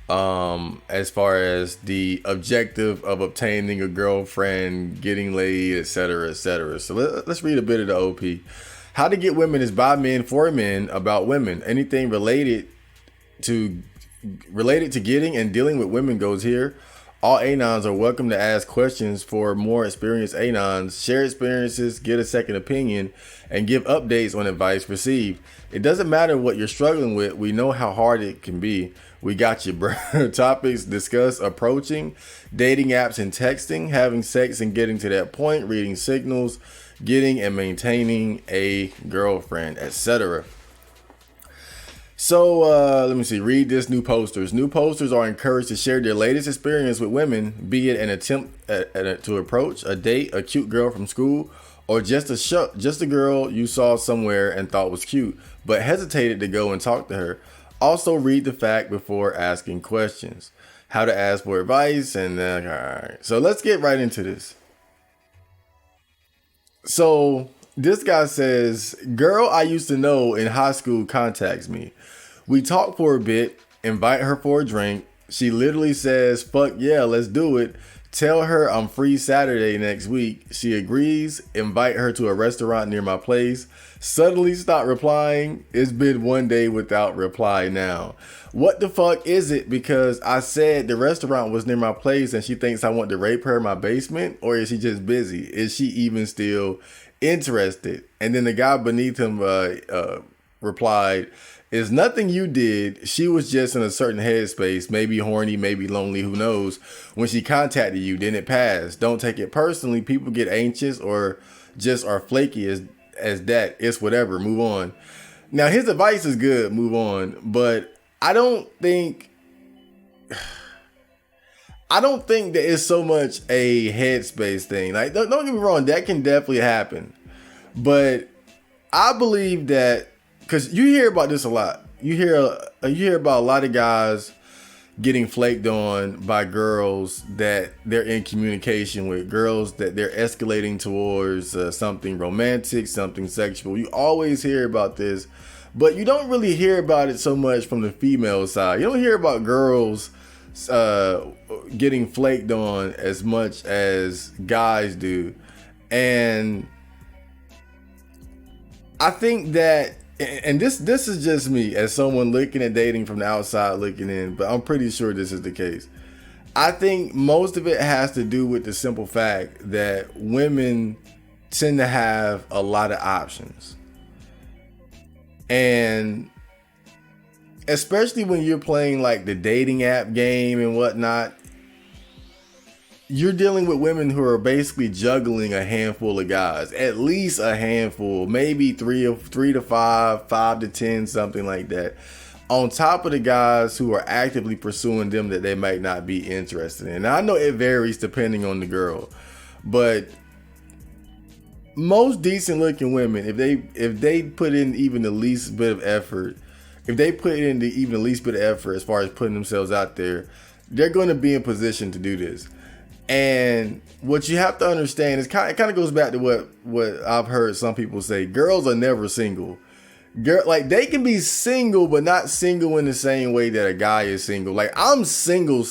as far as the objective of obtaining a girlfriend, getting laid, etc., etc. So let's read a bit of the OP. How to get women is by men for men about women. Anything related to related to getting and dealing with women goes here. All anons are welcome to ask questions for more experienced anons, share experiences, get a second opinion, and give updates on advice received. It doesn't matter what you're struggling with. We know how hard it can be. We got you, bro. Topics discuss approaching, dating apps and texting, having sex and getting to that point, reading signals, getting and maintaining a girlfriend, etc. So let me see. Read this new posters. New posters are encouraged to share their latest experience with women, be it an attempt to approach, a date, a cute girl from school, or just a girl you saw somewhere and thought was cute, but hesitated to go and talk to her. Also, read the fact before asking questions. How to ask for advice, and all right. So let's get right into this. So this guy says, girl I used to know in high school contacts me. We talk for a bit, invite her for a drink. She literally says, fuck yeah, let's do it. Tell her I'm free Saturday next week. She agrees, invite her to a restaurant near my place. Suddenly stop replying. It's been one day without reply now. What the fuck is it? Because I said the restaurant was near my place and she thinks I want to rape her in my basement? Or is she just busy? Is she even still interested? And then the guy beneath him replied, it's nothing you did. She was just in a certain headspace, maybe horny, maybe lonely, who knows. When she contacted you, then it passed. Don't take it personally. People get anxious or just are flaky as that. It's whatever. Move on. Now, his advice is good. Move on. But I don't think that it's so much a headspace thing. Like, don't get me wrong. That can definitely happen. But I believe that, because you hear about this a lot. You hear about a lot of guys getting flaked on by girls that they're in communication with, girls that they're escalating towards something romantic, something sexual. You always hear about this, but you don't really hear about it so much from the female side. You don't hear about girls getting flaked on as much as guys do. And I think that, and this is just me as someone looking at dating from the outside looking in, but I'm pretty sure this is the case. I think most of it has to do with the simple fact that women tend to have a lot of options. And especially when you're playing like the dating app game and whatnot, you're dealing with women who are basically juggling a handful of guys, at least a handful, maybe three to five to 10, something like that, on top of the guys who are actively pursuing them that they might not be interested in. Now, I know it varies depending on the girl, but most decent looking women, if they put in even the least bit of effort, as far as putting themselves out there, they're going to be in position to do this. And what you have to understand is it kind of goes back to what I've heard some people say. Girls are never single. Like, they can be single, but not single in the same way that a guy is single. Like, I'm single.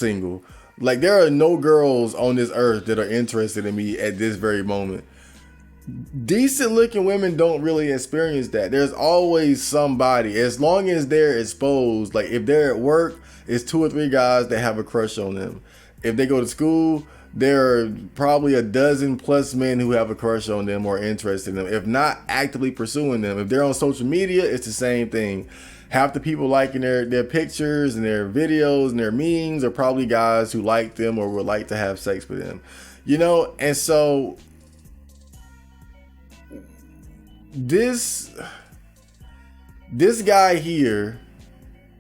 Like, there are no girls on this earth that are interested in me at this very moment. Decent looking women don't really experience that. There's always somebody, as long as they're exposed. Like, if they're at work, it's 2 or 3 guys that have a crush on them. If they go to school, there are probably a dozen plus men who have a crush on them or are interested in them, if not actively pursuing them. If they're on social media, it's the same thing. Half the people liking their pictures and their videos and their memes are probably guys who like them or would like to have sex with them. You know, and so this guy here,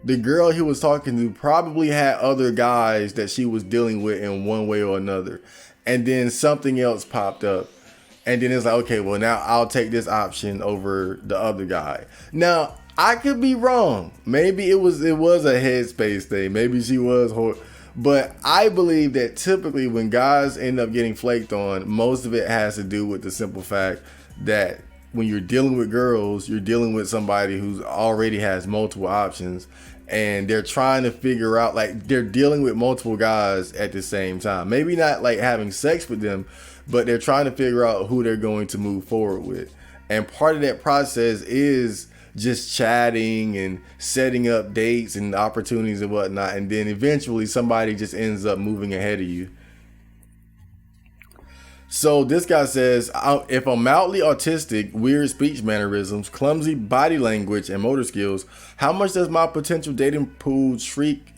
the girl he was talking to, probably had other guys that she was dealing with in one way or another. And then something else popped up. And then it's like, okay, well, now I'll take this option over the other guy. Now, I could be wrong. Maybe it was a headspace thing. Maybe she was but I believe that typically when guys end up getting flaked on, most of it has to do with the simple fact that when you're dealing with girls, you're dealing with somebody who already has multiple options, and they're trying to figure out, like, they're dealing with multiple guys at the same time. Maybe not like having sex with them, but they're trying to figure out who they're going to move forward with. And part of that process is just chatting and setting up dates and opportunities and whatnot, and then eventually somebody just ends up moving ahead of you. So this guy says, if I'm mildly autistic, weird speech mannerisms, clumsy body language, and motor skills, how much does my potential dating pool shrink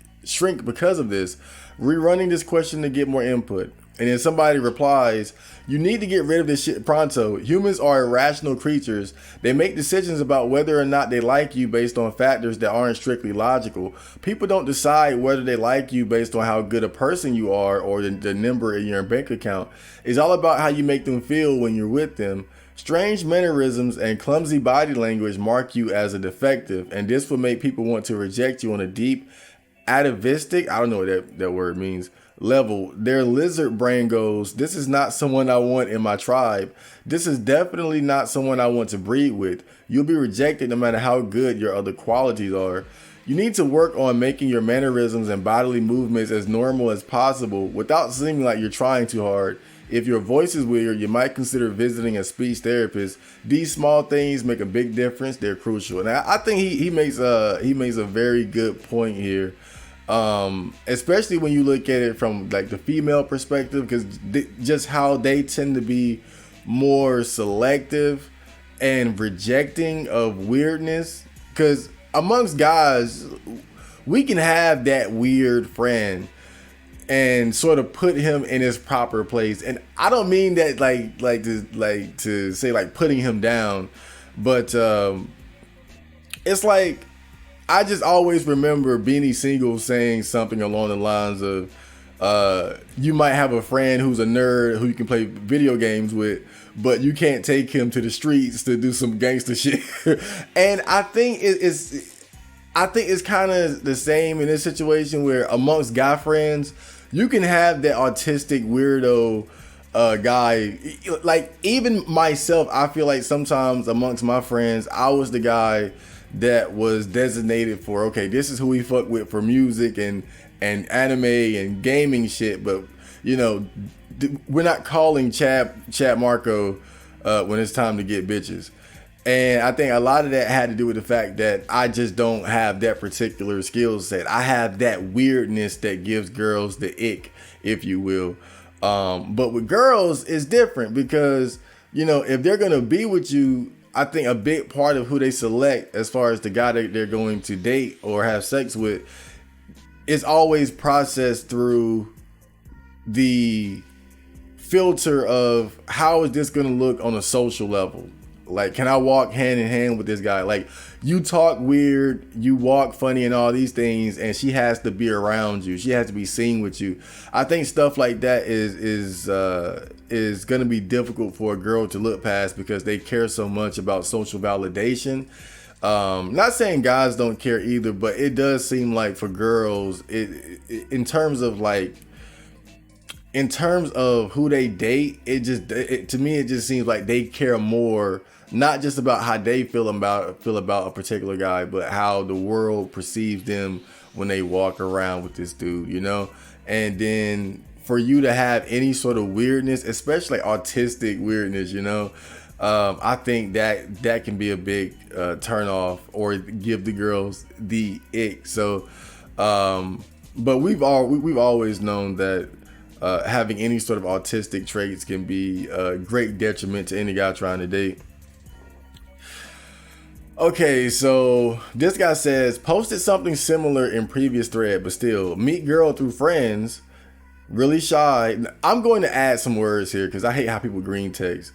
because of this? Rerunning this question to get more input. And then somebody replies, you need to get rid of this shit pronto. Humans are irrational creatures. They make decisions about whether or not they like you based on factors that aren't strictly logical. People don't decide whether they like you based on how good a person you are or the number in your bank account. It's all about how you make them feel when you're with them. Strange mannerisms and clumsy body language mark you as a defective, and this will make people want to reject you on a deep, atavistic, I don't know what that word means, level. Their lizard brain goes, this is not someone I want in my tribe. This is definitely not someone I want to breed with. You'll be rejected no matter how good your other qualities are. You need to work on making your mannerisms and bodily movements as normal as possible without seeming like you're trying too hard. If your voice is weird, you might consider visiting a speech therapist. These small things make a big difference. They're crucial. And I think he makes a very good point here. Especially when you look at it from like the female perspective, because just how they tend to be more selective and rejecting of weirdness. Because amongst guys, we can have that weird friend and sort of put him in his proper place. And I don't mean that like to say like putting him down, but it's like, I just always remember Beanie Siegel saying something along the lines of, you might have a friend who's a nerd who you can play video games with, but you can't take him to the streets to do some gangster shit. And I think it's kind of the same in this situation where amongst guy friends, you can have that autistic weirdo guy. Like even myself, I feel like sometimes amongst my friends, I was the guy that was designated for, okay, this is who we fuck with for music and anime and gaming shit, but you know, we're not calling Chad Marco when it's time to get bitches. And I think a lot of that had to do with the fact that I just don't have that particular skill set. I have that weirdness that gives girls the ick, if you will. But with girls, it's different because, you know, if they're going to be with you, I think a big part of who they select as far as the guy that they're going to date or have sex with is always processed through the filter of how is this going to look on a social level. Like, can I walk hand in hand with this guy? Like, you talk weird, you walk funny and all these things, and she has to be around you. She has to be seen with you. I think stuff like that is going to be difficult for a girl to look past because they care so much about social validation. Not saying guys don't care either, but it does seem like for girls, in terms of who they date, to me it just seems like they care more, not just about how they feel about a particular guy, but how the world perceives them when they walk around with this dude, you know? And then for you to have any sort of weirdness, especially autistic weirdness, you know, I think that can be a big turn off or give the girls the ick. So, but we've always known that having any sort of autistic traits can be a great detriment to any guy trying to date. Okay, so this guy says, posted something similar in previous thread, but still, meet girl through friends, really shy. I'm going to add some words here because I hate how people green text.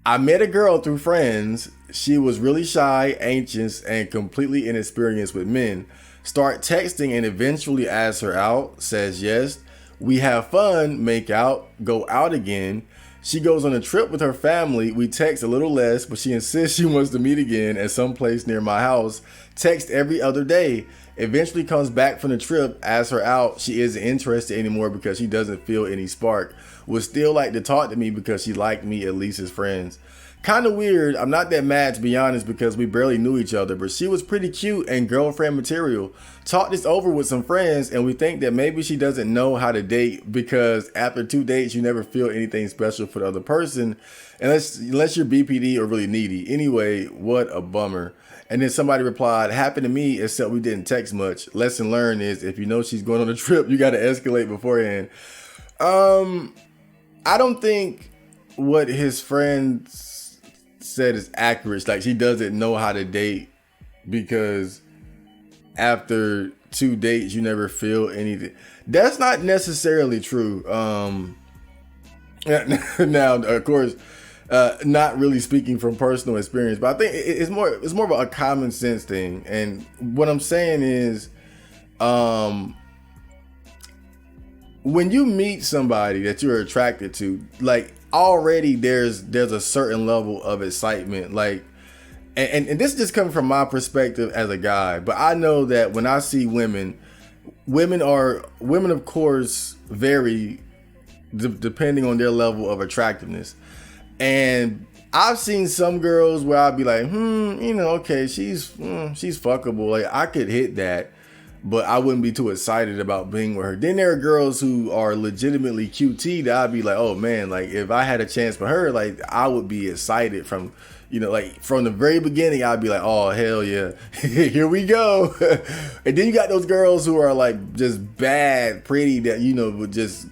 I met a girl through friends. She was really shy, anxious, and completely inexperienced with men. Start texting and eventually ask her out, says yes. We have fun, make out, go out again. She goes on a trip with her family. We text a little less, but she insists she wants to meet again at some place near my house. Text every other day. Eventually comes back from the trip, asks her out. She isn't interested anymore because she doesn't feel any spark. Would still like to talk to me because she liked me at least as friends. Kind of weird. I'm not that mad, to be honest, because we barely knew each other, but she was pretty cute and girlfriend material. Talked this over with some friends, and we think that maybe she doesn't know how to date because after 2 dates, you never feel anything special for the other person, unless you're BPD or really needy. Anyway, what a bummer. And then somebody replied, happened to me, except we didn't text much. Lesson learned is if you know she's going on a trip, you got to escalate beforehand. I don't think what his friends said is accurate. Like, she doesn't know how to date because after 2 dates you never feel anything. That's not necessarily true. Now, of course, not really speaking from personal experience, but I think it's more of a common sense thing. And what I'm saying is, when you meet somebody that you're attracted to, like, already there's a certain level of excitement, like, and this is just coming from my perspective as a guy, but I know that when I see women of course vary depending on their level of attractiveness. And I've seen some girls where I'd be like, okay, she's fuckable, like I could hit that, but I wouldn't be too excited about being with her. Then there are girls who are legitimately QT that I'd be like, oh man, like if I had a chance for her, like I would be excited from, like from the very beginning. I'd be like, oh hell yeah, here we go. And then you got those girls who are like just bad, pretty, that would just,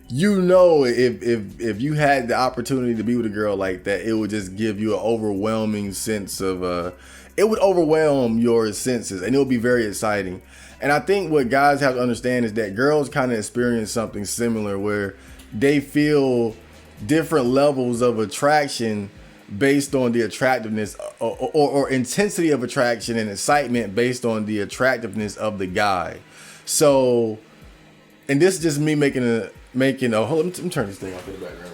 if you had the opportunity to be with a girl like that, it would just give you an overwhelming sense of it would overwhelm your senses, and it would be very exciting. And I think what guys have to understand is that girls kind of experience something similar, where they feel different levels of attraction based on the attractiveness or intensity of attraction and excitement based on the attractiveness of the guy. So, and this is just me making a hold. Let me turn this thing off in the background.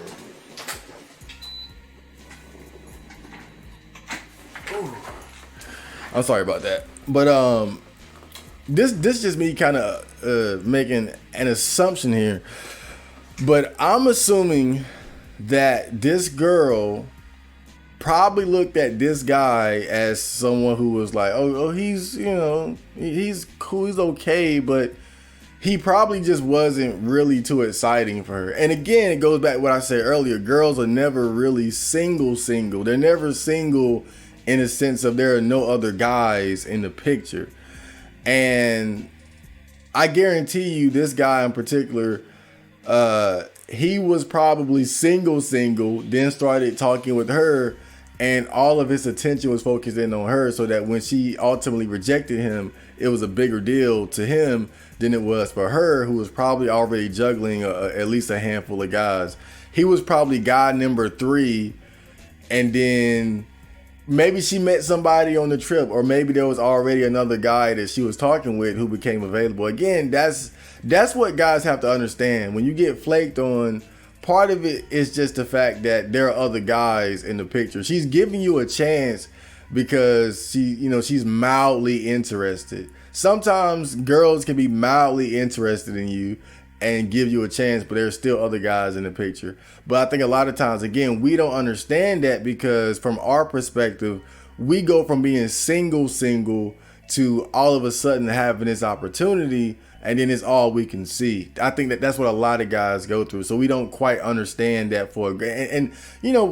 I'm sorry about that, but this just me kind of making an assumption here, but I'm assuming that this girl probably looked at this guy as someone who was like, oh, he's he's cool, he's okay, but he probably just wasn't really too exciting for her. And again, it goes back to what I said earlier. Girls are never really single. They're never single in a sense of there are no other guys in the picture. And I guarantee you this guy in particular, he was probably single, then started talking with her, and all of his attention was focused in on her, so that when she ultimately rejected him, it was a bigger deal to him than it was for her, who was probably already juggling at least a handful of guys. He was probably guy number 3, and then maybe she met somebody on the trip, or maybe there was already another guy that she was talking with who became available. Again, that's what guys have to understand. When you get flaked on, part of it is just the fact that there are other guys in the picture. She's giving you a chance because she's mildly interested. Sometimes girls can be mildly interested in you and give you a chance, but there's still other guys in the picture. But I think a lot of times, again, we don't understand that because from our perspective, we go from being single to all of a sudden having this opportunity, and then it's all we can see. I think that's what a lot of guys go through. So we don't quite understand that and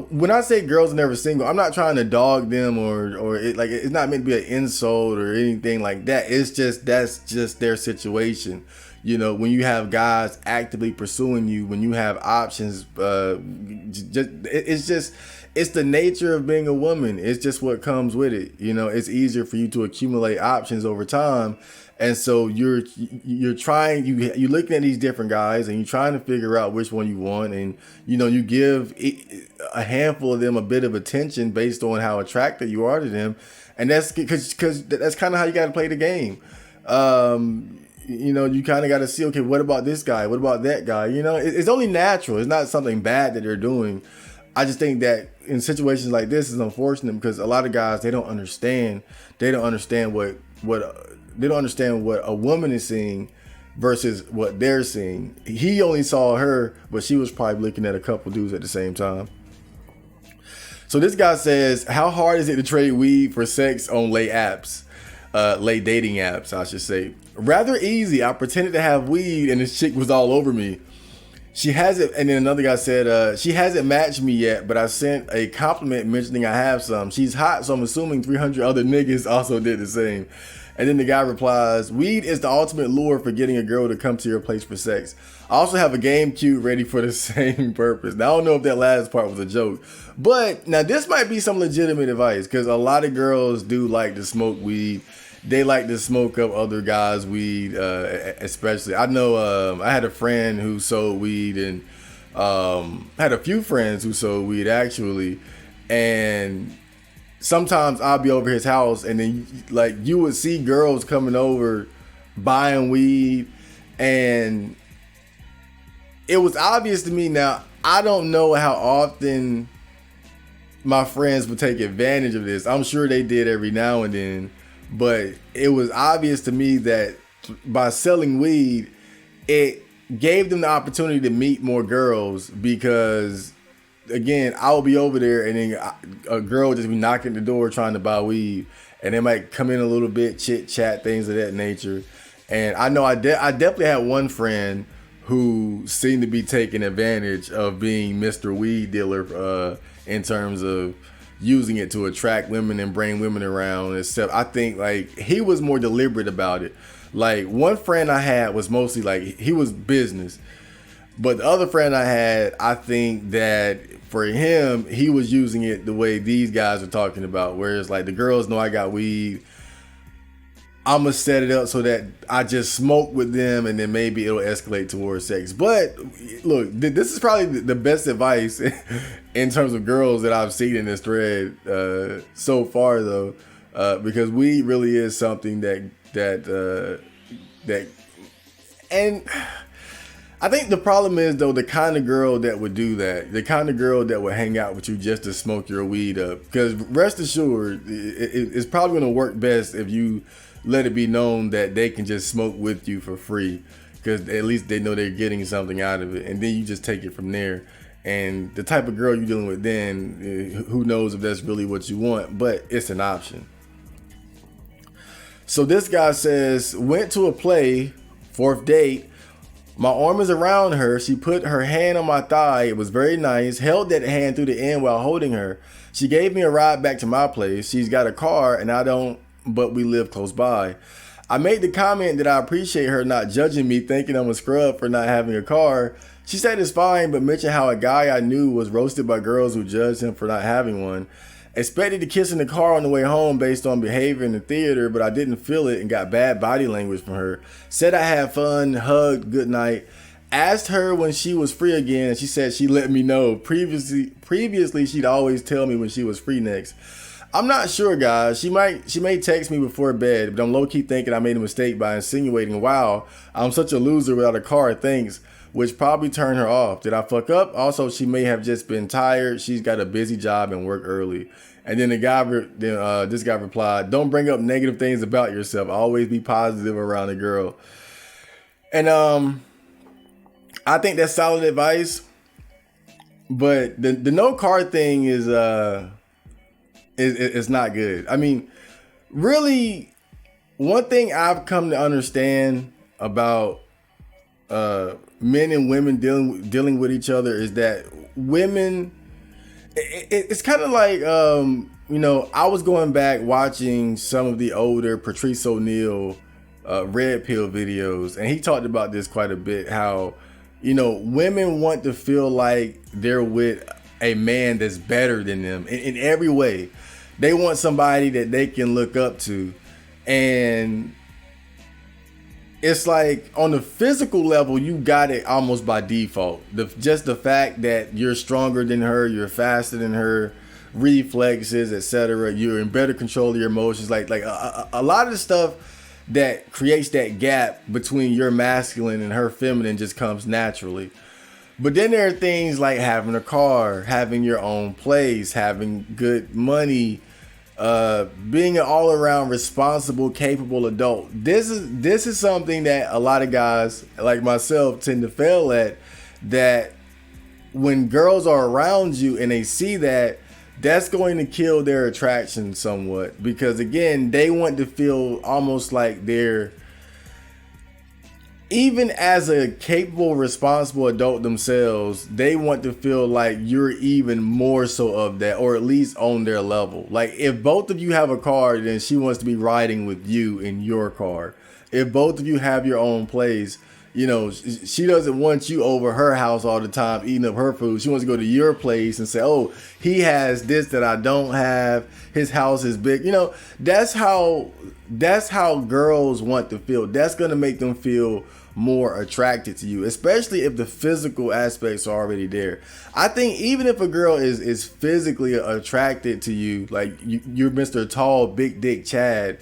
when I say girls are never single, I'm not trying to dog them or it's not meant to be an insult or anything like that. It's just, that's just their situation. When you have guys actively pursuing you, when you have options, it's the nature of being a woman. It's just what comes with it. It's easier for you to accumulate options over time. And so you're looking at these different guys and you're trying to figure out which one you want. And, you give a handful of them a bit of attention based on how attracted you are to them. And that's because that's kind of how you got to play the game. You kind of got to see, okay, what about this guy? What about that guy? It's only natural. It's not something bad that they're doing. I just think that in situations like this is unfortunate because a lot of guys, they don't understand what a woman is seeing versus what they're seeing. He only saw her, but she was probably looking at a couple dudes at the same time. So this guy says, how hard is it to trade weed for sex on lay dating apps, I should say? Rather easy. I pretended to have weed and this chick was all over me. She hasn't, and then another guy said, she hasn't matched me yet, but I sent a compliment mentioning I have some. She's hot, so I'm assuming 300 other niggas also did the same. And then the guy replies, weed is the ultimate lure for getting a girl to come to your place for sex. I also have a game cue ready for the same purpose. Now, I don't know if that last part was a joke, but now this might be some legitimate advice because a lot of girls do like to smoke weed. They like to smoke up other guys' weed, especially. I know I had a friend who sold weed, and had a few friends who sold weed actually. And sometimes I'll be over his house, and then like you would see girls coming over buying weed, and it was obvious to me. Now, I don't know how often my friends would take advantage of this. I'm sure they did every now and then. But it was obvious to me that by selling weed, it gave them the opportunity to meet more girls because, again, I will be over there and then a girl would just be knocking the door trying to buy weed, and they might come in a little bit, chit chat, things of that nature. And I know I definitely had one friend who seemed to be taking advantage of being Mr. Weed Dealer in terms of using it to attract women and bring women around. Except I think like he was more deliberate about it. Like one friend I had was mostly like he was business, but the other friend I had, I think that for him, he was using it the way these guys are talking about, whereas like the girls know I got weed, I'm gonna set it up so that I just smoke with them and then maybe it'll escalate towards sex. But look, this is probably the best advice in terms of girls that I've seen in this thread so far, though, because weed really is something that and I think the problem is though the kind of girl that would do that, the kind of girl that would hang out with you just to smoke your weed up. Because rest assured, it's probably gonna work best if you let it be known that they can just smoke with you for free, because at least they know they're getting something out of it, and then you just take it from there. And the type of girl you're dealing with then, who knows if that's really what you want, but it's an option. So this guy says, went to a play, 4th date. My arm is around her. She put her hand on my thigh. It was very nice. Held that hand through the end while holding her. She gave me a ride back to my place. She's got a car and I don't, but we live close by. I made the comment that I appreciate her not judging me, thinking I'm a scrub for not having a car. She said it's fine, but mentioned how a guy I knew was roasted by girls who judged him for not having one. Expected to kiss in the car on the way home based on behavior in the theater, but I didn't feel it and got bad body language from her. Said I had fun, hugged, good night. Asked her when she was free again, and she said she let me know. Previously, she'd always tell me when she was free next. I'm not sure, guys. She may text me before bed, but I'm low-key thinking I made a mistake by insinuating, wow, I'm such a loser without a car, thanks, which probably turned her off. Did I fuck up? Also, she may have just been tired. She's got a busy job and work early. And then this guy replied, don't bring up negative things about yourself. Always be positive around a girl. And I think that's solid advice. But the no car thing is not good. I mean, really, one thing I've come to understand about men and women dealing with each other is that women, it's kind of like I was going back watching some of the older Patrice O'Neal red pill videos, and he talked about this quite a bit, how women want to feel like they're with a man that's better than them in every way. They want somebody that they can look up to, and it's like on the physical level, you got it almost by default. Just the fact that you're stronger than her, you're faster than her, reflexes, etc. You're in better control of your emotions. Like a lot of the stuff that creates that gap between your masculine and her feminine just comes naturally. But then there are things like having a car, having your own place, having good money, being an all-around responsible, capable adult. This is something that a lot of guys like myself tend to fail at, that when girls are around you and they see that, that's going to kill their attraction somewhat, because again, they want to feel almost like they're, even as a capable, responsible adult themselves, they want to feel like you're even more so of that, or at least on their level. Like, if both of you have a car, then she wants to be riding with you in your car. If both of you have your own place, you know, she doesn't want you over her house all the time eating up her food. She wants to go to your place and say, oh, he has this that I don't have. His house is big. You know, that's how girls want to feel. That's going to make them feel more attracted to you, especially if the physical aspects are already there. I think even if a girl is physically attracted to you, like you're Mr. Tall, Big Dick Chad,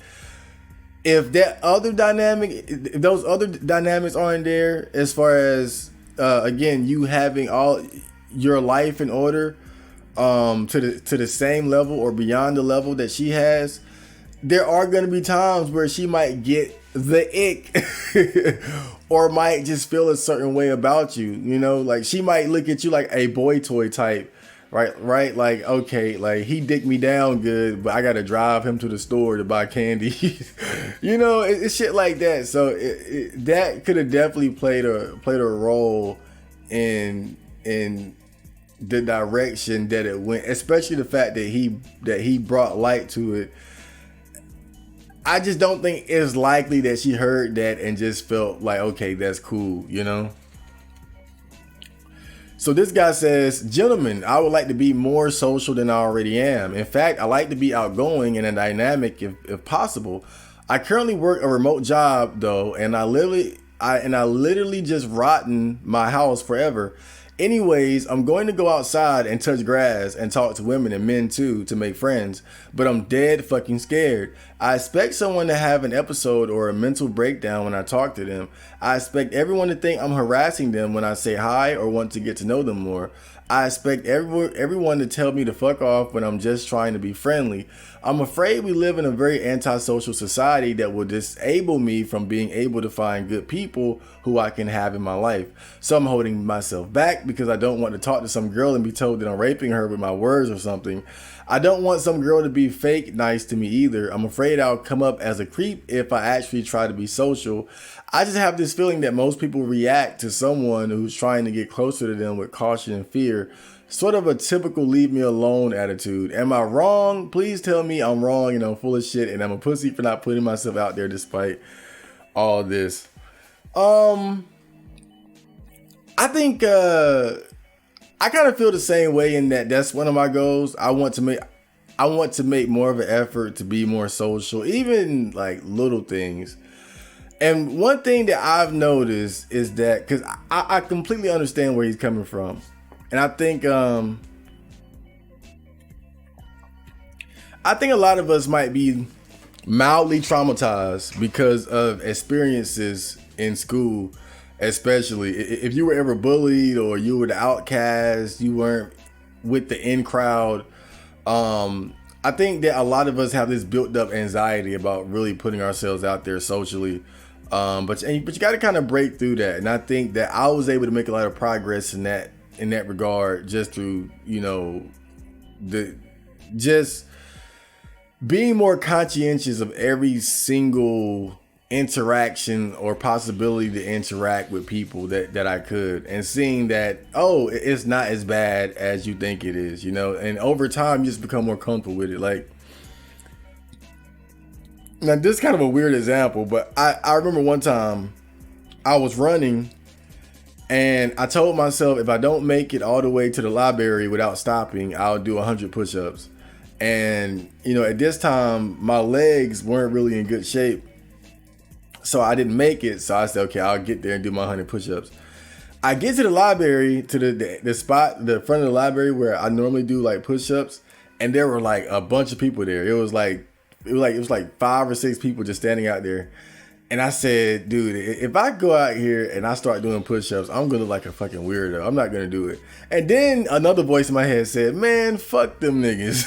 if that other dynamic, if those other dynamics aren't there, as far as again, you having all your life in order, to the same level or beyond the level that she has, there are going to be times where she might get the ick or might just feel a certain way about you. You know, like she might look at you like a boy toy type. Right, like, okay, like he dicked me down good, but I gotta drive him to the store to buy candy. You know, it's shit like that. So that could have definitely played a role in the direction that it went, especially the fact that he brought light to it. I just don't think it's likely that she heard that and just felt like, okay, that's cool, you know? So this guy says, gentlemen, I would like to be more social than I already am. In fact, I like to be outgoing and dynamic if possible. I currently work a remote job though, and I literally just rotten my house forever. Anyways, I'm going to go outside and touch grass and talk to women and men too to make friends, but I'm dead fucking scared. I expect someone to have an episode or a mental breakdown when I talk to them. I expect everyone to think I'm harassing them when I say hi or want to get to know them more. I expect everyone to tell me to fuck off when I'm just trying to be friendly. I'm afraid we live in a very antisocial society that will disable me from being able to find good people who I can have in my life. So I'm holding myself back because I don't want to talk to some girl and be told that I'm raping her with my words or something. I don't want some girl to be fake nice to me either. I'm afraid I'll come up as a creep if I actually try to be social. I just have this feeling that most people react to someone who's trying to get closer to them with caution and fear. Sort of a typical leave me alone attitude. Am I wrong? Please tell me I'm wrong and I'm full of shit and I'm a pussy for not putting myself out there despite all this. I think I kind of feel the same way in that's one of my goals. I want to make more of an effort to be more social, even like little things. And one thing that I've noticed is that, because I completely understand where he's coming from. And I think a lot of us might be mildly traumatized because of experiences in school, especially if you were ever bullied or you were the outcast, you weren't with the in crowd. I think that a lot of us have this built up anxiety about really putting ourselves out there socially. But you got to kind of break through that. And I think that I was able to make a lot of progress in that regard just through, you know, just being more conscientious of every single interaction or possibility to interact with people that I could, and seeing that, oh, it's not as bad as you think it is, you know. And over time you just become more comfortable with it. Like, now this is kind of a weird example, but I remember one time I was running and I told myself if I don't make it all the way to the library without stopping, I'll do 100 push-ups. And, you know, at this time, my legs weren't really in good shape. So I didn't make it. So I said, okay, I'll get there and do my 100 push-ups. I get to the library, to the spot, the front of the library where I normally do like push-ups. And there were like a bunch of people there. It was like 5 or 6 people just standing out there. And I said, dude, if I go out here and I start doing push-ups, I'm going to look like a fucking weirdo. I'm not going to do it. And then another voice in my head said, man, fuck them niggas.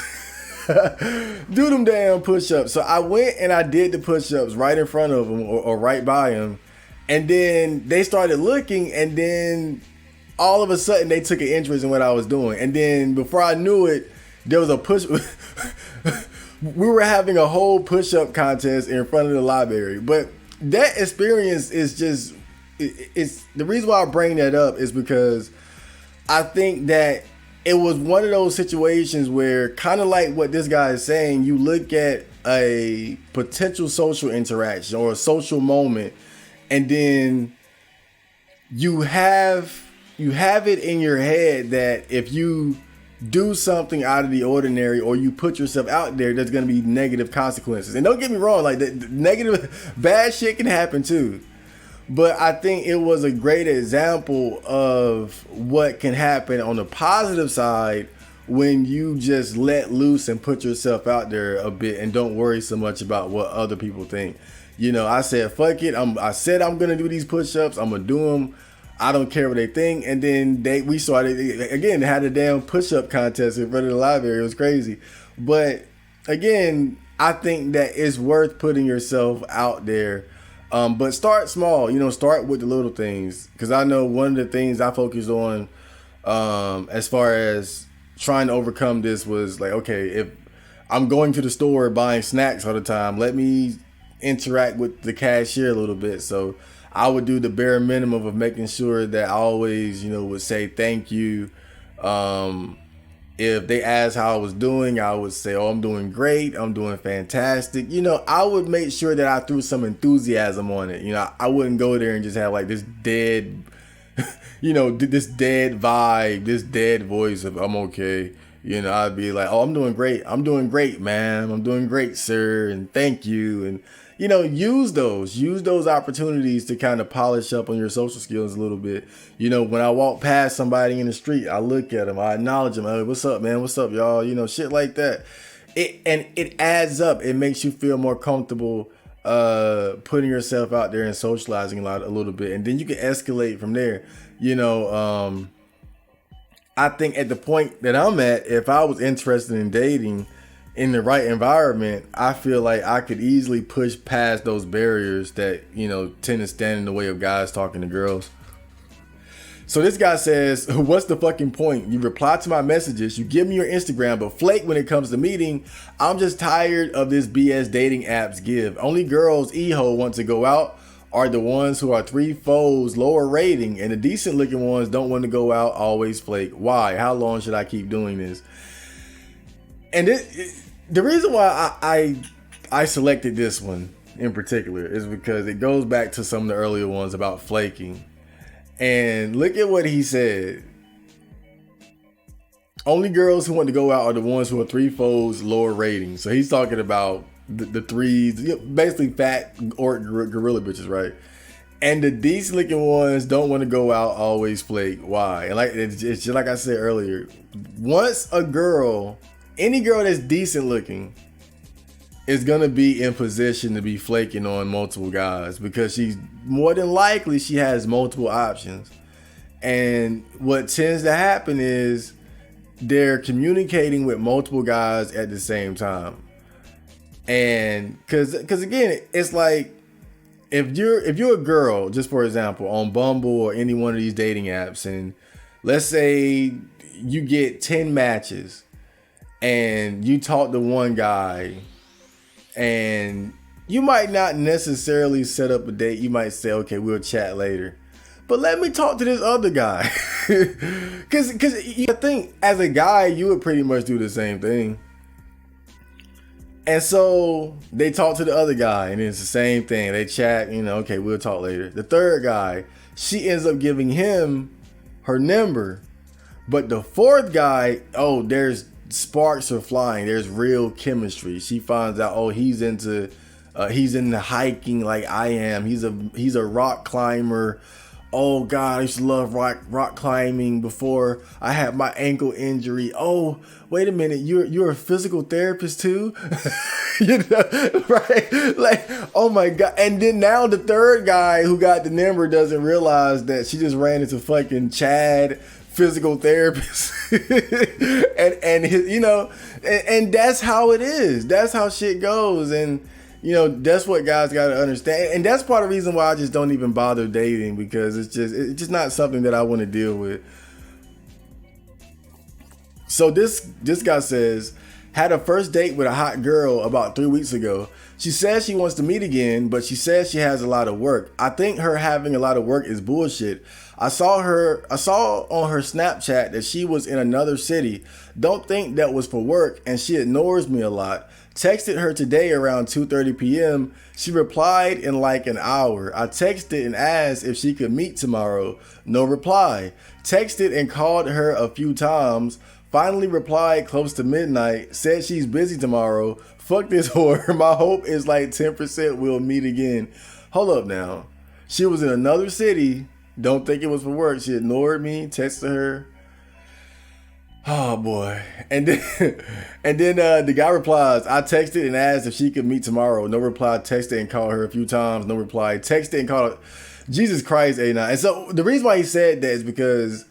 Do them damn push-ups. So I went and I did the push-ups right in front of them or right by them. And then they started looking, and then all of a sudden they took an interest in what I was doing. And then before I knew it, there was a push. We were having a whole push-up contest in front of the library, but that experience is just, it's the reason why I bring that up is because I think that it was one of those situations where, kind of like what this guy is saying, you look at a potential social interaction or a social moment, and then you have it in your head that if you do something out of the ordinary or you put yourself out there, there's going to be negative consequences. And don't get me wrong, like the negative, bad shit can happen too. But I think it was a great example of what can happen on the positive side when you just let loose and put yourself out there a bit and don't worry so much about what other people think. You know, I said, fuck it. I said I'm going to do these push-ups. I'm going to do them. I don't care what they think. And then we started, again, they had a damn push-up contest in front of the library. It was crazy. But again, I think that it's worth putting yourself out there. But start small, you know, start with the little things. Because I know one of the things I focused on as far as trying to overcome this was like, okay, if I'm going to the store buying snacks all the time, let me interact with the cashier a little bit. So I would do the bare minimum of making sure that I always, you know, would say thank you. If they asked how I was doing, I would say, oh, I'm doing great. I'm doing fantastic. You know, I would make sure that I threw some enthusiasm on it. You know, I wouldn't go there and just have like this dead, you know, this dead vibe, this dead voice of I'm okay. You know, I'd be like, oh, I'm doing great. I'm doing great, ma'am. I'm doing great, sir. And thank you. And, you know, use those opportunities to kind of polish up on your social skills a little bit. You know, when I walk past somebody in the street, I look at them, I acknowledge them. Hey, what's up, man? What's up, y'all? You know, shit like that. It adds up. It makes you feel more comfortable putting yourself out there and socializing a little bit. And then you can escalate from there. You know, I think at the point that I'm at, if I was interested in dating in the right environment, I feel like I could easily push past those barriers that, you know, tend to stand in the way of guys talking to girls. So this guy says, what's the fucking point? You reply to my messages, you give me your Instagram, but flake when it comes to meeting. I'm just tired of this BS dating apps give. Only girls e-ho want to go out are the ones who are 3 foes lower rating, and the decent looking ones don't want to go out, always flake. Why? How long should I keep doing this? And the reason why I selected this one in particular is because it goes back to some of the earlier ones about flaking. And look at what he said. Only girls who want to go out are the ones who are 3 foes lower rating. So he's talking about the threes, basically fat or gorilla bitches, right? And the decent looking ones don't want to go out, always flake. Why? And like it's just like I said earlier, once a girl, any girl that's decent looking is gonna be in position to be flaking on multiple guys because she's more than likely she has multiple options. And what tends to happen is they're communicating with multiple guys at the same time. And because again, it's like if you're a girl, just for example, on Bumble or any one of these dating apps, and let's say you get 10 matches and you talk to one guy and you might not necessarily set up a date. You might say, okay, we'll chat later, but let me talk to this other guy. Because you think as a guy, you would pretty much do the same thing. And so they talk to the other guy and it's the same thing. They chat, you know, okay, we'll talk later. The third guy, she ends up giving him her number. But the fourth guy, oh, there's sparks are flying. There's real chemistry. She finds out, oh, he's into hiking like I am. He's a rock climber. Oh God, I used to love rock climbing before I had my ankle injury. Oh, wait a minute, you're a physical therapist too? You know, right? Like, oh my God. And then now the third guy who got the number doesn't realize that she just ran into fucking Chad, physical therapist. and his, you know, and that's how it is. That's how shit goes. And you know, that's what guys got to understand. And that's part of the reason why I just don't even bother dating, because it's just not something that I want to deal with. So this guy says, had a first date with a hot girl about 3 weeks ago. She says she wants to meet again, but she says she has a lot of work. I think her having a lot of work is bullshit. I saw on her Snapchat that she was in another city. Don't think that was for work, and she ignores me a lot. Texted her today around 2:30 p.m. She replied in like an hour. I texted and asked if she could meet tomorrow. No reply. Texted and called her a few times. Finally replied close to midnight. Said she's busy tomorrow. Fuck this whore. My hope is like 10% we'll meet again. Hold up now. She was in another city. Don't think it was for work. She ignored me. Texted her. Oh boy. And then the guy replies, I texted and asked if she could meet tomorrow. No reply. Texted and called her a few times. No reply. Texted and called her. Jesus Christ, A9. And so the reason why he said that is because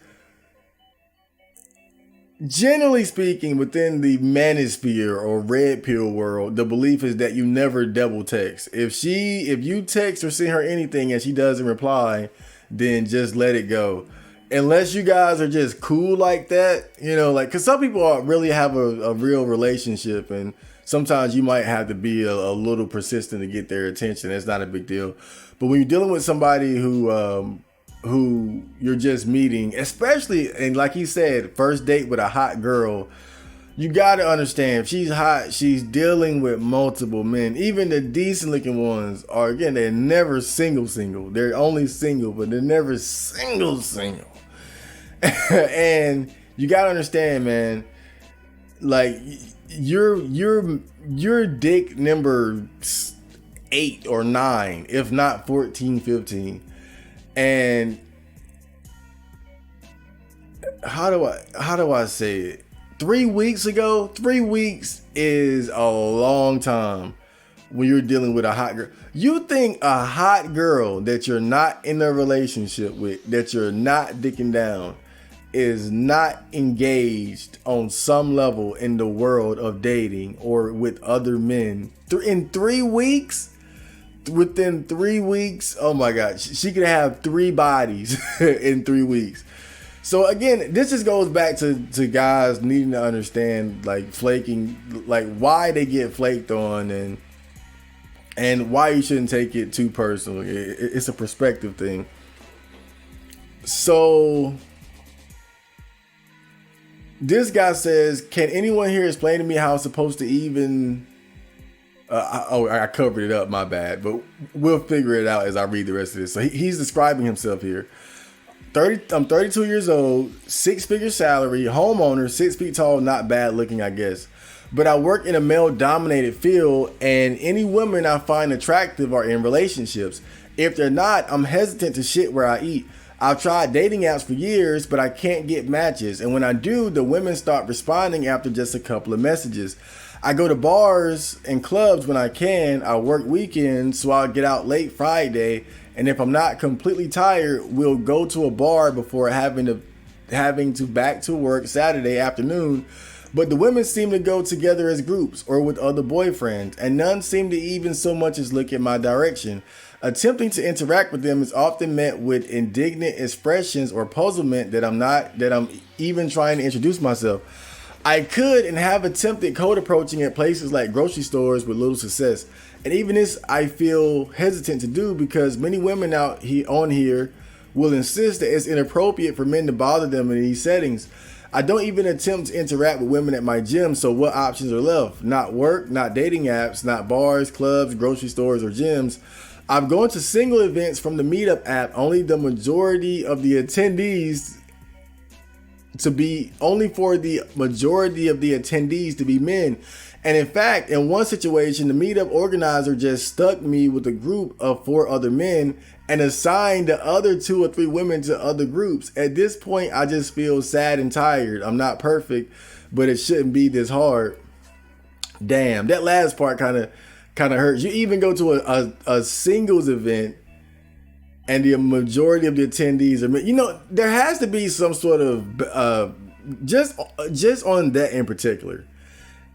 generally speaking, within the manosphere or red pill world, the belief is that you never double text. If you text or send her anything and she doesn't reply, then just let it go. Unless you guys are just cool like that, like, because some people really have a real relationship, and sometimes you might have to be a little persistent to get their attention. It's not a big deal. But when you're dealing with somebody who you're just meeting, especially, and like he said, first date with a hot girl, you got to understand, if she's hot, she's dealing with multiple men. Even the decent looking ones are, again, they're never single. They're only single, but they're never single. And you got to understand, man, like you're dick number 8 or 9, if not 14, 15. And how do I say it? 3 weeks ago, 3 weeks is a long time when you're dealing with a hot girl. You think a hot girl that you're not in a relationship with, that you're not dicking down, is not engaged on some level in the world of dating or with other men in 3 weeks? Within 3 weeks, oh my God, she could have 3 bodies in 3 weeks. So again, this just goes back to guys needing to understand, like, flaking, like why they get flaked on, and why you shouldn't take it too personal. It's a perspective thing. So this guy says, can anyone here explain to me how I'm supposed to even... I covered it up, my bad. But we'll figure it out as I read the rest of this. So he's describing himself here. I'm 32 years old, 6-figure salary, homeowner, 6 feet tall, not bad looking, I guess. But I work in a male-dominated field, and any women I find attractive are in relationships. If they're not, I'm hesitant to shit where I eat. I've tried dating apps for years, but I can't get matches. And when I do, the women start responding after just a couple of messages. I go to bars and clubs when I can. I work weekends, so I'll get out late Friday. And if I'm not completely tired, we'll go to a bar before having to back to work Saturday afternoon. But the women seem to go together as groups or with other boyfriends, and none seem to even so much as look in my direction. Attempting to interact with them is often met with indignant expressions or puzzlement that I'm even trying to introduce myself. I could and have attempted cold approaching at places like grocery stores with little success. And even this I feel hesitant to do because many women on here will insist that it's inappropriate for men to bother them in these settings. I don't even attempt to interact with women at my gym, so what options are left? Not work, not dating apps, not bars, clubs, grocery stores, or gyms. I'm going to single events from the Meetup app, only for the majority of the attendees to be men. And in fact, in one situation, the Meetup organizer just stuck me with a group of 4 other men and assigned the other 2 or 3 women to other groups. At this point, I just feel sad and tired. I'm not perfect, but it shouldn't be this hard. Damn, that last part kind of hurts. You even go to a singles event and the majority of the attendees are men. There has to be some sort of just on that in particular.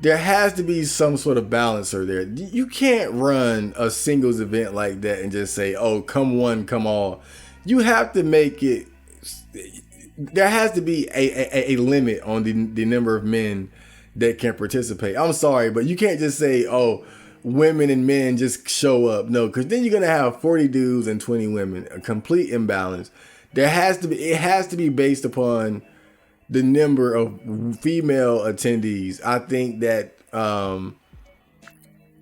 There has to be some sort of balancer there. You can't run a singles event like that and just say, oh, come one, come all. You have to make it there has to be a limit on the number of men that can participate. I'm sorry, but you can't just say, oh, women and men just show up. No, because then you're gonna have 40 dudes and 20 women, a complete imbalance. It has to be based upon the number of female attendees. I think that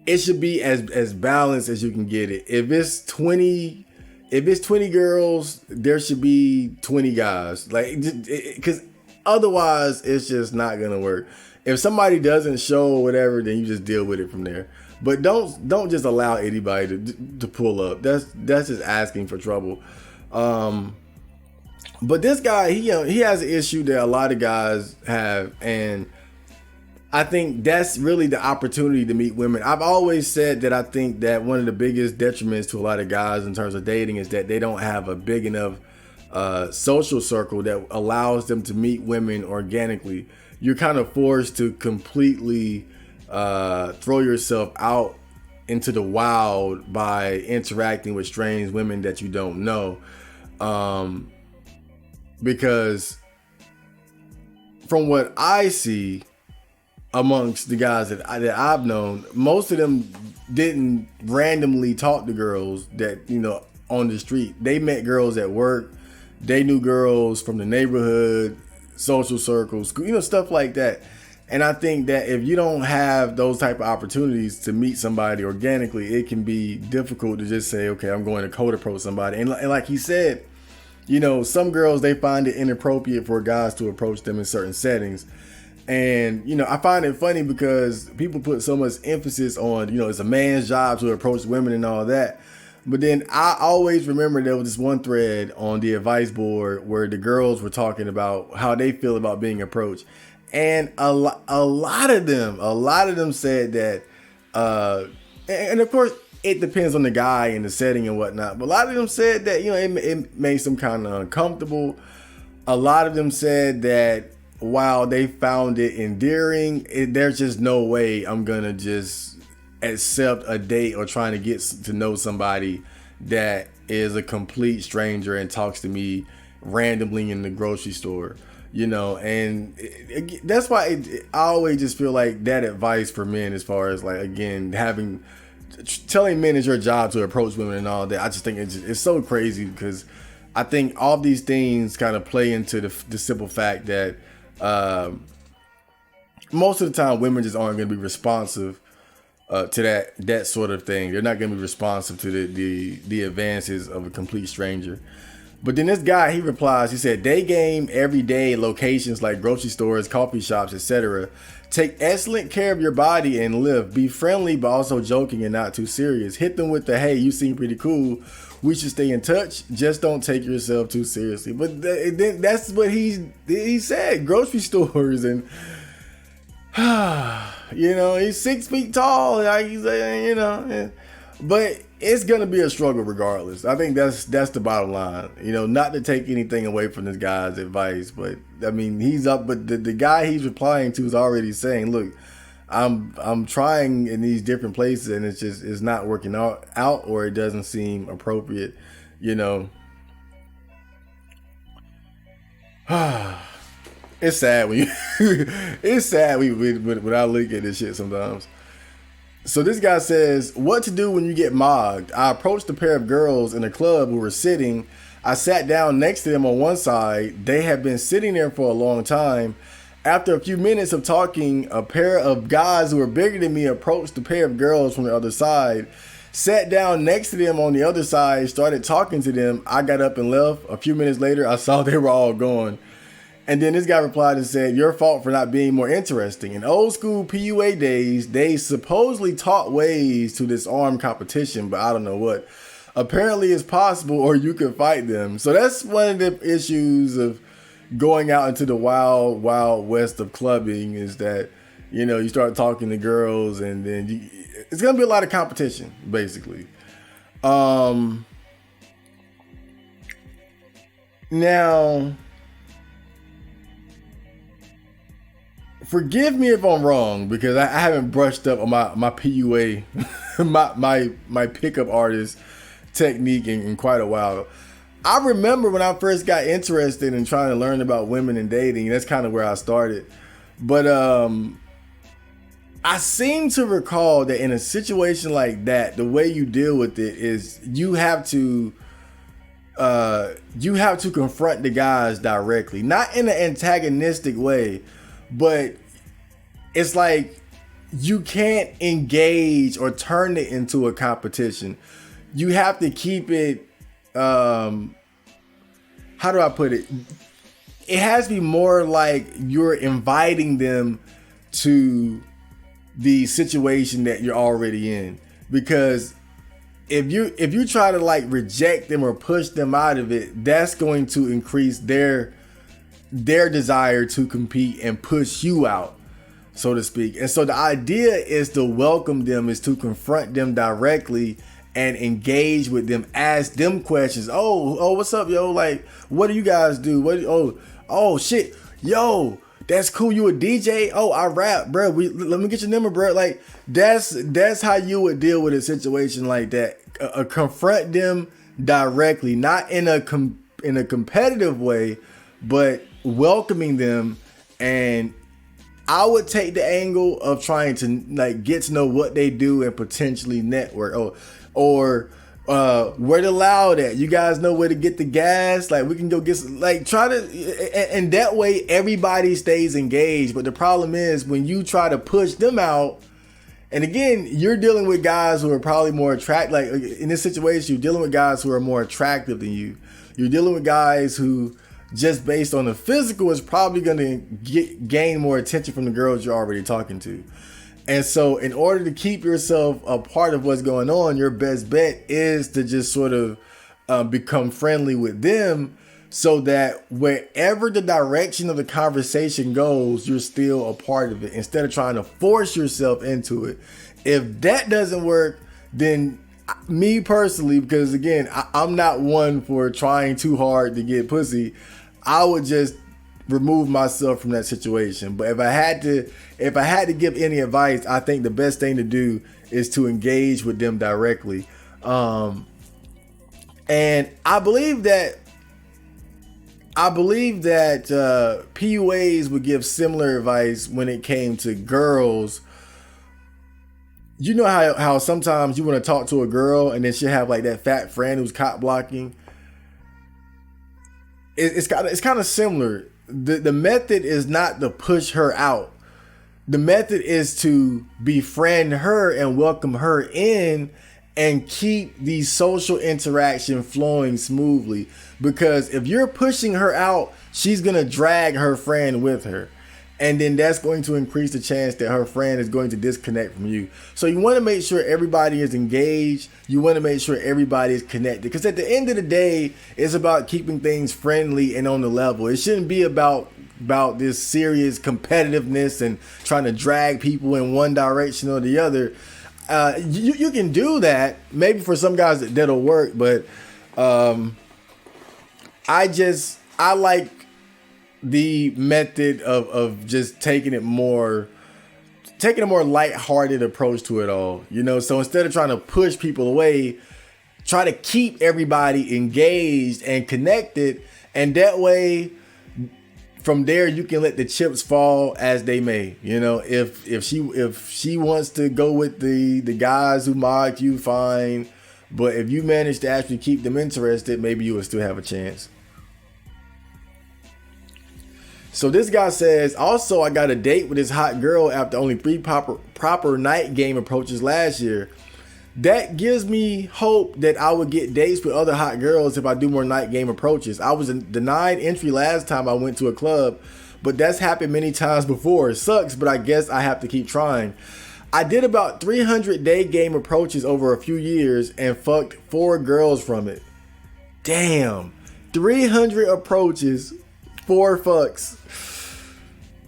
it should be as balanced as you can get it. If it's 20 girls, there should be 20 guys. Like, because otherwise it's just not gonna work. If somebody doesn't show or whatever, then you just deal with it from there. But don't just allow anybody to pull up. That's just asking for trouble. But this guy, he has an issue that a lot of guys have, and I think that's really the opportunity to meet women. I've always said that I think that one of the biggest detriments to a lot of guys in terms of dating is that they don't have a big enough social circle that allows them to meet women organically. You're kind of forced to completely throw yourself out into the wild by interacting with strange women that you don't know. Because from what I see amongst the guys that I've known, most of them didn't randomly talk to girls that, on the street. They met girls at work. They knew girls from the neighborhood, social circles, stuff like that. And I think that if you don't have those type of opportunities to meet somebody organically, it can be difficult to just say, okay, I'm going to cold approach somebody. And like he said, some girls, they find it inappropriate for guys to approach them in certain settings. And, I find it funny because people put so much emphasis on, it's a man's job to approach women and all that. But then I always remember there was this one thread on the advice board where the girls were talking about how they feel about being approached. And a lot of them said that, and of course, it depends on the guy and the setting and whatnot. But a lot of them said that, it makes them kind of uncomfortable. A lot of them said that while they found it endearing, there's just no way I'm going to just accept a date or trying to get to know somebody that is a complete stranger and talks to me randomly in the grocery store. And that's why I always just feel like that advice for men, as far as like, again, telling men it's your job to approach women and all that, I just think it's so crazy, because I think all these things kind of play into the simple fact that most of the time women just aren't going to be responsive to that sort of thing. They're not going to be responsive to the advances of a complete stranger. But then this guy, he replies, he said, day game, everyday locations like grocery stores, coffee shops, etc. Take excellent care of your body and live. Be friendly, but also joking and not too serious. Hit them with the, hey, you seem pretty cool. We should stay in touch. Just don't take yourself too seriously. But that's what he said. Grocery stores and, he's 6 feet tall. Like he's saying, but it's going to be a struggle regardless. I think that's the bottom line. Not to take anything away from this guy's advice, but I mean, he's up, but the guy he's replying to is already saying, look, I'm trying in these different places and it's not working out or it doesn't seem appropriate, It's sad when when I look at this shit sometimes. So this guy says, what to do when you get mogged? I approached a pair of girls in a club who were sitting. I sat down next to them on one side. They had been sitting there for a long time. After a few minutes of talking, a pair of guys who were bigger than me approached a pair of girls from the other side. Sat down next to them on the other side, started talking to them. I got up and left. A few minutes later, I saw they were all gone. And then this guy replied and said, your fault for not being more interesting. In old school PUA days, they supposedly taught ways to disarm competition, but I don't know what. Apparently it's possible, or you can fight them. So that's one of the issues of going out into the wild, wild west of clubbing, is that, you start talking to girls and then it's going to be a lot of competition, basically. Now, forgive me if I'm wrong, because I haven't brushed up on my PUA, my pickup artist technique in quite a while. I remember when I first got interested in trying to learn about women and dating. That's kind of where I started. But I seem to recall that in a situation like that, the way you deal with it is you have to confront the guys directly, not in an antagonistic way, but it's like you can't engage or turn it into a competition. You have to keep it. How do I put it? It has to be more like you're inviting them to the situation that you're already in. Because if you try to like reject them or push them out of it, that's going to increase their desire to compete and push you out, so to speak. And so the idea is to welcome them, is to confront them directly and engage with them, ask them questions. Oh, what's up, yo? Like, what do you guys do? Oh, shit, yo, that's cool. You a DJ? Oh, I rap, bro. Let me get your number, bro. Like, that's how you would deal with a situation like that. Confront them directly, not in a competitive way, but welcoming them. And I would take the angle of trying to like get to know what they do and potentially network. Or where the loud at? You guys know where to get the gas? Like, we can go get some, like, try to, and that way everybody stays engaged. But the problem is when you try to push them out, and again, you're dealing with guys who are probably more attractive. Like in this situation, you're dealing with guys who are more attractive than you. You're dealing with guys who, just based on the physical, is probably going to gain more attention from the girls you're already talking to. And so in order to keep yourself a part of what's going on, your best bet is to just sort of become friendly with them, so that wherever the direction of the conversation goes, you're still a part of it, instead of trying to force yourself into it. If that doesn't work, then me personally, because again, I'm not one for trying too hard to get pussy, I would just remove myself from that situation. But if I had to give any advice, I think the best thing to do is to engage with them directly. And I believe that PUAs would give similar advice when it came to girls. You know how sometimes you want to talk to a girl and then she'll have like that fat friend who's cock blocking. It's kind of similar. The method is not to push her out. The method is to befriend her and welcome her in and keep the social interaction flowing smoothly. Because if you're pushing her out, she's going to drag her friend with her. And then that's going to increase the chance that her friend is going to disconnect from you. So you want to make sure everybody is engaged. You want to make sure everybody is connected. Because at the end of the day, it's about keeping things friendly and on the level. It shouldn't be about this serious competitiveness and trying to drag people in one direction or the other. You can do that. Maybe for some guys that'll work. But I like the method of just taking a more lighthearted approach to it all, you know. So instead of trying to push people away, try to keep everybody engaged and connected, and that way from there you can let the chips fall as they may. You know, if she wants to go with the guys who mock you, fine, but if you manage to actually keep them interested, maybe you will still have a chance. So this guy says, also, I got a date with this hot girl after only 3 proper night game approaches last year. That gives me hope that I would get dates with other hot girls if I do more night game approaches. I was denied entry last time I went to a club, but that's happened many times before. It sucks, but I guess I have to keep trying. I did about 300 day game approaches over a few years and fucked 4 girls from it. Damn, 300 approaches, 4 fucks.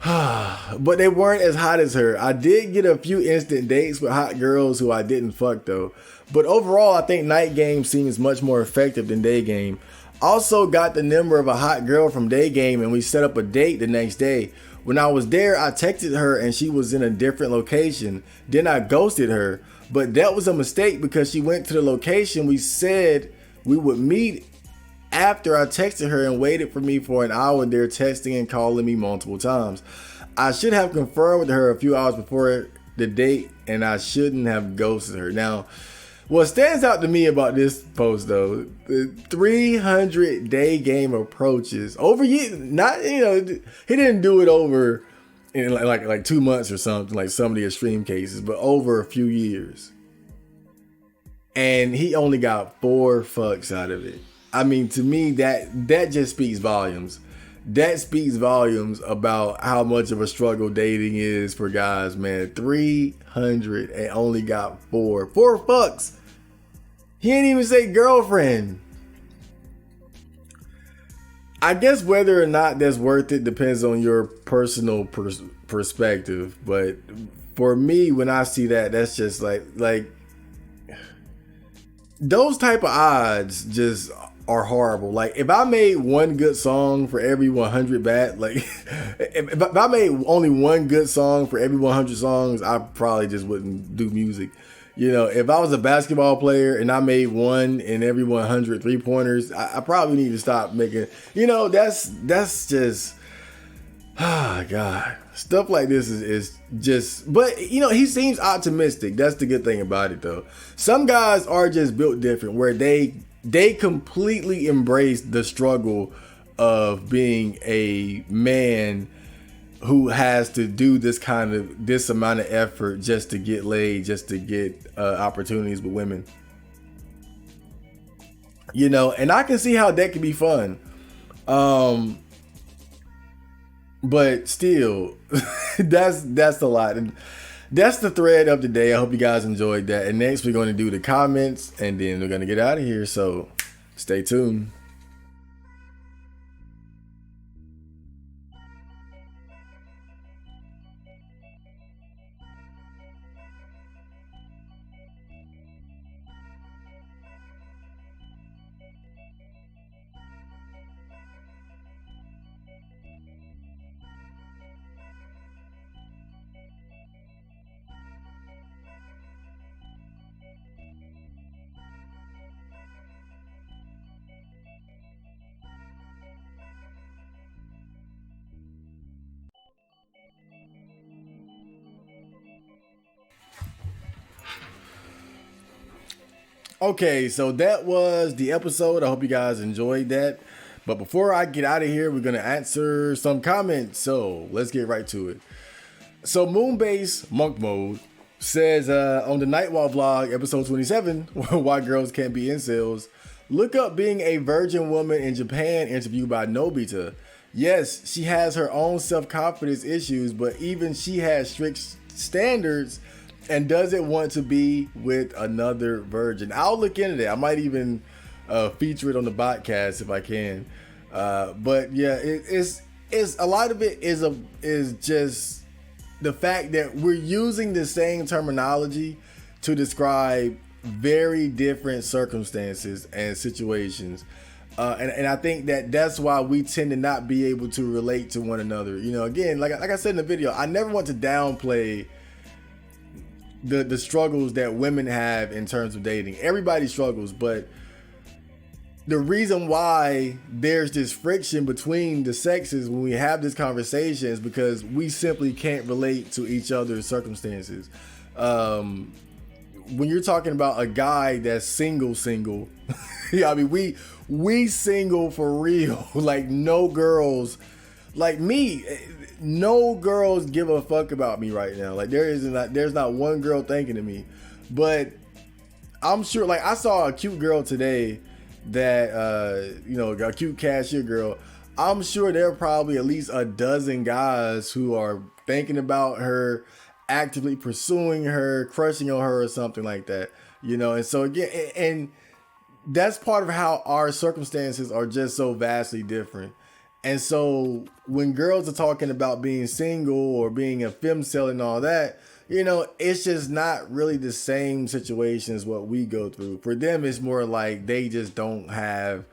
But they weren't as hot as her. I did get a few instant dates with hot girls who I didn't fuck though. But overall, I think night game seems much more effective than day game. Also got the number of a hot girl from day game and we set up a date the next day. When I was there, I texted her and she was in a different location. Then I ghosted her. But that was a mistake because she went to the location we said we would meet after I texted her and waited for me for an hour there texting and calling me multiple times. I should have confirmed with her a few hours before the date, and I shouldn't have ghosted her. Now, what stands out to me about this post though, the 300-day game approaches over years. Not, he didn't do it over in like 2 months or something, like some of the extreme cases, but over a few years. And he only got 4 fucks out of it. I mean, to me, that just speaks volumes. That speaks volumes about how much of a struggle dating is for guys, man. 300 and only got 4 fucks. He didn't even say girlfriend. I guess whether or not that's worth it depends on your personal perspective. But for me, when I see that, that's just like those type of odds just are horrible. Like, if I made one good song for every 100 bad, like if I made only one good song for every 100 songs, I probably just wouldn't do music. If I was a basketball player and I made one in every 100 3-pointers, I probably need to stop making, that's just, God. Stuff like this is just, but he seems optimistic. That's the good thing about it though. Some guys are just built different where they completely embrace the struggle of being a man who has to do this amount of effort just to get laid, just to get opportunities with women. And I can see how that can be fun. But still, that's a lot. And that's the thread of the day. I hope you guys enjoyed that. And next we're going to do the comments, and then we're going to get out of here. So stay tuned. Okay, so that was the episode. I hope you guys enjoyed that. But before I get out of here, we're going to answer some comments. So let's get right to it. So Moonbase Monk Mode says on the Nightwalk vlog, episode 27, why girls can't be incels, look up being a virgin woman in Japan interview by Nobita. Yes, she has her own self-confidence issues, but even she has strict standards and doesn't want to be with another virgin. I'll look into that. I might even feature it on the Botcast if I can. But yeah, it's a lot of it is just the fact that we're using the same terminology to describe very different circumstances and situations. And I think that's why we tend to not be able to relate to one another. Again, like I said in the video, I never want to downplay the struggles that women have in terms of dating. Everybody struggles, but the reason why there's this friction between the sexes when we have this conversation is because we simply can't relate to each other's circumstances. When you're talking about a guy that's single, yeah, I mean, we single for real. Like, no girls, like me, no girls give a fuck about me right now. Like, there's not one girl thinking of me. But I'm sure, like, I saw a cute girl today that a cute cashier girl. I'm sure there are probably at least a dozen guys who are thinking about her, actively pursuing her, crushing on her or something like that. And so again, and that's part of how our circumstances are just so vastly different. And so when girls are talking about being single or being a femcel and all that, it's just not really the same situation as what we go through. For them, it's more like they just don't have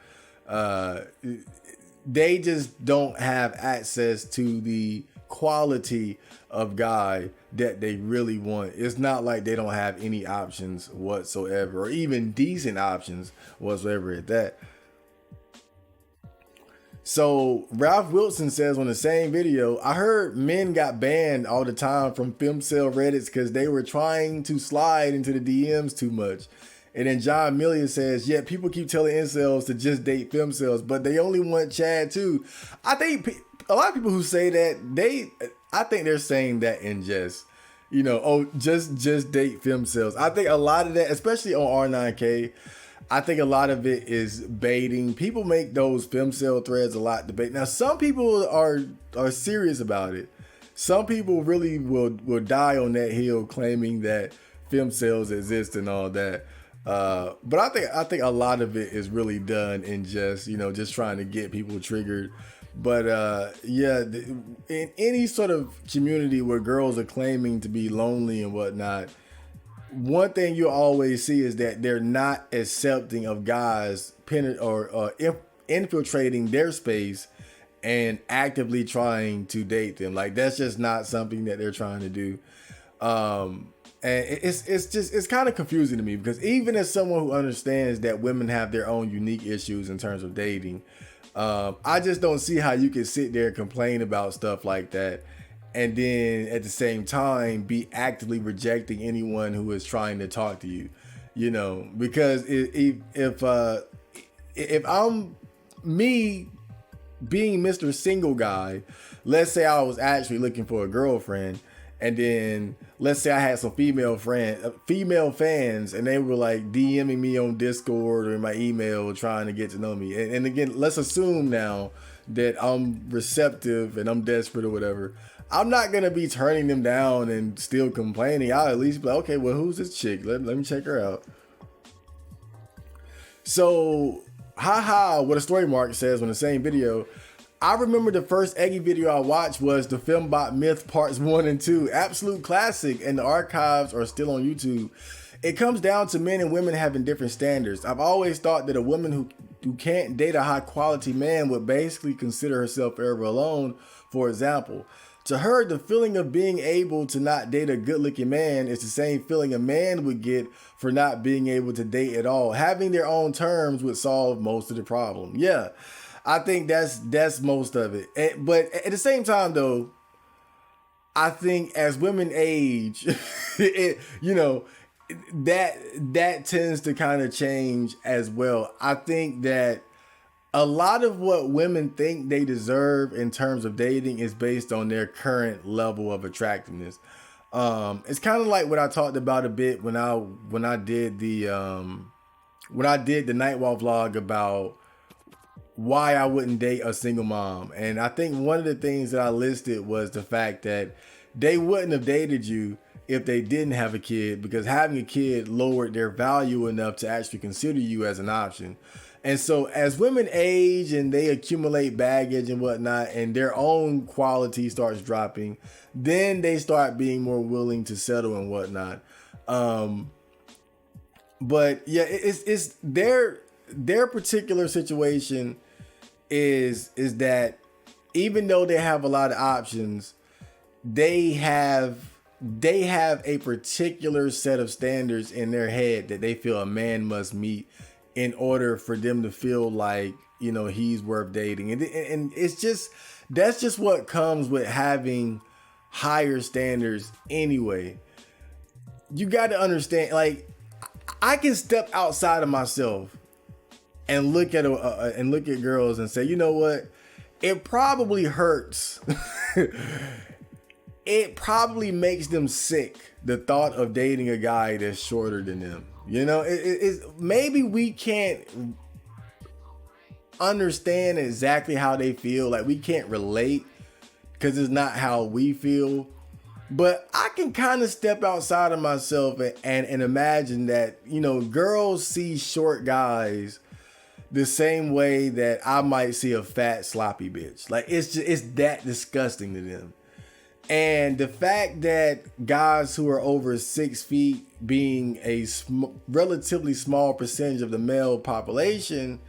access to the quality of guy that they really want. It's not like they don't have any options whatsoever, or even decent options whatsoever at that. So Ralph Wilson says on the same video, I heard men got banned all the time from femcel Reddits because they were trying to slide into the DMs too much. And then John Millian says, yeah, people keep telling incels to just date femcels, but they only want Chad too. I think a lot of people who say that, I think they're saying that in jest. You know, oh, just date femcels. I think a lot of that, especially on R9K, I think a lot of it is baiting. People make those femcel threads a lot to bait. Now, some people are serious about it. Some people really will die on that hill claiming that femcels exist and all that. But I think a lot of it is really done in just, you know, just trying to get people triggered. But yeah, in any sort of community where girls are claiming to be lonely and whatnot, one thing you always see is that they're not accepting of guys infiltrating their space and actively trying to date them. Like, that's just not something that they're trying to do. And it's kind of confusing to me, because even as someone who understands that women have their own unique issues in terms of dating, I just don't see how you can sit there and complain about stuff like that and then at the same time be actively rejecting anyone who is trying to talk to you, you know, because if I'm me being Mr. Single Guy, let's say I was actually looking for a girlfriend, and then let's say I had some female fans, and they were like DMing me on Discord or in my email trying to get to know me. And again, let's assume now that I'm receptive and I'm desperate or whatever. I'm not going to be turning them down and still complaining. I'll at least be like, okay, well, who's this chick? Let me check her out. So, what a story mark says on the same video. I remember the first Eggy video I watched was the Fembot Myth Parts 1 and 2. Absolute classic, and the archives are still on YouTube. It comes down to men and women having different standards. I've always thought that a woman who can't date a high quality man would basically consider herself forever alone. For example, to her, the feeling of being able to not date a good looking man is the same feeling a man would get for not being able to date at all. Having their own terms would solve most of the problem. Yeah, I think that's most of it. But at the same time, though, I think as women age, that tends to kind of change as well. I think that a lot of what women think they deserve in terms of dating is based on their current level of attractiveness. It's kind of like what I talked about a bit when I did the Nightwalk vlog about why I wouldn't date a single mom. And I think one of the things that I listed was the fact that they wouldn't have dated you if they didn't have a kid, because having a kid lowered their value enough to actually consider you as an option. And so as women age and they accumulate baggage and whatnot, and their own quality starts dropping, then they start being more willing to settle and whatnot. But yeah, it's their particular situation is that even though they have a lot of options, they have a particular set of standards in their head that they feel a man must meet in order for them to feel like, you know, he's worth dating. And it's just, that's just what comes with having higher standards anyway. You got to understand, like, I can step outside of myself and look at girls and say, you know what? It probably hurts. It probably makes them sick, the thought of dating a guy that's shorter than them. You know, it's maybe we can't understand exactly how they feel. Like, we can't relate because it's not how we feel. But I can kind of step outside of myself and imagine that, you know, girls see short guys the same way that I might see a fat sloppy bitch. Like, it's that disgusting to them. And the fact that guys who are over 6 feet being a relatively small percentage of the male population,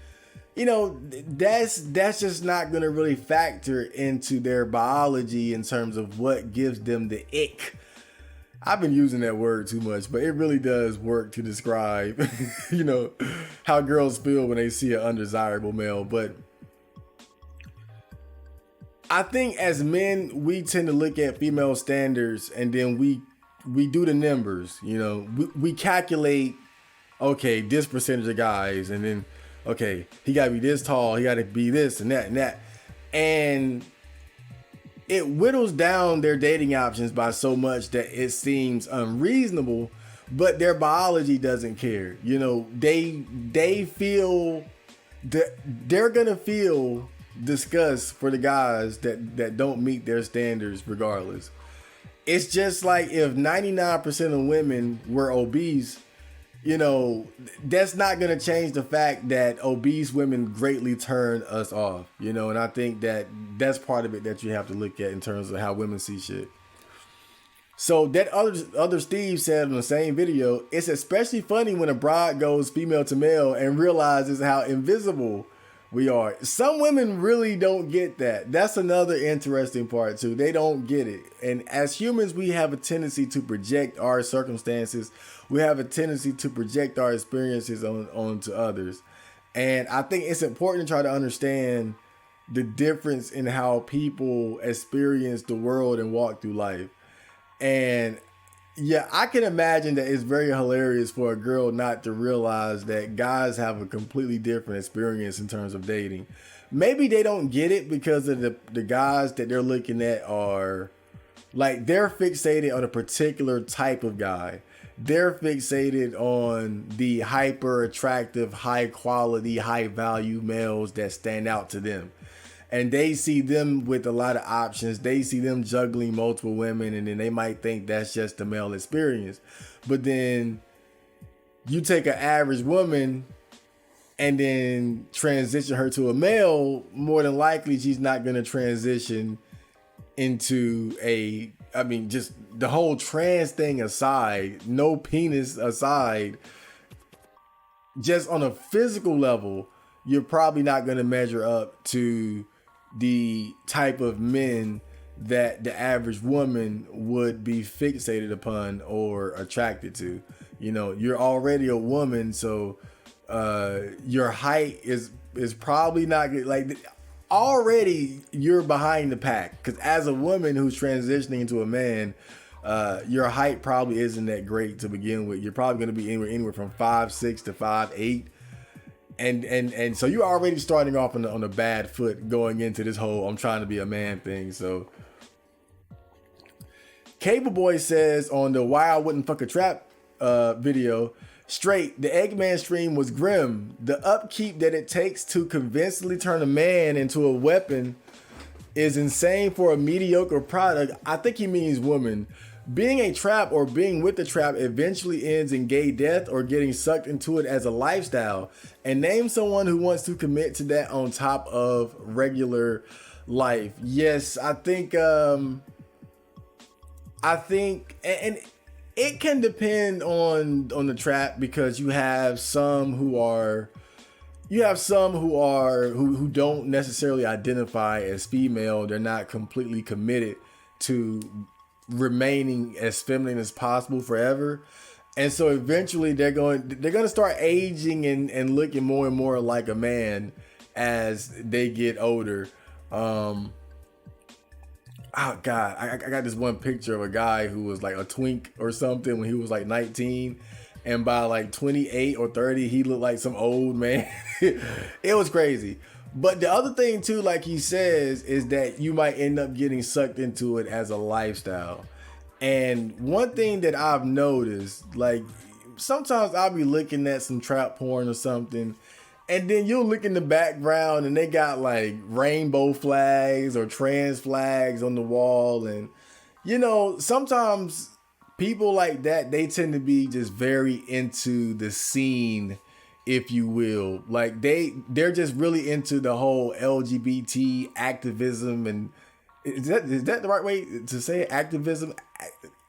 you know, that's just not going to really factor into their biology in terms of what gives them the ick. I've been using that word too much, but it really does work to describe, you know, how girls feel when they see an undesirable male. But I think as men, we tend to look at female standards and then we do the numbers. You know, we calculate, okay, this percentage of guys, and then, okay, he got to be this tall, he got to be this and that and that. And it whittles down their dating options by so much that it seems unreasonable, but their biology doesn't care. You know, they feel that they're going to feel disgust for the guys that don't meet their standards regardless. It's just like if 99% of women were obese, you know, that's not going to change the fact that obese women greatly turn us off, you know, and I think that that's part of it that you have to look at in terms of how women see shit. So that other Steve said in the same video, it's especially funny when a bride goes female to male and realizes how invisible we are. Some women really don't get that. That's another interesting part too. They don't get it. And as humans, we have a tendency to project our circumstances. We have a tendency to project our experiences onto others. And I think it's important to try to understand the difference in how people experience the world and walk through life. And yeah, I can imagine that it's very hilarious for a girl not to realize that guys have a completely different experience in terms of dating. Maybe they don't get it because of the guys that they're looking at are like, they're fixated on a particular type of guy. They're fixated on the hyper attractive, high quality, high value males that stand out to them. And they see them with a lot of options. They see them juggling multiple women, and then they might think that's just the male experience. But then you take an average woman and then transition her to a male, more than likely she's not going to transition into just the whole trans thing aside, no penis aside, just on a physical level, you're probably not going to measure up to the type of men that the average woman would be fixated upon or attracted to. You know, you're already a woman, so your height is probably not good. Like, already you're behind the pack, because as a woman who's transitioning into a man, your height probably isn't that great to begin with. You're probably going to be anywhere from 5'6" to 5'8". And so you're already starting off on a bad foot going into this whole I'm trying to be a man thing. So Cable Boy says on the Why I Wouldn't Fuck a Trap video, straight, the Eggman stream was grim. The upkeep that it takes to convincingly turn a man into a weapon is insane for a mediocre product. I think he means woman. Being a trap or being with the trap eventually ends in gay death or getting sucked into it as a lifestyle. And name someone who wants to commit to that on top of regular life. Yes, I think, and it can depend on the trap, because you have some who don't necessarily identify as female. They're not completely committed to remaining as feminine as possible forever, and so eventually they're going to start aging and looking more and more like a man as they get older. Oh God, I got this one picture of a guy who was like a twink or something when he was like 19, and by like 28 or 30 he looked like some old man. It was crazy. But the other thing too, like he says, is that you might end up getting sucked into it as a lifestyle. And one thing that I've noticed, like sometimes I'll be looking at some trap porn or something, and then you'll look in the background and they got like rainbow flags or trans flags on the wall. And, you know, sometimes people like that, they tend to be just very into the scene, if you will. Like they're just really into the whole LGBT activism. And is that the right way to say it? Activism,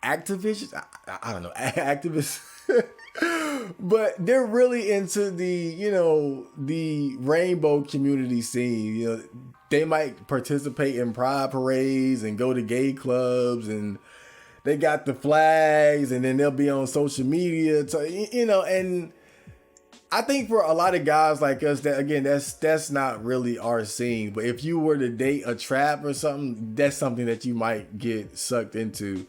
activists? I don't know, activists. But they're really into the rainbow community scene. You know, they might participate in pride parades and go to gay clubs, and they got the flags, and then they'll be on social media. So, you know, and I think for a lot of guys like us, that again, that's not really our scene. But if you were to date a trap or something, that's something that you might get sucked into.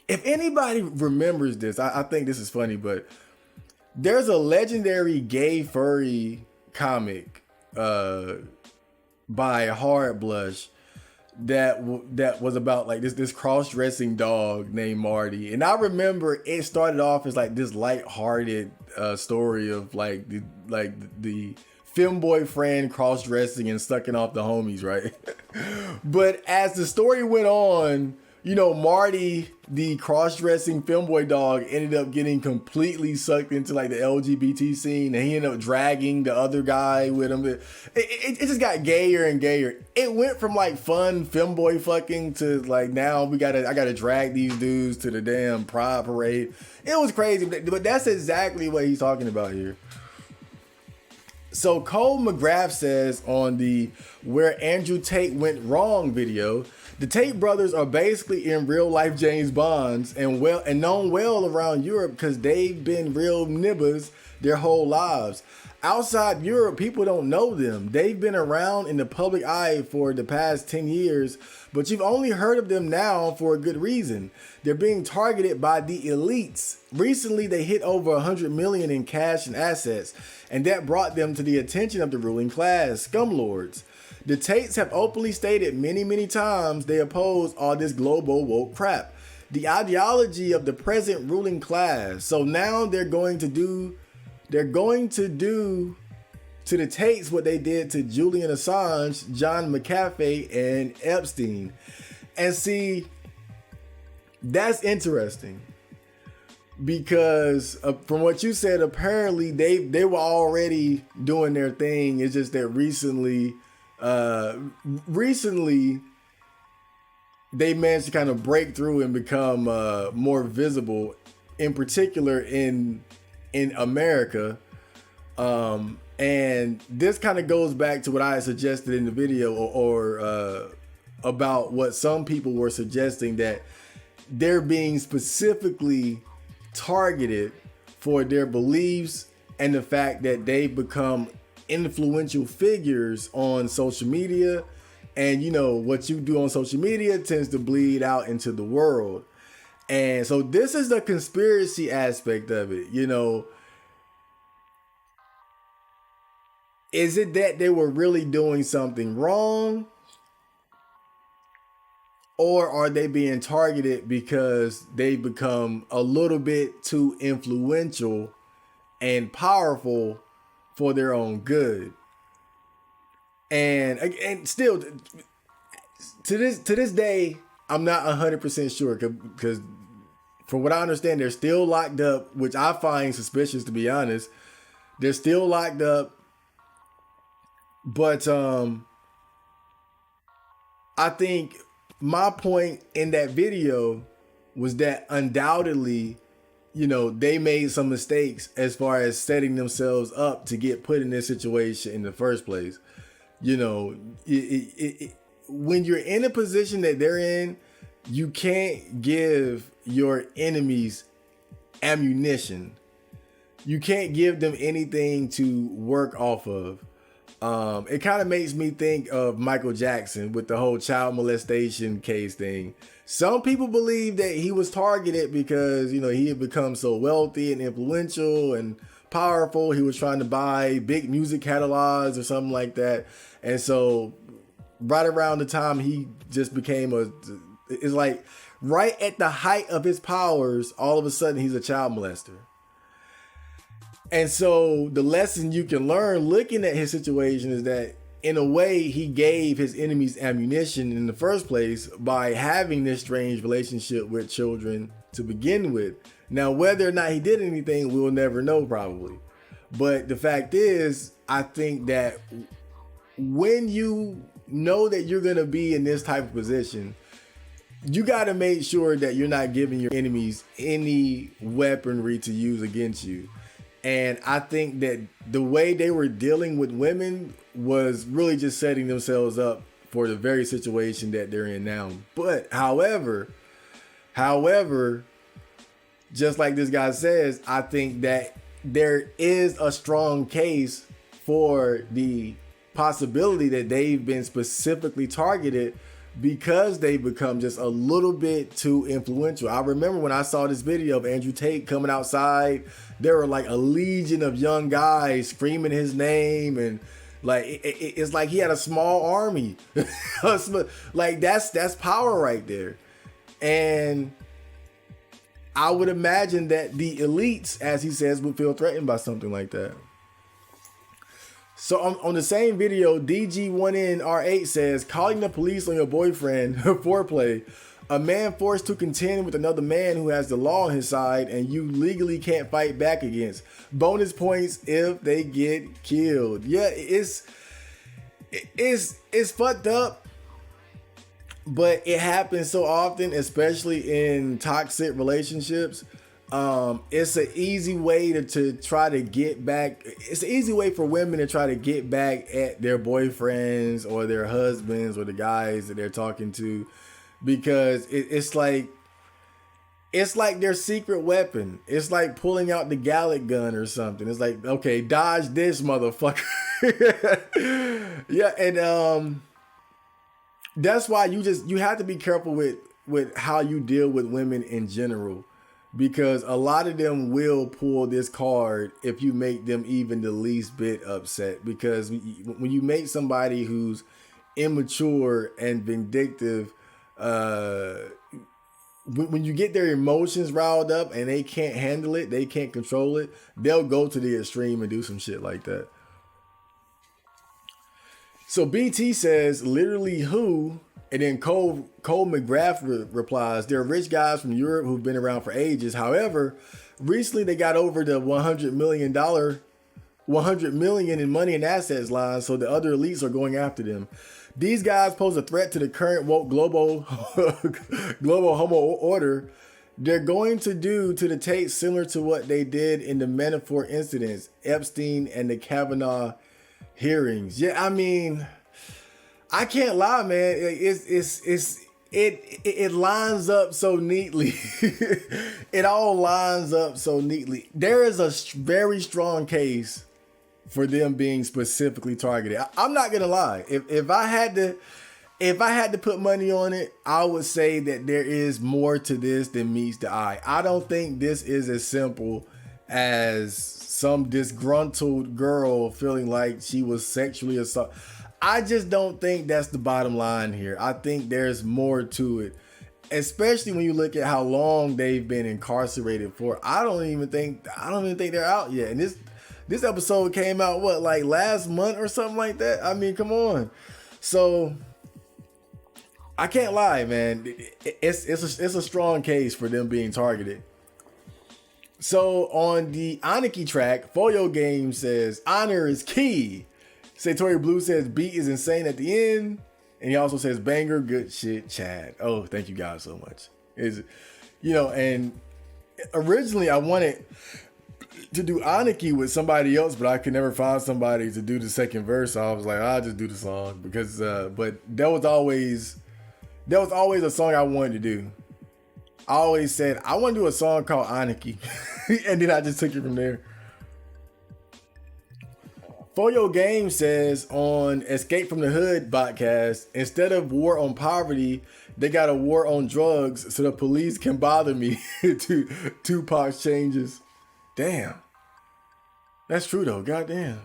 If anybody remembers this, I think this is funny, but there's a legendary gay furry comic by Hard Blush that was about like this cross-dressing dog named Marty. And I remember it started off as like this light-hearted story of like the femboy friend cross-dressing and sucking off the homies, right? But as the story went on, you know, Marty, the cross-dressing femboy dog, ended up getting completely sucked into like the LGBT scene, and he ended up dragging the other guy with him. It just got gayer and gayer. It went from like fun femboy fucking to like now I gotta drag these dudes to the damn pride parade. It was crazy, but that's exactly what he's talking about here. So Cole McGrath says on the Where Andrew Tate Went Wrong video, the Tate brothers are basically in real life James Bonds and known well around Europe because they've been real nibbers their whole lives. Outside Europe, people don't know them. They've been around in the public eye for the past 10 years, but you've only heard of them now for a good reason. They're being targeted by the elites. Recently, they hit over 100 million in cash and assets, and that brought them to the attention of the ruling class, scumlords. The Tates have openly stated many times they oppose all this global woke crap. The ideology of the present ruling class. So now they're going to do to the Tates what they did to Julian Assange, John McAfee, and Epstein. And see, that's interesting. Because from what you said, apparently they were already doing their thing. It's just that recently they managed to kind of break through and become more visible, in particular in America. And this kind of goes back to what I suggested in the video or about what some people were suggesting, that they're being specifically targeted for their beliefs and the fact that they've become influential figures on social media. And you know, what you do on social media tends to bleed out into the world. And so this is the conspiracy aspect of it. You know, is it that they were really doing something wrong? Or are they being targeted because they become a little bit too influential and powerful for their own good? And still, to this day, I'm not 100% sure, because from what I understand, they're still locked up, which I find suspicious, to be honest. They're still locked up, but I think my point in that video was that undoubtedly, you know, they made some mistakes as far as setting themselves up to get put in this situation in the first place. You know, when you're in a position that they're in, you can't give your enemies ammunition. You can't give them anything to work off of. It kind of makes me think of Michael Jackson with the whole child molestation case thing. Some people believe that he was targeted because, you know, he had become so wealthy and influential and powerful. He was trying to buy big music catalogs or something like that. And so right around the time he just became it's like right at the height of his powers, all of a sudden he's a child molester. And so the lesson you can learn looking at his situation is that in a way he gave his enemies ammunition in the first place by having this strange relationship with children to begin with. Now, whether or not he did anything, we'll never know probably. But the fact is, I think that when you know that you're going to be in this type of position, you got to make sure that you're not giving your enemies any weaponry to use against you. And I think that the way they were dealing with women was really just setting themselves up for the very situation that they're in now. But however, just like this guy says, I think that there is a strong case for the possibility that they've been specifically targeted because they become just a little bit too influential. I remember when I saw this video of Andrew Tate coming outside, there were like a legion of young guys screaming his name, and like it's like he had a small army. Like that's power right there. And I would imagine that the elites, as he says, would feel threatened by something like that. So on the same video, DG1NR8 says, calling the police on your boyfriend, foreplay, a man forced to contend with another man who has the law on his side and you legally can't fight back against. Bonus points if they get killed. Yeah, it's fucked up, but it happens so often, especially in toxic relationships. It's an easy way to try to get back. It's an easy way for women to try to get back at their boyfriends or their husbands or the guys that they're talking to, because it's like their secret weapon. It's like pulling out the Gallic gun or something. It's like, okay, dodge this motherfucker. Yeah, and that's why you have to be careful with how you deal with women in general. Because a lot of them will pull this card if you make them even the least bit upset. Because when you make somebody who's immature and vindictive, when you get their emotions riled up and they can't handle it, they can't control it, they'll go to the extreme and do some shit like that. So BT says, literally who? And then Cole McGrath replies, they're rich guys from Europe who've been around for ages. However, recently they got over the $100 million in money and assets line, so the other elites are going after them. These guys pose a threat to the current woke global homo order. They're going to do to the Tate similar to what they did in the Manafort incidents, Epstein and the Kavanaugh hearings. Yeah, I mean, I can't lie, man. It lines up so neatly. It all lines up so neatly. There is a very strong case for them being specifically targeted. I'm not gonna lie. If I had to put money on it, I would say that there is more to this than meets the eye. I don't think this is as simple as some disgruntled girl feeling like she was sexually assaulted. I just don't think that's the bottom line here. I think there's more to it, especially when you look at how long they've been incarcerated for. I don't even think they're out yet. And this episode came out like last month or something like that. I mean, come on. So I can't lie, man. It's a strong case for them being targeted. So on the Aniki track, Foyo Game says honor is key. Satori Blue says beat is insane at the end. And he also says banger, good shit, Chad. Oh, thank you guys so much. And originally I wanted to do Aniki with somebody else, but I could never find somebody to do the second verse. So I was like, I'll just do the song because but that was always a song I wanted to do. I always said I want to do a song called Aniki. And then I just took it from there. Foyo Game says on Escape from the Hood Botcast, instead of war on poverty, they got a war on drugs so the police can bother me. Tupac's changes. Damn. That's true though. Goddamn.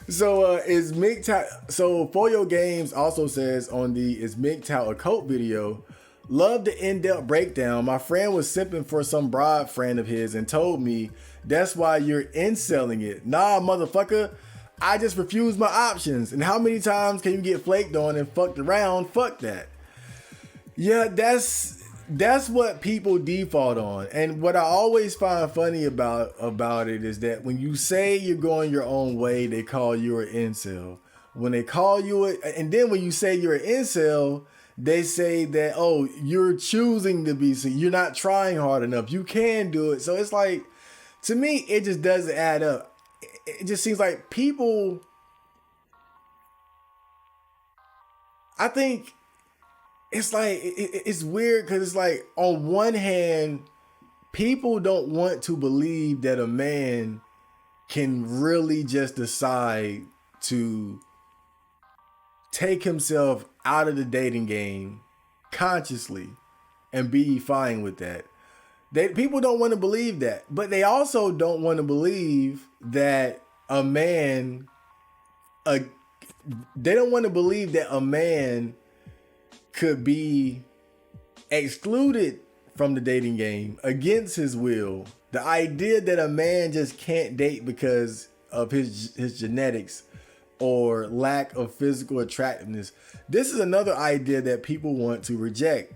So is MGTOW. So Foyo Games also says on the Is MGTOW a Cult video, love the in-depth breakdown. My friend was simping for some broad friend of his and told me that's why you're inselling it. Nah, motherfucker. I just refused my options. And how many times can you get flaked on and fucked around? Fuck that. Yeah, that's what people default on. And what I always find funny about it is that when you say you're going your own way, they call you an incel. When they call you it, and then when you say you're an incel, they say that, oh, you're choosing to be, so you're not trying hard enough. You can do it. So it's like, to me, it just doesn't add up. It just seems like people, I think it's like, it's weird because it's like, on one hand, people don't want to believe that a man can really just decide to take himself out of the dating game consciously and be fine with that. People don't want to believe that, but they also don't want to believe that a man, they don't want to believe that a man could be excluded from the dating game against his will. The idea that a man just can't date because of his genetics or lack of physical attractiveness. This is another idea that people want to reject.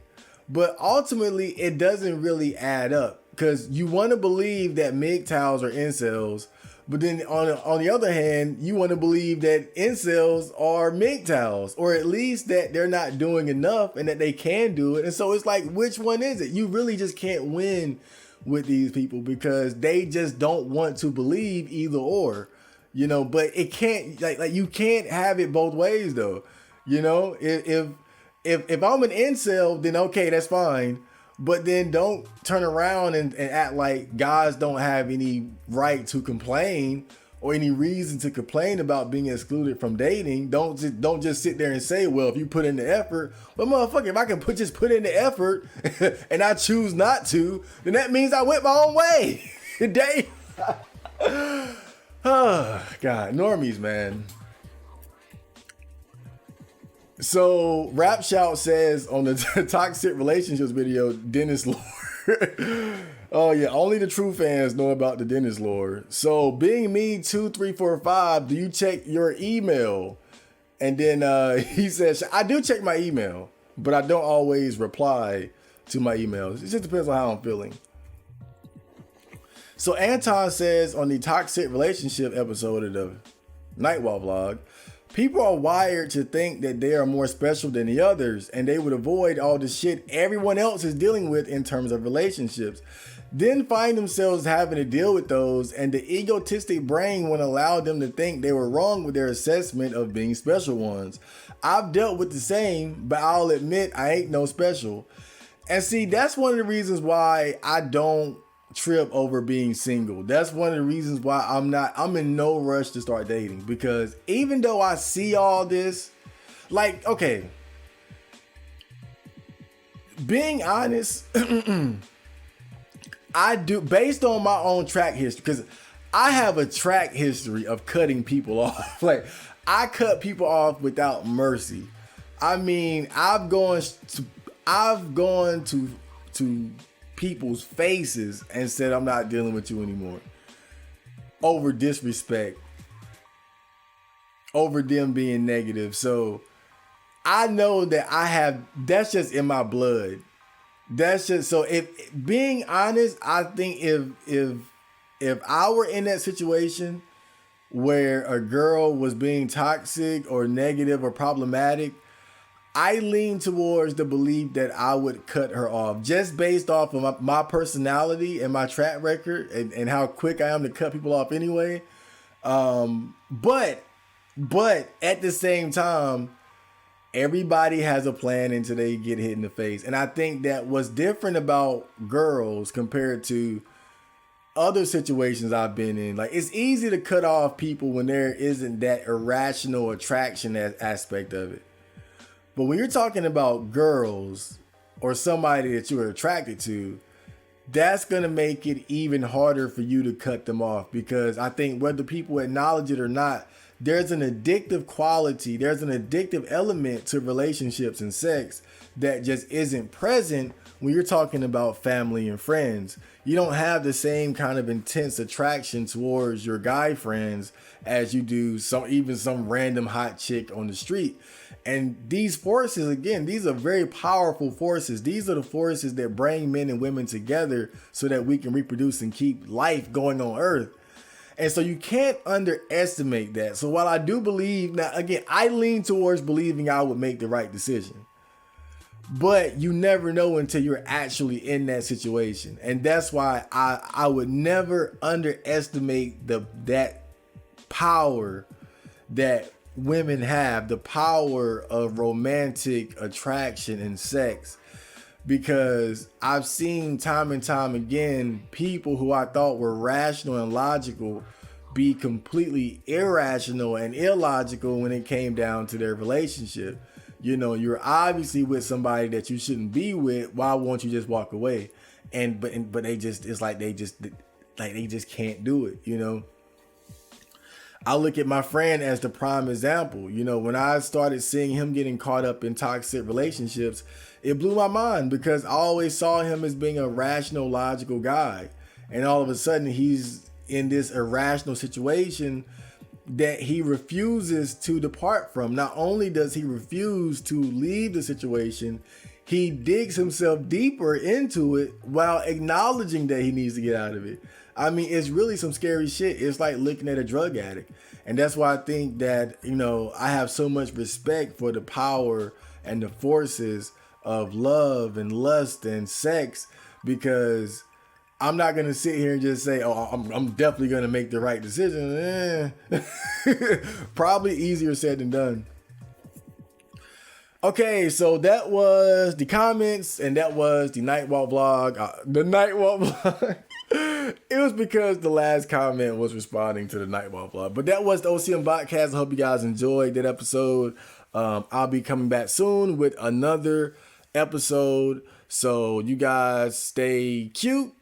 But ultimately, it doesn't really add up, because you want to believe that MGTOWs are incels, but then on the other hand, you want to believe that incels are MGTOWs, or at least that they're not doing enough and that they can do it. And so it's like, which one is it? You really just can't win with these people because they just don't want to believe either or, you know. But it can't, like you can't have it both ways though, you know. If I'm an incel, then okay, that's fine. But then don't turn around and act like guys don't have any right to complain or any reason to complain about being excluded from dating. Don't just sit there and say, well, if you put in the effort, well, motherfucker, if I can just put in the effort and I choose not to, then that means I went my own way. Damn. Oh, God, normies, man. So Rap Shout says on the toxic relationships video, Dennis lore. Oh yeah, only the true fans know about the Dennis lore. So being me 2345, do you check your email? And then he says, I do check my email, but I don't always reply to my emails. It just depends on how I'm feeling. So Anton says on the toxic relationship episode of the Nightwalk vlog, people are wired to think that they are more special than the others, and they would avoid all the shit everyone else is dealing with in terms of relationships, then find themselves having to deal with those, and the egotistic brain won't allow them to think they were wrong with their assessment of being special ones. I've dealt with the same, but I'll admit I ain't no special. And see, that's one of the reasons why I don't trip over being single. That's one of the reasons why I'm in no rush to start dating, because even though I see all this, like, okay, being honest, I do, based on my own track history, because I have a track history of cutting people off. Like, I cut people off without mercy. I mean, I've gone to people's faces and said, I'm not dealing with you anymore, over disrespect, over them being negative. So I know that that's just in my blood. That's just, so if being honest, I think if I were in that situation where a girl was being toxic or negative or problematic, I lean towards the belief that I would cut her off, just based off of my personality and my track record and how quick I am to cut people off anyway. But at the same time, everybody has a plan until they get hit in the face. And I think that what's different about girls compared to other situations I've been in, like, it's easy to cut off people when there isn't that irrational attraction aspect of it. But when you're talking about girls or somebody that you're attracted to, that's going to make it even harder for you to cut them off, because I think whether people acknowledge it or not, there's an addictive quality, there's an addictive element to relationships and sex that just isn't present when you're talking about family and friends. You don't have the same kind of intense attraction towards your guy friends as you do some random hot chick on the street. And these forces, again, these are very powerful forces. These are the forces that bring men and women together so that we can reproduce and keep life going on Earth. And so you can't underestimate that. So while I do believe, now again, I lean towards believing I would make the right decision, but you never know until you're actually in that situation. And that's why I would never underestimate that power that women have, the power of romantic attraction and sex, because I've seen time and time again people who I thought were rational and logical be completely irrational and illogical when it came down to their relationship. You know, you're obviously with somebody that you shouldn't be with. Why won't you just walk away? But they just, it's like they just can't do it, you know. I look at my friend as the prime example. You know, when I started seeing him getting caught up in toxic relationships, it blew my mind because I always saw him as being a rational, logical guy. And all of a sudden he's in this irrational situation that he refuses to depart from. Not only does he refuse to leave the situation, he digs himself deeper into it while acknowledging that he needs to get out of it. I mean, it's really some scary shit. It's like looking at a drug addict. And that's why I think that, you know, I have so much respect for the power and the forces of love and lust and sex, because I'm not going to sit here and just say, oh, I'm definitely going to make the right decision. Probably easier said than done. Okay, so that was the comments, and that was the night walk vlog. The night walk vlog. It was because the last comment was responding to the night walk vlog. But that was the OCM Botcast. I hope you guys enjoyed that episode. I'll be coming back soon with another episode. So you guys stay cute,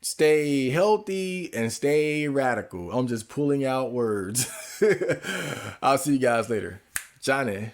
stay healthy, and stay radical. I'm just pulling out words. I'll see you guys later. Johnny.